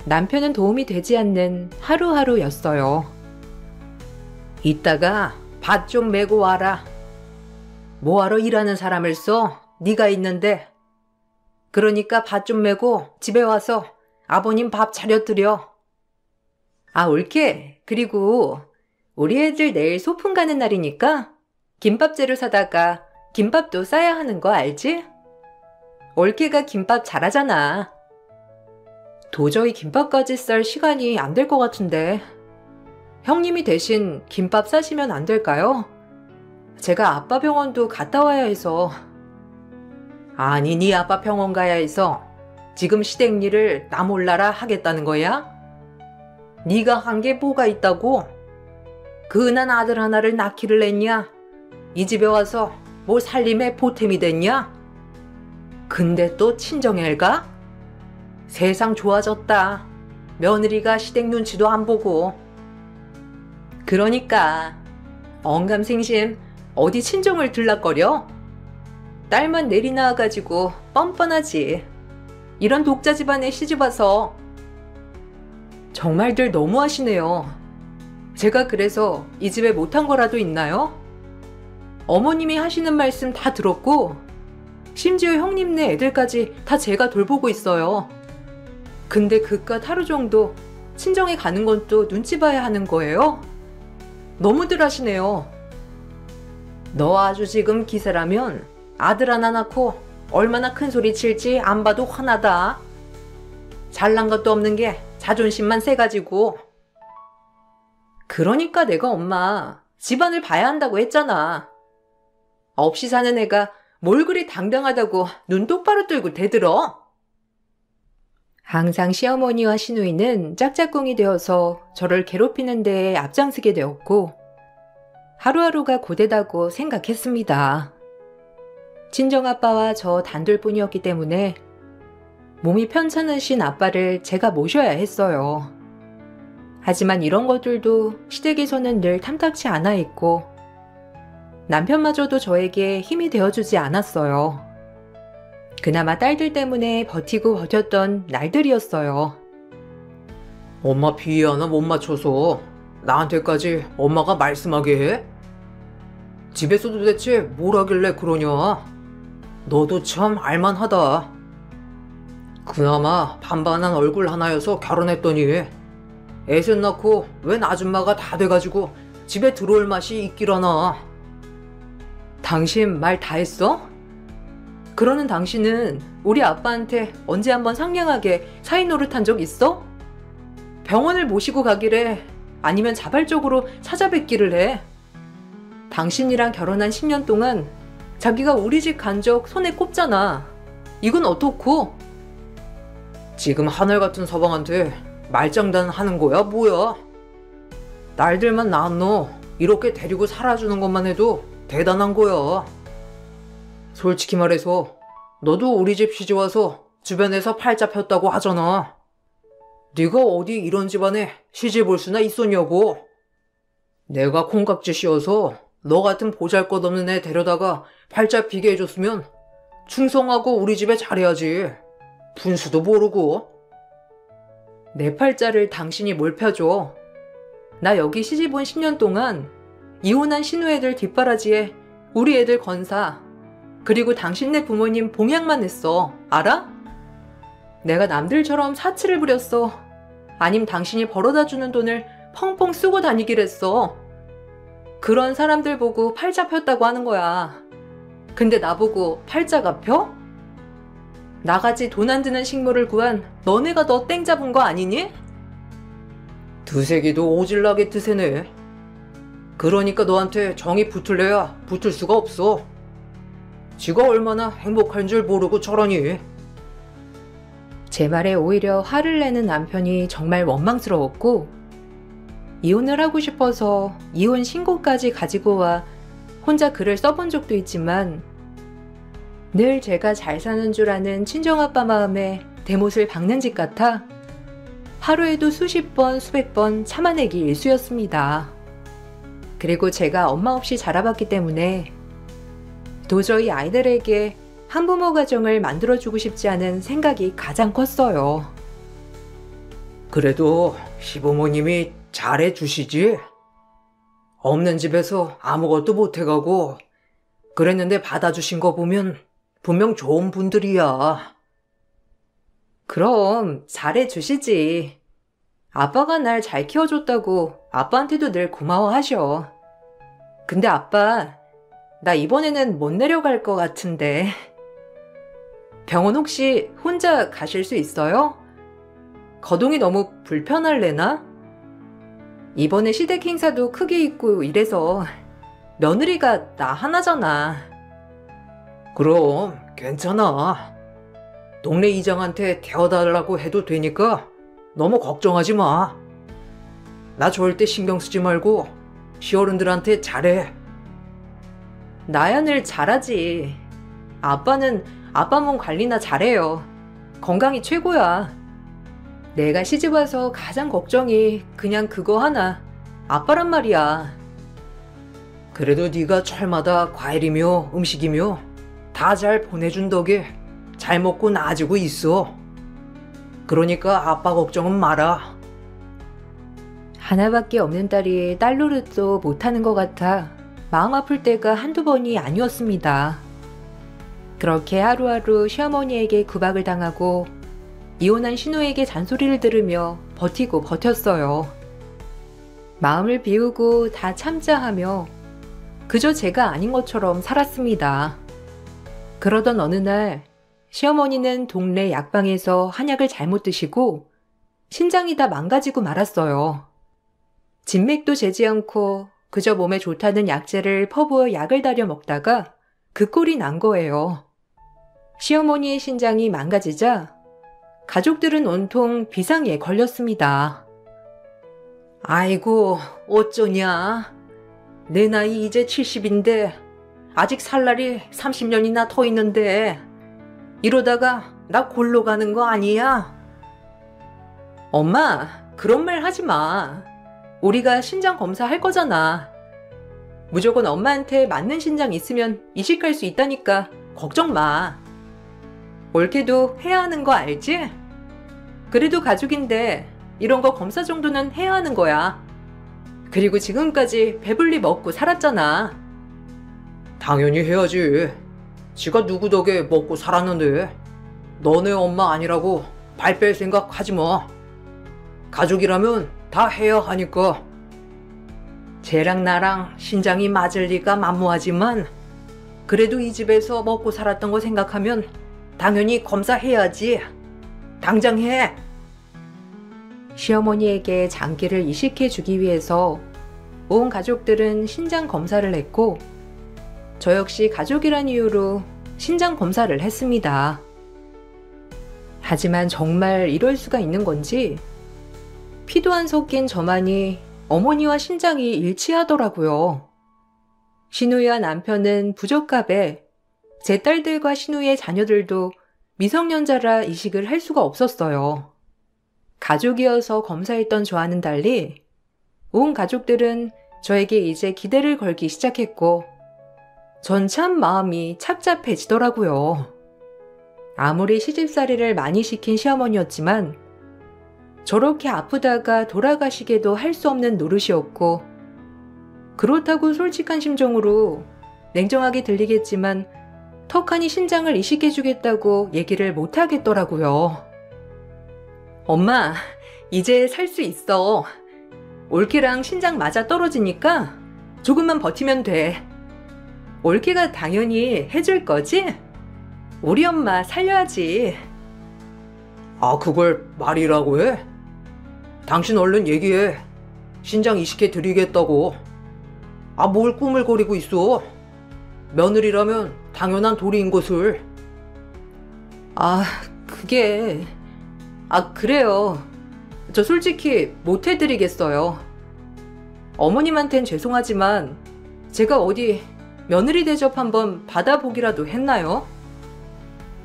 [SPEAKER 3] 남편은 도움이 되지 않는 하루하루였어요. 이따가 밭 좀 메고 와라. 뭐하러 일하는 사람을 써? 네가 있는데. 그러니까 밭 좀 메고 집에 와서 아버님 밥 차려드려. 아, 옳게. 그리고 우리 애들 내일 소풍 가는 날이니까 김밥 재료 사다가 김밥도 싸야 하는 거 알지? 올케가 김밥 잘하잖아. 도저히 김밥까지 쌀 시간이 안 될 것 같은데 형님이 대신 김밥 싸시면 안 될까요? 제가 아빠 병원도 갔다 와야 해서. 아니, 네 아빠 병원 가야 해서 지금 시댁 일을 나 몰라라 하겠다는 거야? 네가 한 게 뭐가 있다고? 그 은한 아들 하나를 낳기를 냈냐? 이 집에 와서 뭐 살림에 보탬이 됐냐? 근데 또 친정애가? 세상 좋아졌다. 며느리가 시댁 눈치도 안 보고. 그러니까 언감생심 어디 친정을 들락거려? 딸만 내리 나와가지고 뻔뻔하지. 이런 독자 집안에 시집와서. 정말들 너무하시네요. 제가 그래서 이 집에 못한 거라도 있나요? 어머님이 하시는 말씀 다 들었고 심지어 형님네 애들까지 다 제가 돌보고 있어요. 근데 그깟 하루 정도 친정에 가는 건 또 눈치 봐야 하는 거예요? 너무들 하시네요. 너 아주 지금 기세라면 아들 하나 낳고 얼마나 큰 소리 칠지 안 봐도 화나다. 잘난 것도 없는 게 자존심만 세가지고.
[SPEAKER 1] 그러니까 내가 엄마 집안을 봐야 한다고 했잖아. 없이 사는 애가 뭘 그리 당당하다고 눈 똑바로 뜨고 대들어?
[SPEAKER 3] 항상 시어머니와 시누이는 짝짝꿍이 되어서 저를 괴롭히는 데에 앞장서게 되었고 하루하루가 고되다고 생각했습니다. 친정아빠와 저 단둘뿐이었기 때문에 몸이 편찮으신 아빠를 제가 모셔야 했어요. 하지만 이런 것들도 시댁에서는 늘 탐탁치 않아 있고 남편마저도 저에게 힘이 되어주지 않았어요. 그나마 딸들 때문에 버티고 버텼던 날들이었어요.
[SPEAKER 2] 엄마 비위 하나 못 맞춰서 나한테까지 엄마가 말씀하게 해? 집에서 도대체 뭘 하길래 그러냐? 너도 참 알만하다. 그나마 반반한 얼굴 하나여서 결혼했더니 애셋 낳고 웬 아줌마가 다 돼가지고 집에 들어올 맛이 있기라나.
[SPEAKER 1] 당신 말 다 했어? 그러는 당신은 우리 아빠한테 언제 한번 상냥하게 사이 노릇한 적 있어? 병원을 모시고 가기래 아니면 자발적으로 찾아뵙기를 해. 당신이랑 결혼한 10년 동안 자기가 우리 집 간적 손에 꼽잖아. 이건 어떻고?
[SPEAKER 2] 지금 하늘 같은 서방한테 말장난 하는 거야 뭐야? 날들만 낳았노 이렇게 데리고 살아주는 것만 해도 대단한 거야. 솔직히 말해서 너도 우리 집 시집와서 주변에서 팔자 폈다고 하잖아. 네가 어디 이런 집안에 시집 올 수나 있었냐고. 내가 콩깍지 씌워서 너 같은 보잘것없는 애 데려다가 팔자 피게 해줬으면 충성하고 우리 집에 잘해야지. 분수도 모르고.
[SPEAKER 1] 내 팔자를 당신이 뭘 펴줘. 나 여기 시집 온 10년 동안 이혼한 시누애들 뒷바라지에 우리 애들 건사 그리고 당신네 부모님 봉양만 했어. 알아? 내가 남들처럼 사치를 부렸어. 아님 당신이 벌어다주는 돈을 펑펑 쓰고 다니길 했어. 그런 사람들 보고 팔자 폈다고 하는 거야. 근데 나보고 팔자가 펴? 나같이 돈 안 드는 식모를 구한 너네가 더 땡 잡은 거 아니니?
[SPEAKER 2] 드세기도 오질나게 드세네. 그러니까 너한테 정이 붙을래야 붙을 수가 없어. 지가 얼마나 행복한 줄 모르고 저러니.
[SPEAKER 3] 제 말에 오히려 화를 내는 남편이 정말 원망스러웠고 이혼을 하고 싶어서 이혼 신고까지 가지고 와 혼자 글을 써본 적도 있지만 늘 제가 잘 사는 줄 아는 친정아빠 마음에 대못을 박는 짓 같아 하루에도 수십 번, 수백 번 참아내기 일쑤였습니다. 그리고 제가 엄마 없이 자라봤기 때문에 도저히 아이들에게 한부모 가정을 만들어주고 싶지 않은 생각이 가장 컸어요.
[SPEAKER 2] 그래도 시부모님이 잘해주시지? 없는 집에서 아무것도 못해가고 그랬는데 받아주신 거 보면 분명 좋은 분들이야.
[SPEAKER 1] 그럼 잘해주시지. 아빠가 날 잘 키워줬다고 아빠한테도 늘 고마워하셔. 근데 아빠, 나 이번에는 못 내려갈 것 같은데. 병원 혹시 혼자 가실 수 있어요? 거동이 너무 불편할래나? 이번에 시댁 행사도 크게 있고 이래서 며느리가 나 하나잖아.
[SPEAKER 2] 그럼 괜찮아. 동네 이장한테 태워달라고 해도 되니까 너무 걱정하지 마. 나 절대 신경 쓰지 말고 시어른들한테 잘해.
[SPEAKER 1] 나야 늘 잘하지. 아빠는 아빠 몸 관리나 잘해요. 건강이 최고야. 내가 시집와서 가장 걱정이 그냥 그거 하나. 아빠란 말이야.
[SPEAKER 2] 그래도 네가 철마다 과일이며 음식이며 다 잘 보내준 덕에 잘 먹고 나아지고 있어. 그러니까 아빠 걱정은 마라.
[SPEAKER 3] 하나밖에 없는 딸이 딸 노릇도 못하는 것 같아 마음 아플 때가 한두 번이 아니었습니다. 그렇게 하루하루 시어머니에게 구박을 당하고 이혼한 신우에게 잔소리를 들으며 버티고 버텼어요. 마음을 비우고 다 참자 하며 그저 제가 아닌 것처럼 살았습니다. 그러던 어느 날 시어머니는 동네 약방에서 한약을 잘못 드시고 신장이 다 망가지고 말았어요. 진맥도 재지 않고 그저 몸에 좋다는 약재를 퍼부어 약을 다려 먹다가 그 꼴이 난 거예요. 시어머니의 신장이 망가지자 가족들은 온통 비상에 걸렸습니다.
[SPEAKER 1] 아이고, 어쩌냐. 내 나이 이제 70인데 아직 살 날이 30년이나 더 있는데 이러다가 나 골로 가는 거 아니야? 엄마, 그런 말 하지 마. 우리가 신장 검사할 거잖아. 무조건 엄마한테 맞는 신장 있으면 이식할 수 있다니까 걱정 마. 올케도 해야 하는 거 알지? 그래도 가족인데 이런 거 검사 정도는 해야 하는 거야. 그리고 지금까지 배불리 먹고 살았잖아.
[SPEAKER 2] 당연히 해야지. 지가 누구 덕에 먹고 살았는데. 너네 엄마 아니라고 발 뺄 생각 하지 마. 가족이라면 다 해야 하니까.
[SPEAKER 1] 쟤랑 나랑 신장이 맞을 리가 만무하지만 그래도 이 집에서 먹고 살았던 거 생각하면 당연히 검사해야지. 당장 해.
[SPEAKER 3] 시어머니에게 장기를 이식해 주기 위해서 온 가족들은 신장 검사를 했고 저 역시 가족이란 이유로 신장 검사를 했습니다. 하지만 정말 이럴 수가 있는 건지 피도 안 섞인 저만이 어머니와 신장이 일치하더라고요. 신우이와 남편은 부적갑에 제 딸들과 신우이의 자녀들도 미성년자라 이식을 할 수가 없었어요. 가족이어서 검사했던 저와는 달리 온 가족들은 저에게 이제 기대를 걸기 시작했고 전 참 마음이 착잡해지더라고요. 아무리 시집살이를 많이 시킨 시어머니였지만 저렇게 아프다가 돌아가시게도 할 수 없는 노릇이었고 그렇다고 솔직한 심정으로 냉정하게 들리겠지만 턱하니 신장을 이식해주겠다고 얘기를 못하겠더라고요.
[SPEAKER 1] 엄마, 이제 살 수 있어. 올케랑 신장 맞아 떨어지니까 조금만 버티면 돼. 올케가 당연히 해줄 거지? 우리 엄마 살려야지.
[SPEAKER 2] 아, 그걸 말이라고 해? 당신 얼른 얘기해. 신장 이식해 드리겠다고. 아, 뭘 꾸물거리고 있어. 며느리라면 당연한 도리인 것을.
[SPEAKER 1] 그래요. 저 솔직히 못 해드리겠어요. 어머님한텐 죄송하지만 제가 어디 며느리 대접 한번 받아보기라도 했나요?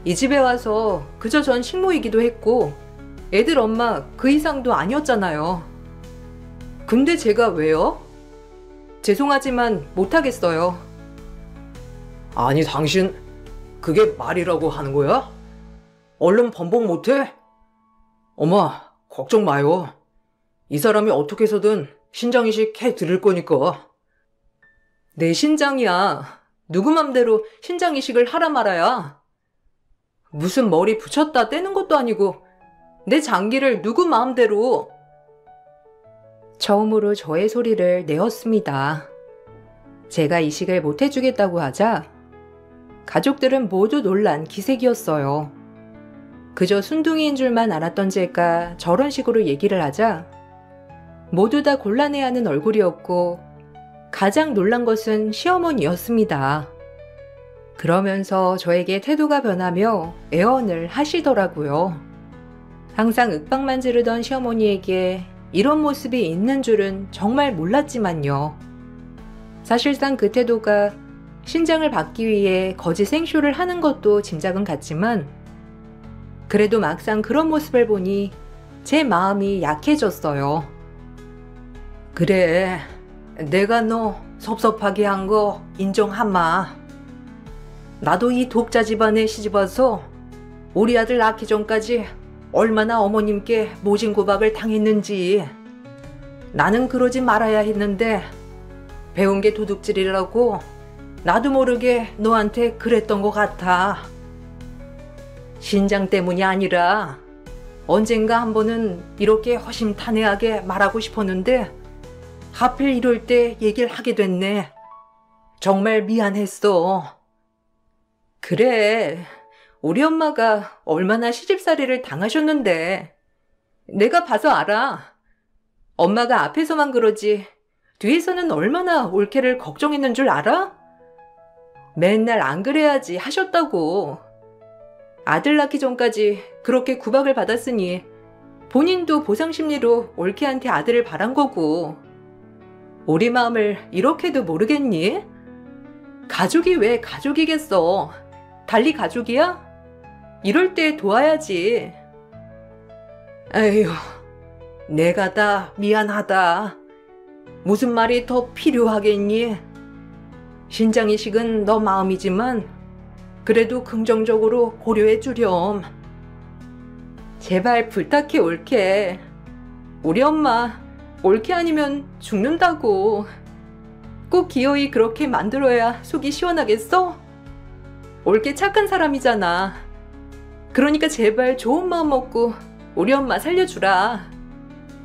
[SPEAKER 1] 이 집에 와서 그저 전 식모이기도 했고 애들 엄마 그 이상도 아니었잖아요. 근데 제가 왜요? 죄송하지만 못하겠어요.
[SPEAKER 2] 아니, 당신 그게 말이라고 하는 거야? 얼른 번복 못해? 엄마, 걱정 마요. 이 사람이 어떻게 해서든 신장 이식 해 드릴 거니까.
[SPEAKER 1] 내 신장이야. 누구 맘대로 신장 이식을 하라 말아야. 무슨 머리 붙였다 떼는 것도 아니고 내 장기를 누구 마음대로.
[SPEAKER 3] 처음으로 저의 소리를 내었습니다. 제가 이식을 못 해주겠다고 하자 가족들은 모두 놀란 기색이었어요. 그저 순둥이인 줄만 알았던 제가 저런 식으로 얘기를 하자 모두 다 곤란해하는 얼굴이었고 가장 놀란 것은 시어머니였습니다. 그러면서 저에게 태도가 변하며 애원을 하시더라고요. 항상 윽박만 지르던 시어머니에게 이런 모습이 있는 줄은 정말 몰랐지만요. 사실상 그 태도가 신장을 받기 위해 거짓 생쇼를 하는 것도 짐작은 갔지만 그래도 막상 그런 모습을 보니 제 마음이 약해졌어요.
[SPEAKER 1] 그래, 내가 너 섭섭하게 한 거 인정하마. 나도 이 독자 집안에 시집와서 우리 아들 낳기 전까지 얼마나 어머님께 모진구박을 당했는지. 나는 그러지 말아야 했는데 배운 게 도둑질이라고 나도 모르게 너한테 그랬던 것 같아. 신장 때문이 아니라 언젠가 한 번은 이렇게 허심탄회하게 말하고 싶었는데 하필 이럴 때 얘기를 하게 됐네. 정말 미안했어. 그래, 우리 엄마가 얼마나 시집살이를 당하셨는데 내가 봐서 알아. 엄마가 앞에서만 그러지 뒤에서는 얼마나 올케를 걱정했는 줄 알아? 맨날 안 그래야지 하셨다고. 아들 낳기 전까지 그렇게 구박을 받았으니 본인도 보상 심리로 올케한테 아들을 바란 거고. 우리 마음을 이렇게도 모르겠니? 가족이 왜 가족이겠어? 달리 가족이야? 이럴 때 도와야지. 에휴, 내가 다 미안하다. 무슨 말이 더 필요하겠니? 신장이식은 너 마음이지만 그래도 긍정적으로 고려해 주렴. 제발 부탁해, 올케. 우리 엄마 올케 아니면 죽는다고. 꼭 기어이 그렇게 만들어야 속이 시원하겠어? 올케 착한 사람이잖아. 그러니까 제발 좋은 마음 먹고 우리 엄마 살려주라.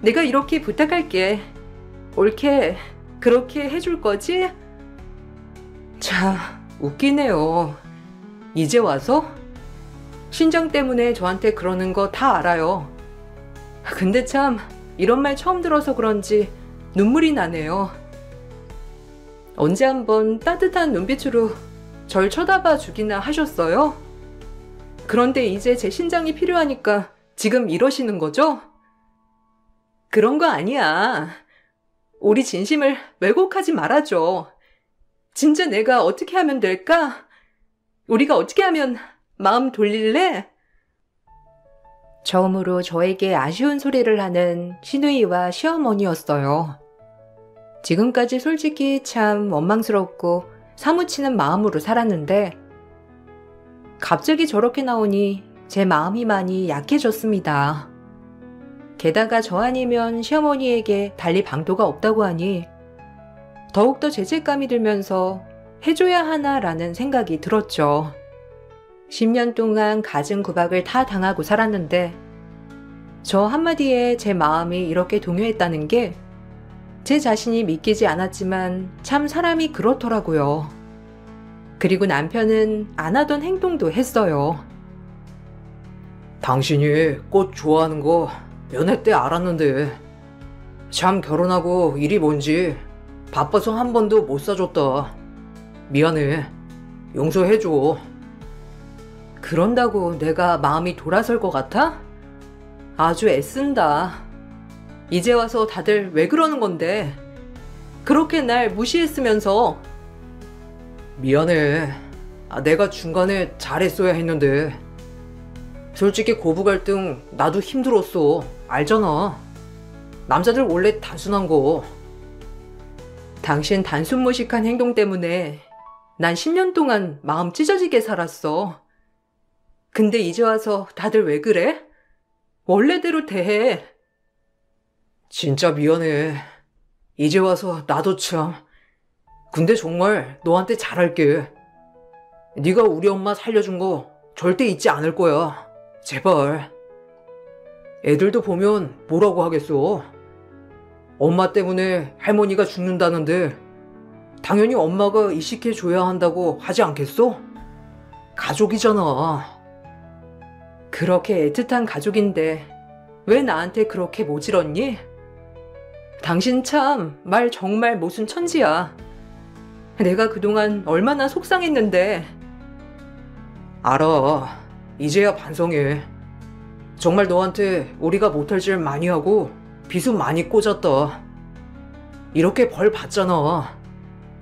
[SPEAKER 1] 내가 이렇게 부탁할게. 올케 그렇게 해줄 거지? 자, 웃기네요. 이제 와서? 신장 때문에 저한테 그러는 거 다 알아요. 근데 참 이런 말 처음 들어서 그런지 눈물이 나네요. 언제 한번 따뜻한 눈빛으로 절 쳐다봐 주기나 하셨어요? 그런데 이제 제 신장이 필요하니까 지금 이러시는 거죠? 그런 거 아니야. 우리 진심을 왜곡하지 말아줘. 진짜 내가 어떻게 하면 될까? 우리가 어떻게 하면 마음 돌릴래? 처음으로 저에게 아쉬운 소리를 하는 시누이와 시어머니였어요. 지금까지 솔직히 참 원망스럽고 사무치는 마음으로 살았는데 갑자기 저렇게 나오니 제 마음이 많이 약해졌습니다. 게다가 저 아니면 시어머니에게 달리 방도가 없다고 하니 더욱더 죄책감이 들면서 해줘야 하나라는 생각이 들었죠. 10년 동안 갖은 구박을 다 당하고 살았는데 저 한마디에 제 마음이 이렇게 동요했다는 게 제 자신이 믿기지 않았지만 참 사람이 그렇더라고요. 그리고 남편은 안 하던 행동도 했어요.
[SPEAKER 2] 당신이 꽃 좋아하는 거 연애 때 알았는데 참 결혼하고 일이 뭔지 바빠서 한 번도 못 사줬다. 미안해. 용서해줘.
[SPEAKER 1] 그런다고 내가 마음이 돌아설 것 같아? 아주 애쓴다. 이제 와서 다들 왜 그러는 건데? 그렇게 날 무시했으면서.
[SPEAKER 2] 미안해. 내가 중간에 잘했어야 했는데. 솔직히 고부 갈등 나도 힘들었어. 알잖아. 남자들 원래 단순한 거.
[SPEAKER 1] 당신 단순무식한 행동 때문에 난 10년 동안 마음 찢어지게 살았어. 근데 이제 와서 다들 왜 그래? 원래대로 대해.
[SPEAKER 2] 진짜 미안해. 이제 와서 나도 참. 근데 정말 너한테 잘할게. 네가 우리 엄마 살려준 거 절대 잊지 않을 거야. 제발. 애들도 보면 뭐라고 하겠어. 엄마 때문에 할머니가 죽는다는데 당연히 엄마가 이식해줘야 한다고 하지 않겠어? 가족이잖아.
[SPEAKER 1] 그렇게 애틋한 가족인데 왜 나한테 그렇게 모질었니? 당신 참 말 정말 무슨 천지야. 내가 그동안 얼마나 속상했는데.
[SPEAKER 2] 알아. 이제야 반성해. 정말 너한테 우리가 못할 짓 많이 하고 비수 많이 꽂았다. 이렇게 벌 받잖아.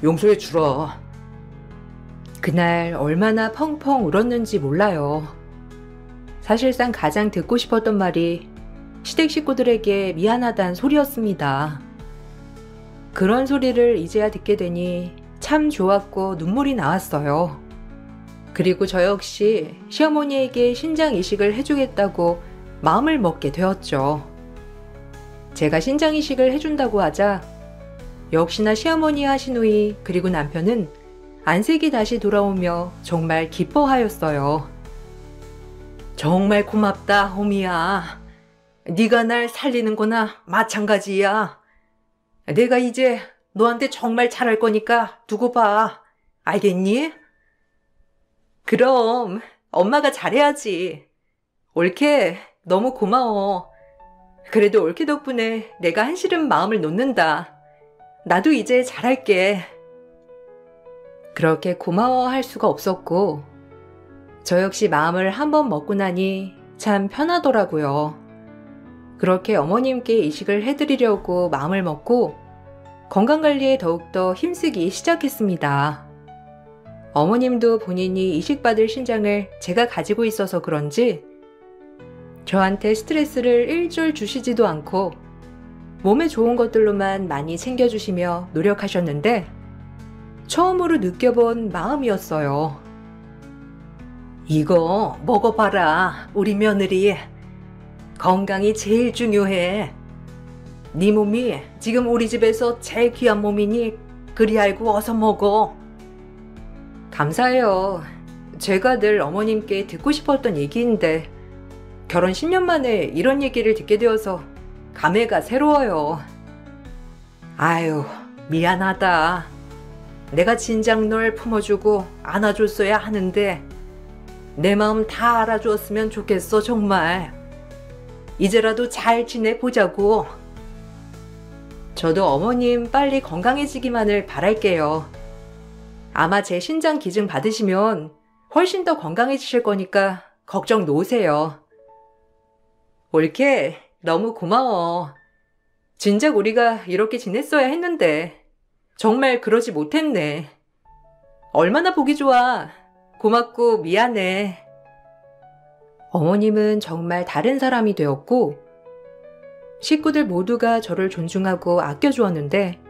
[SPEAKER 2] 용서해 주라.
[SPEAKER 1] 그날 얼마나 펑펑 울었는지 몰라요. 사실상 가장 듣고 싶었던 말이 시댁 식구들에게 미안하단 소리였습니다. 그런 소리를 이제야 듣게 되니 참 좋았고 눈물이 나왔어요. 그리고 저 역시 시어머니에게 신장 이식을 해주겠다고 마음을 먹게 되었죠. 제가 신장 이식을 해준다고 하자 역시나 시어머니와 시누이 그리고 남편은 안색이 다시 돌아오며 정말 기뻐하였어요. 정말 고맙다, 호미야. 네가 날 살리는 거나 마찬가지야. 내가 이제 너한테 정말 잘할 거니까 두고 봐. 알겠니? 그럼 엄마가 잘해야지. 올케, 너무 고마워. 그래도 올케 덕분에 내가 한시름 마음을 놓는다. 나도 이제 잘할게. 그렇게 고마워할 수가 없었고, 저 역시 마음을 한번 먹고 나니 참 편하더라고요. 그렇게 어머님께 이식을 해드리려고 마음을 먹고 건강관리에 더욱더 힘쓰기 시작했습니다. 어머님도 본인이 이식받을 신장을 제가 가지고 있어서 그런지 저한테 스트레스를 일절 주시지도 않고 몸에 좋은 것들로만 많이 챙겨주시며 노력하셨는데 처음으로 느껴본 마음이었어요. 이거 먹어봐라, 우리 며느리. 건강이 제일 중요해. 네 몸이 지금 우리 집에서 제일 귀한 몸이니 그리 알고 어서 먹어.
[SPEAKER 3] 감사해요. 제가 늘 어머님께 듣고 싶었던 얘기인데 결혼 10년 만에 이런 얘기를 듣게 되어서 감회가 새로워요.
[SPEAKER 1] 아유, 미안하다. 내가 진작 널 품어주고 안아줬어야 하는데 내 마음 다 알아주었으면 좋겠어, 정말. 이제라도 잘 지내보자고.
[SPEAKER 3] 저도 어머님 빨리 건강해지기만을 바랄게요. 아마 제 신장 기증 받으시면 훨씬 더 건강해지실 거니까 걱정 놓으세요. 올케, 너무 고마워. 진작 우리가 이렇게 지냈어야 했는데 정말 그러지 못했네. 얼마나 보기 좋아. 고맙고 미안해. 어머님은 정말 다른 사람이 되었고 식구들 모두가 저를 존중하고 아껴주었는데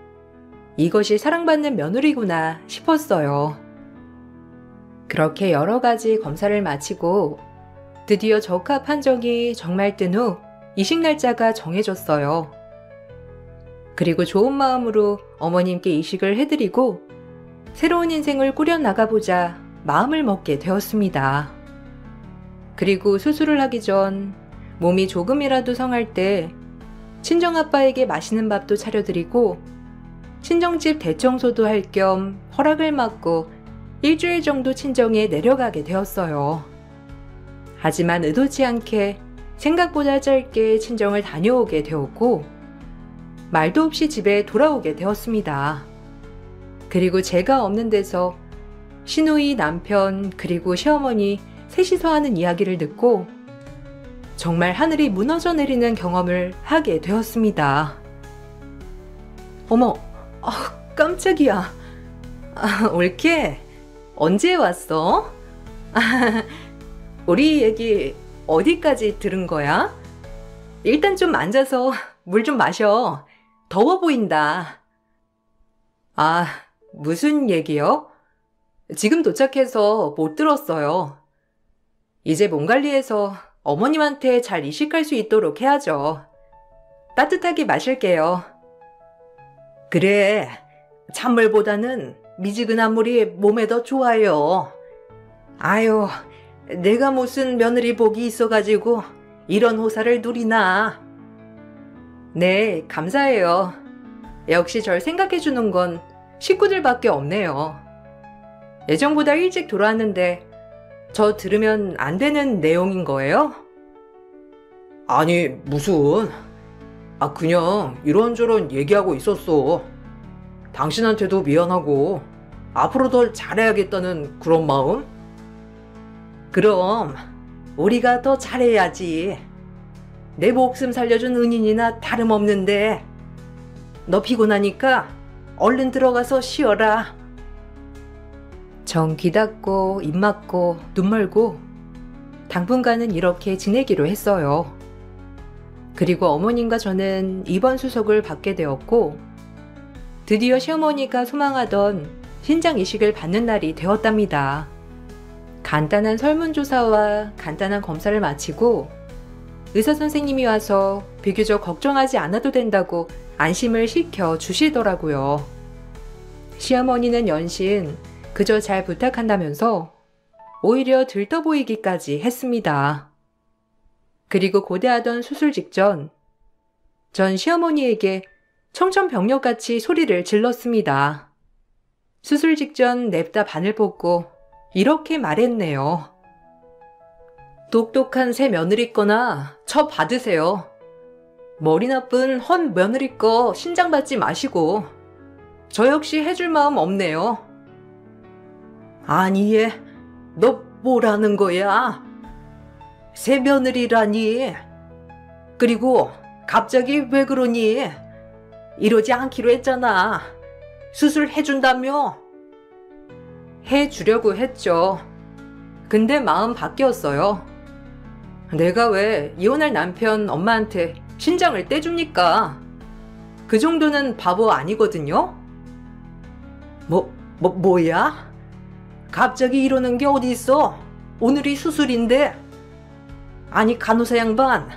[SPEAKER 3] 이것이 사랑받는 며느리구나 싶었어요. 그렇게 여러 가지 검사를 마치고 드디어 적합 판정이 정말 뜬 후 이식 날짜가 정해졌어요. 그리고 좋은 마음으로 어머님께 이식을 해드리고 새로운 인생을 꾸려나가보자 마음을 먹게 되었습니다. 그리고 수술을 하기 전 몸이 조금이라도 성할 때 친정아빠에게 맛있는 밥도 차려드리고 친정집 대청소도 할 겸 허락을 받고 일주일 정도 친정에 내려가게 되었어요. 하지만 의도치 않게 생각보다 짧게 친정을 다녀오게 되었고 말도 없이 집에 돌아오게 되었습니다. 그리고 제가 없는 데서 시누이, 남편, 그리고 시어머니 셋이서 하는 이야기를 듣고 정말 하늘이 무너져 내리는 경험을 하게 되었습니다. 어머, 깜짝이야. 올케, 언제 왔어? 우리 얘기 어디까지 들은 거야? 일단 좀 앉아서 물 좀 마셔. 더워 보인다. 아, 무슨 얘기요? 지금 도착해서 못 들었어요. 이제 몸 관리해서 어머님한테 잘 이식할 수 있도록 해야죠. 따뜻하게 마실게요.
[SPEAKER 1] 그래, 찬물보다는 미지근한 물이 몸에 더 좋아요. 아유, 내가 무슨 며느리 복이 있어가지고 이런 호사를 누리나.
[SPEAKER 3] 네, 감사해요. 역시 절 생각해주는 건 식구들밖에 없네요. 예정보다 일찍 돌아왔는데 저 들으면 안 되는 내용인 거예요?
[SPEAKER 2] 아니, 무슨. 그냥 이런저런 얘기하고 있었어. 당신한테도 미안하고 앞으로 더 잘해야겠다는 그런 마음?
[SPEAKER 1] 그럼 우리가 더 잘해야지. 내 목숨 살려준 은인이나 다름없는데. 너 피곤하니까 얼른 들어가서 쉬어라.
[SPEAKER 3] 전 귀 닫고 입 막고 눈 멀고 당분간은 이렇게 지내기로 했어요. 그리고 어머님과 저는 입원 수속을 받게 되었고 드디어 시어머니가 소망하던 신장 이식을 받는 날이 되었답니다. 간단한 설문조사와 간단한 검사를 마치고 의사 선생님이 와서 비교적 걱정하지 않아도 된다고 안심을 시켜 주시더라고요. 시어머니는 연신 그저 잘 부탁한다면서 오히려 들떠 보이기까지 했습니다. 그리고 고대하던 수술 직전 전 시어머니에게 청천벽력같이 소리를 질렀습니다. 수술 직전 냅다 바늘 뽑고 이렇게 말했네요. 똑똑한 새 며느리 거나 처 받으세요.
[SPEAKER 1] 머리 나쁜 헌 며느리 거 신장 받지 마시고 저 역시 해줄 마음 없네요. 아니 얘, 너 뭐라는 거야? 새 며느리라니. 그리고 갑자기 왜 그러니? 이러지 않기로 했잖아. 수술해준다며? 해주려고 했죠. 근데 마음 바뀌었어요. 내가 왜 이혼할 남편 엄마한테 신장을 떼줍니까? 그 정도는 바보 아니거든요? 뭐야? 갑자기 이러는 게 어디 있어? 오늘이 수술인데. 아니 간호사 양반,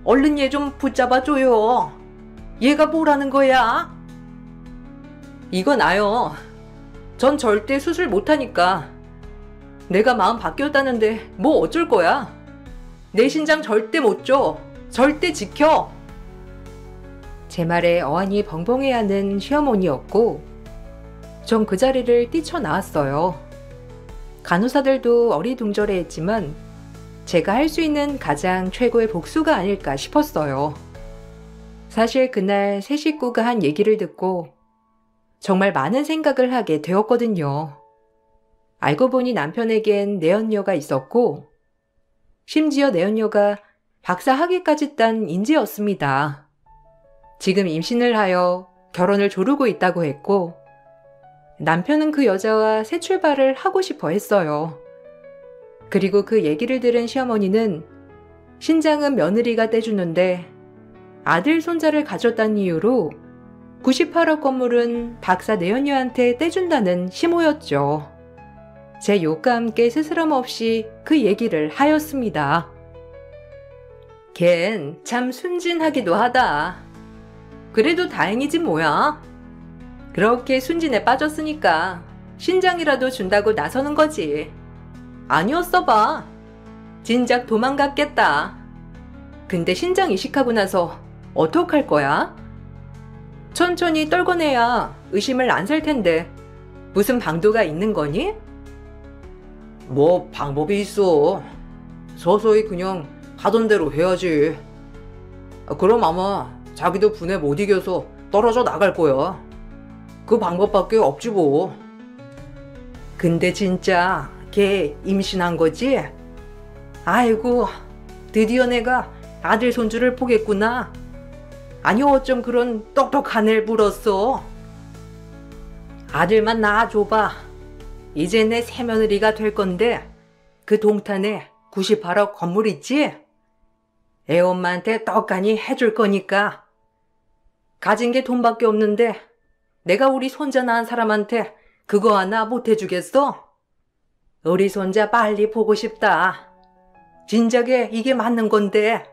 [SPEAKER 1] 얼른 얘 좀 붙잡아줘요. 얘가 뭐라는 거야? 이건 아요. 전 절대 수술 못하니까. 내가 마음 바뀌었다는데 뭐 어쩔 거야? 내 신장 절대 못 줘. 절대 지켜. 제 말에 어안이 벙벙해하는 시어머니였고 전 그 자리를 뛰쳐나왔어요. 간호사들도 어리둥절해했지만 제가 할 수 있는 가장 최고의 복수가 아닐까 싶었어요. 사실 그날 새 식구가 한 얘기를 듣고 정말 많은 생각을 하게 되었거든요. 알고 보니 남편에겐 내연녀가 있었고 심지어 내연녀가 박사 학위까지 딴 인재였습니다. 지금 임신을 하여 결혼을 조르고 있다고 했고 남편은 그 여자와 새 출발을 하고 싶어 했어요. 그리고 그 얘기를 들은 시어머니는 신장은 며느리가 떼주는데 아들 손자를 가졌다는 이유로 98억 건물은 박사 내연녀한테 떼준다는 심호였죠. 제 욕과 함께 스스럼 없이 그 얘기를 하였습니다. 걘 참 순진하기도 하다. 그래도 다행이지 뭐야. 그렇게 순진에 빠졌으니까 신장이라도 준다고 나서는 거지. 아니었어 봐. 진작 도망갔겠다. 근데 신장 이식하고 나서 어떡할 거야? 천천히 떨궈내야 의심을 안 살 텐데 무슨 방도가 있는 거니?
[SPEAKER 2] 뭐 방법이 있어. 서서히 그냥 하던 대로 해야지. 그럼 아마 자기도 분에 못 이겨서 떨어져 나갈 거야. 그 방법밖에 없지 뭐.
[SPEAKER 1] 근데 진짜 걔 임신한 거지? 아이고, 드디어 내가 아들 손주를 보겠구나. 아니 어쩜 그런 똑똑한 애를 물었어. 아들만 낳아줘봐. 이제 내 새며느리가 될 건데 그 동탄에 98억 건물 있지? 애 엄마한테 떡하니 해줄 거니까. 가진 게 돈밖에 없는데 내가 우리 손자 낳은 사람한테 그거 하나 못 해주겠어? 우리 손자 빨리 보고 싶다. 진작에 이게 맞는 건데.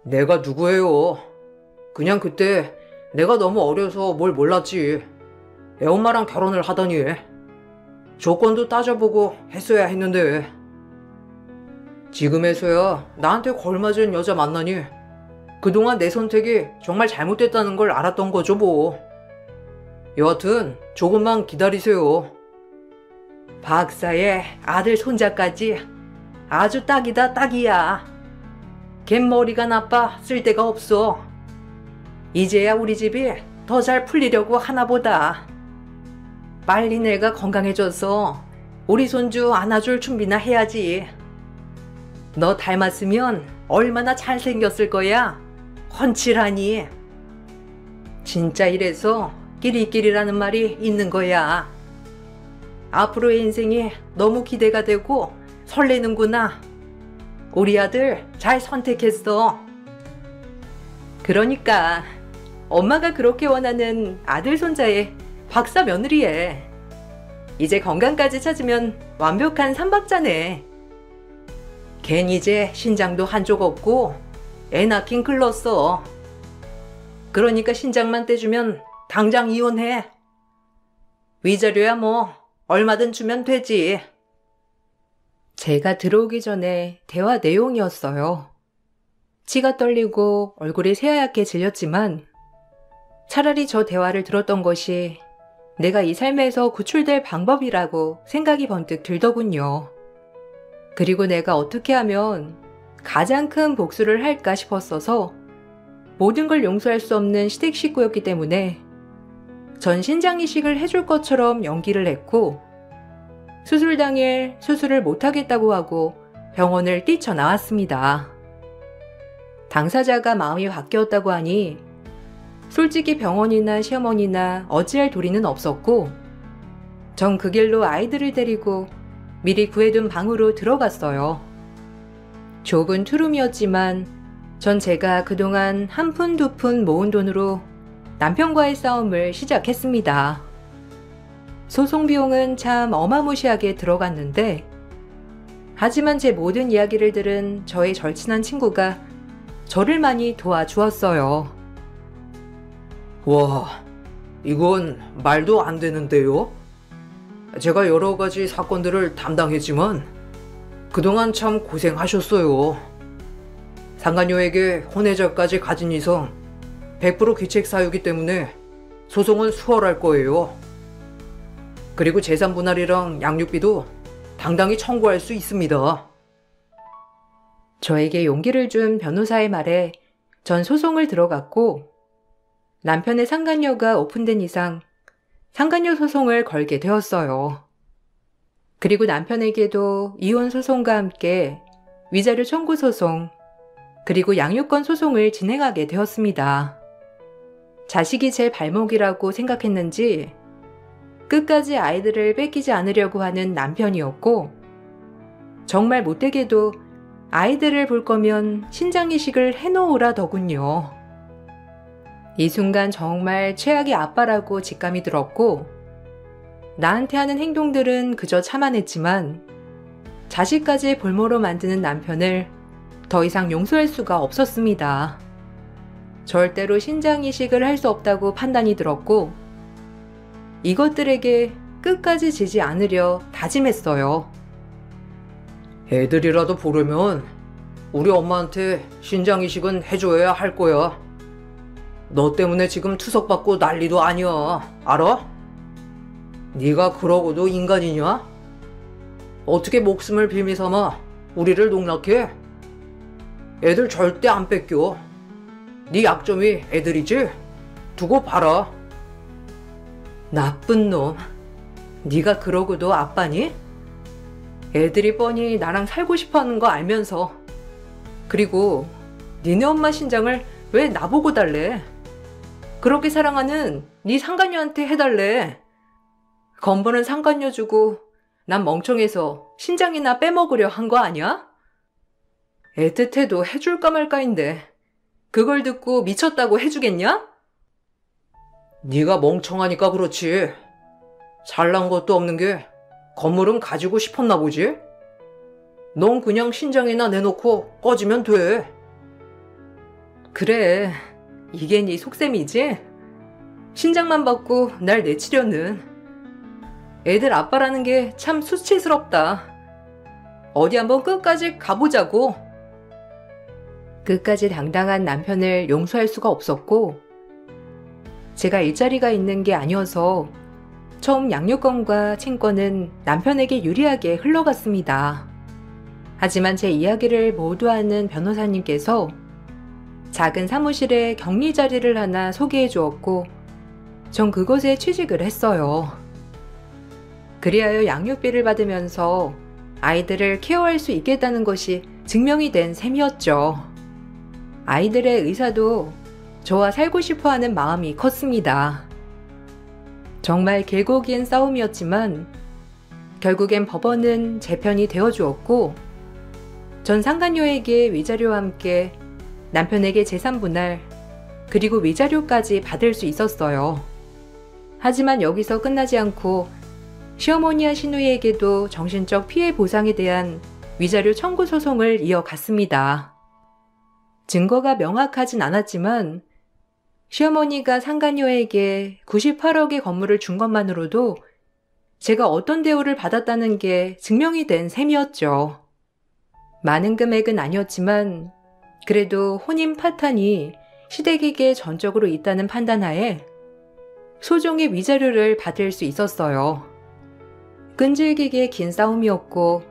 [SPEAKER 2] 내가 누구예요? 그냥 그때 내가 너무 어려서 뭘 몰랐지. 애 엄마랑 결혼을 하다니. 조건도 따져보고 했어야 했는데. 지금에서야 나한테 걸맞은 여자 만나니 그동안 내 선택이 정말 잘못됐다는 걸 알았던 거죠 뭐. 여하튼 조금만 기다리세요.
[SPEAKER 1] 박사의 아들 손자까지 아주 딱이다 딱이야. 걘 머리가 나빠 쓸데가 없어. 이제야 우리 집이 더 잘 풀리려고 하나 보다. 빨리 내가 건강해져서 우리 손주 안아줄 준비나 해야지. 너 닮았으면 얼마나 잘생겼을 거야. 훤칠하니. 진짜 이래서 끼리끼리라는 말이 있는 거야. 앞으로의 인생이 너무 기대가 되고 설레는구나. 우리 아들 잘 선택했어. 그러니까 엄마가 그렇게 원하는 아들 손자의 박사 며느리에 이제 건강까지 찾으면 완벽한 삼박자네. 걘 이제 신장도 한쪽 없고 애 낳긴 글렀어. 그러니까 신장만 떼주면 당장 이혼해. 위자료야 뭐 얼마든 주면 되지. 제가 들어오기 전에 대화 내용이었어요. 치가 떨리고 얼굴이 새하얗게 질렸지만 차라리 저 대화를 들었던 것이 내가 이 삶에서 구출될 방법이라고 생각이 번뜩 들더군요. 그리고 내가 어떻게 하면 가장 큰 복수를 할까 싶었어서
[SPEAKER 3] 모든 걸 용서할 수 없는 시댁 식구였기 때문에 전 신장 이식을 해줄 것처럼 연기를 했고 수술 당일 수술을 못하겠다고 하고 병원을 뛰쳐나왔습니다. 당사자가 마음이 바뀌었다고 하니 솔직히 병원이나 시어머니나 어찌할 도리는 없었고 전 그 길로 아이들을 데리고 미리 구해둔 방으로 들어갔어요. 좁은 투룸이었지만 전 제가 그동안 한 푼 두 푼 모은 돈으로 남편과의 싸움을 시작했습니다. 소송 비용은 참 어마무시하게 들어갔는데 하지만 제 모든 이야기를 들은 저의 절친한 친구가 저를 많이 도와주었어요.
[SPEAKER 2] 와, 이건 말도 안 되는데요? 제가 여러 가지 사건들을 담당했지만 그동안 참 고생하셨어요. 상간녀에게 혼외자까지 가진 이상 100% 귀책 사유기 때문에 소송은 수월할 거예요. 그리고 재산 분할이랑 양육비도 당당히 청구할 수 있습니다.
[SPEAKER 3] 저에게 용기를 준 변호사의 말에 전 소송을 들어갔고 남편의 상간녀가 오픈된 이상 상간녀 소송을 걸게 되었어요. 그리고 남편에게도 이혼 소송과 함께 위자료 청구 소송, 그리고 양육권 소송을 진행하게 되었습니다. 자식이 제 발목이라고 생각했는지 끝까지 아이들을 뺏기지 않으려고 하는 남편이었고 정말 못되게도 아이들을 볼 거면 신장이식을 해놓으라더군요. 이 순간 정말 최악의 아빠라고 직감이 들었고 나한테 하는 행동들은 그저 참아냈지만 자식까지 볼모로 만드는 남편을 더 이상 용서할 수가 없었습니다. 절대로 신장이식을 할 수 없다고 판단이 들었고 이것들에게 끝까지 지지 않으려 다짐했어요.
[SPEAKER 2] 애들이라도 보려면 우리 엄마한테 신장이식은 해줘야 할 거야. 너 때문에 지금 투석받고 난리도 아니야. 알아? 네가 그러고도 인간이냐? 어떻게 목숨을 빌미 삼아 우리를 농락해? 애들 절대 안 뺏겨. 네 약점이 애들이지? 두고 봐라.
[SPEAKER 3] 나쁜 놈. 네가 그러고도 아빠니? 애들이 뻔히 나랑 살고 싶어하는 거 알면서 그리고 니네 엄마 신장을 왜 나보고 달래? 그렇게 사랑하는 네 상간녀한테 해달래. 건보는 상간녀 주고 난 멍청해서 신장이나 빼먹으려 한 거 아니야? 애틋해도 해줄까 말까인데 그걸 듣고 미쳤다고 해주겠냐?
[SPEAKER 2] 네가 멍청하니까 그렇지. 잘난 것도 없는 게 건물은 가지고 싶었나 보지? 넌 그냥 신장이나 내놓고 꺼지면 돼.
[SPEAKER 3] 그래, 이게 네 속셈이지? 신장만 받고 날 내치려는. 애들 아빠라는 게 참 수치스럽다. 어디 한번 끝까지 가보자고. 끝까지 당당한 남편을 용서할 수가 없었고 제가 일자리가 있는 게 아니어서 처음 양육권과 친권은 남편에게 유리하게 흘러갔습니다. 하지만 제 이야기를 모두 아는 변호사님께서 작은 사무실에 격리 자리를 하나 소개해 주었고 전 그곳에 취직을 했어요. 그리하여 양육비를 받으면서 아이들을 케어할 수 있겠다는 것이 증명이 된 셈이었죠. 아이들의 의사도 저와 살고 싶어하는 마음이 컸습니다. 정말 길고 긴 싸움이었지만 결국엔 법원은 제 편이 되어주었고 전 상간녀에게 위자료와 함께 남편에게 재산 분할 그리고 위자료까지 받을 수 있었어요. 하지만 여기서 끝나지 않고 시어머니와 시누이에게도 정신적 피해 보상에 대한 위자료 청구 소송을 이어갔습니다. 증거가 명확하진 않았지만 시어머니가 상간녀에게 98억의 건물을 준 것만으로도 제가 어떤 대우를 받았다는 게 증명이 된 셈이었죠. 많은 금액은 아니었지만 그래도 혼인 파탄이 시댁에게 전적으로 있다는 판단하에 소정의 위자료를 받을 수 있었어요. 끈질기게 긴 싸움이었고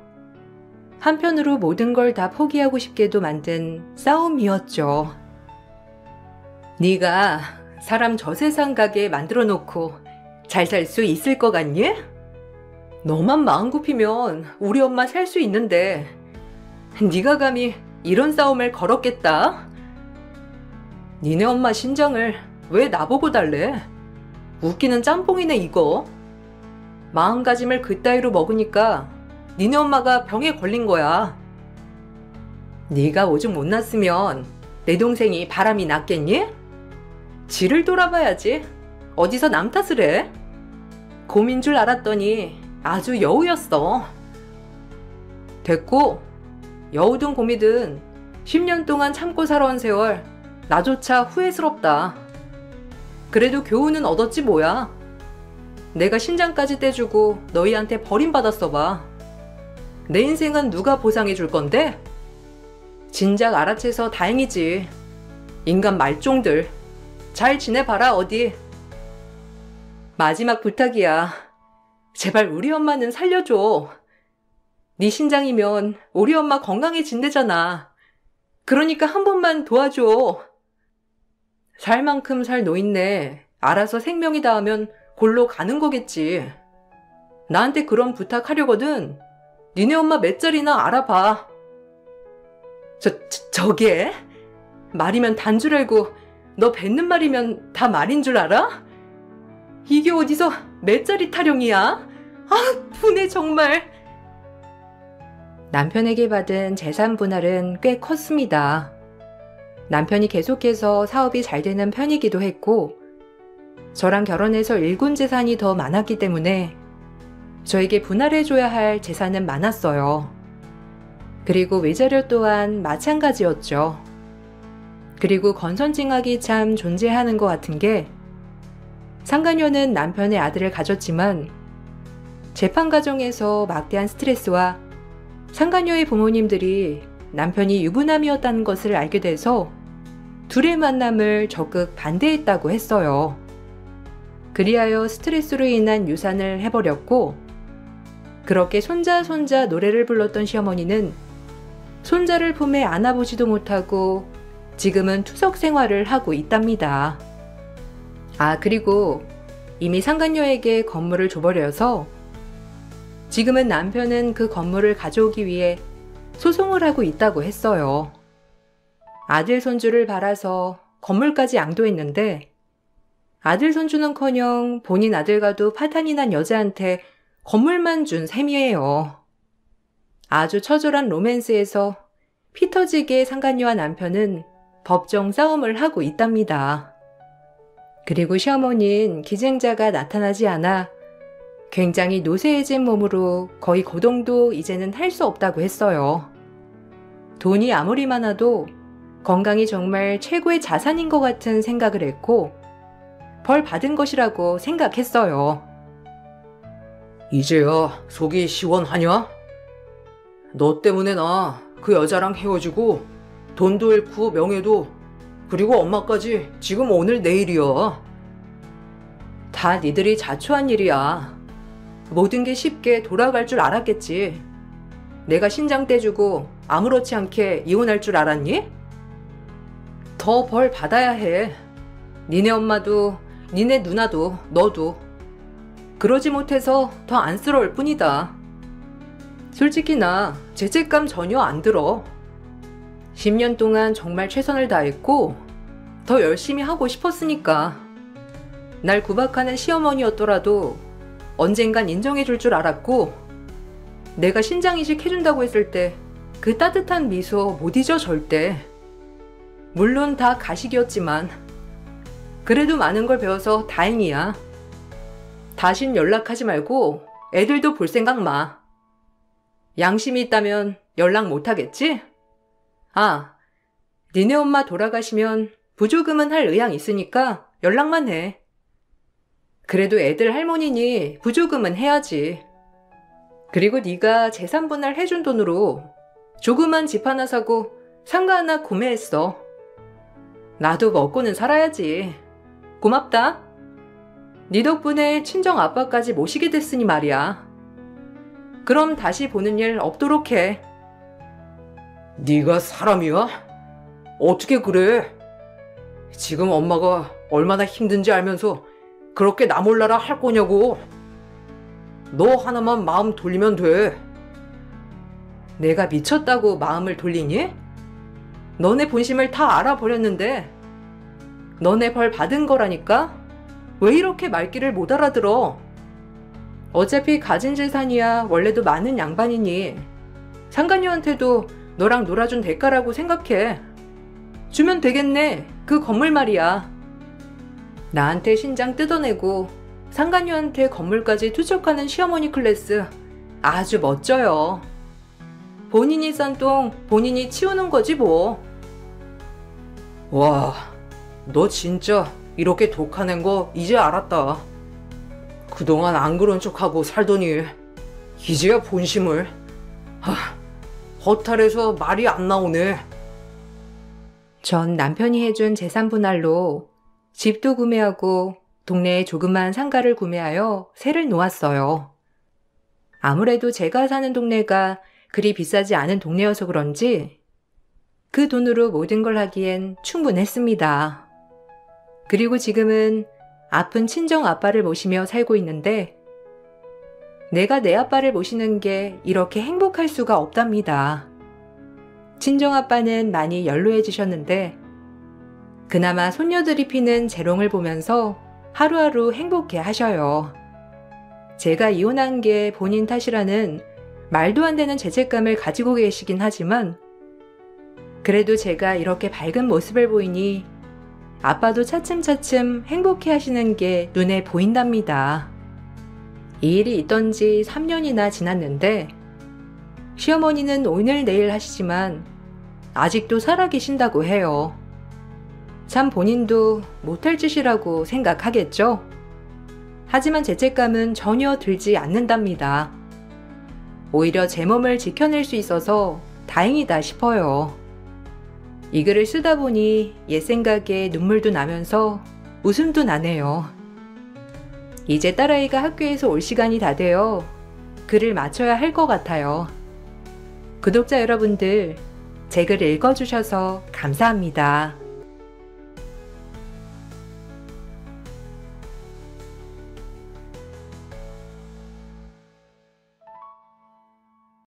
[SPEAKER 3] 한편으로 모든 걸 다 포기하고 싶게도 만든 싸움이었죠.
[SPEAKER 1] 네가 사람 저 세상 가게 만들어 놓고 잘 살 수 있을 것 같니? 너만 마음 굽히면 우리 엄마 살 수 있는데 네가 감히 이런 싸움을 걸었겠다? 니네 엄마 신장을 왜 나보고 달래? 웃기는 짬뽕이네 이거. 마음가짐을 그따위로 먹으니까 니네 엄마가 병에 걸린 거야. 네가 오죽 못났으면 내 동생이 바람이 났겠니? 지를 돌아봐야지. 어디서 남 탓을 해? 곰인 줄 알았더니 아주 여우였어. 됐고, 여우든 곰이든 10년 동안 참고 살아온 세월 나조차 후회스럽다. 그래도 교훈은 얻었지 뭐야. 내가 신장까지 떼주고 너희한테 버림받았어 봐. 내 인생은 누가 보상해 줄 건데? 진작 알아채서 다행이지. 인간 말종들. 잘 지내봐라 어디. 마지막 부탁이야. 제발 우리 엄마는 살려줘. 네 신장이면 우리 엄마 건강해진대잖아. 그러니까 한 번만 도와줘. 살 만큼 살 노인네 알아서 생명이 닿으면 골로 가는 거겠지. 나한테 그런 부탁하려거든. 니네 엄마 몇 자리나 알아봐. 저게? 말이면 단 줄 알고 너 뱉는 말이면 다 말인 줄 알아? 이게 어디서 몇 자리 타령이야? 아, 분해 정말. 남편에게 받은 재산 분할은 꽤 컸습니다. 남편이 계속해서 사업이 잘 되는 편이기도 했고 저랑 결혼해서 일군 재산이 더 많았기 때문에 저에게 분할해줘야 할 재산은 많았어요. 그리고 외자료 또한 마찬가지였죠. 그리고 건선징악이 참 존재하는 것 같은 게 상간녀는 남편의 아들을 가졌지만 재판 과정에서 막대한 스트레스와 상간녀의 부모님들이 남편이 유부남이었다는 것을 알게 돼서 둘의 만남을 적극 반대했다고 했어요. 그리하여 스트레스로 인한 유산을 해버렸고 그렇게 손자 노래를 불렀던 시어머니는 손자를 품에 안아보지도 못하고 지금은 투석 생활을 하고 있답니다. 아, 그리고 이미 상간녀에게 건물을 줘버려서 지금은 남편은 그 건물을 가져오기 위해 소송을 하고 있다고 했어요. 아들 손주를 바라서 건물까지 양도했는데 아들 손주는커녕 본인 아들과도 파탄이 난 여자한테 건물만 준 셈이에요. 아주 처절한 로맨스에서 피 터지게 상간녀와 남편은 법정 싸움을 하고 있답니다. 그리고 시어머니는 기증자가 나타나지 않아 굉장히 노쇠해진 몸으로 거의 거동도 이제는 할 수 없다고 했어요. 돈이 아무리 많아도 건강이 정말 최고의 자산인 것 같은 생각을 했고 벌 받은 것이라고 생각했어요.
[SPEAKER 2] 이제야 속이 시원하냐? 너 때문에 나 그 여자랑 헤어지고 돈도 잃고 명예도 그리고 엄마까지 지금 오늘 내일이야.
[SPEAKER 1] 다 니들이 자초한 일이야. 모든 게 쉽게 돌아갈 줄 알았겠지. 내가 신장 떼주고 아무렇지 않게 이혼할 줄 알았니? 더 벌 받아야 해. 니네 엄마도 니네 누나도 너도. 그러지 못해서 더 안쓰러울 뿐이다. 솔직히 나 죄책감 전혀 안 들어. 10년 동안 정말 최선을 다했고 더 열심히 하고 싶었으니까. 날 구박하는 시어머니였더라도 언젠간 인정해줄 줄 알았고 내가 신장이식 해준다고 했을 때 그 따뜻한 미소 못 잊어 절대. 물론 다 가식이었지만 그래도 많은 걸 배워서 다행이야. 다신 연락하지 말고 애들도 볼 생각 마. 양심이 있다면 연락 못하겠지? 아, 니네 엄마 돌아가시면 부조금은 할 의향 있으니까 연락만 해. 그래도 애들 할머니니 부조금은 해야지. 그리고 네가 재산 분할 해준 돈으로 조그만 집 하나 사고 상가 하나 구매했어. 나도 먹고는 살아야지. 고맙다. 네 덕분에 친정 아빠까지 모시게 됐으니 말이야. 그럼 다시 보는 일 없도록 해.
[SPEAKER 2] 네가 사람이야? 어떻게 그래? 지금 엄마가 얼마나 힘든지 알면서 그렇게 나 몰라라 할 거냐고. 너 하나만 마음 돌리면 돼.
[SPEAKER 1] 내가 미쳤다고 마음을 돌리니? 너네 본심을 다 알아버렸는데 너네 벌 받은 거라니까? 왜 이렇게 말귀를 못 알아들어? 어차피 가진 재산이야 원래도 많은 양반이니 상간녀한테도 너랑 놀아준 대가라고 생각해. 주면 되겠네. 그 건물 말이야. 나한테 신장 뜯어내고 상간녀한테 건물까지 투척하는 시어머니 클래스 아주 멋져요. 본인이 싼 똥 본인이 치우는 거지 뭐.
[SPEAKER 2] 와, 너 진짜 이렇게 독하는 거 이제 알았다. 그동안 안 그런 척하고 살더니 이제야 본심을. 허탈해서 말이 안 나오네.
[SPEAKER 3] 전 남편이 해준 재산 분할로 집도 구매하고 동네에 조그만 상가를 구매하여 새를 놓았어요. 아무래도 제가 사는 동네가 그리 비싸지 않은 동네여서 그런지 그 돈으로 모든 걸 하기엔 충분했습니다. 그리고 지금은 아픈 친정 아빠를 모시며 살고 있는데 내가 내 아빠를 모시는 게 이렇게 행복할 수가 없답니다. 친정 아빠는 많이 연로해지셨는데 그나마 손녀들이 피는 재롱을 보면서 하루하루 행복해 하셔요. 제가 이혼한 게 본인 탓이라는 말도 안 되는 죄책감을 가지고 계시긴 하지만 그래도 제가 이렇게 밝은 모습을 보이니 아빠도 차츰차츰 행복해 하시는 게 눈에 보인답니다. 이 일이 있던 지 3년이나 지났는데 시어머니는 오늘 내일 하시지만 아직도 살아계신다고 해요. 참 본인도 못할 짓이라고 생각하겠죠? 하지만 죄책감은 전혀 들지 않는답니다. 오히려 제 몸을 지켜낼 수 있어서 다행이다 싶어요. 이 글을 쓰다 보니 옛 생각에 눈물도 나면서 웃음도 나네요. 이제 딸아이가 학교에서 올 시간이 다 되어 글을 마쳐야 할 것 같아요. 구독자 여러분들, 제 글 읽어주셔서 감사합니다.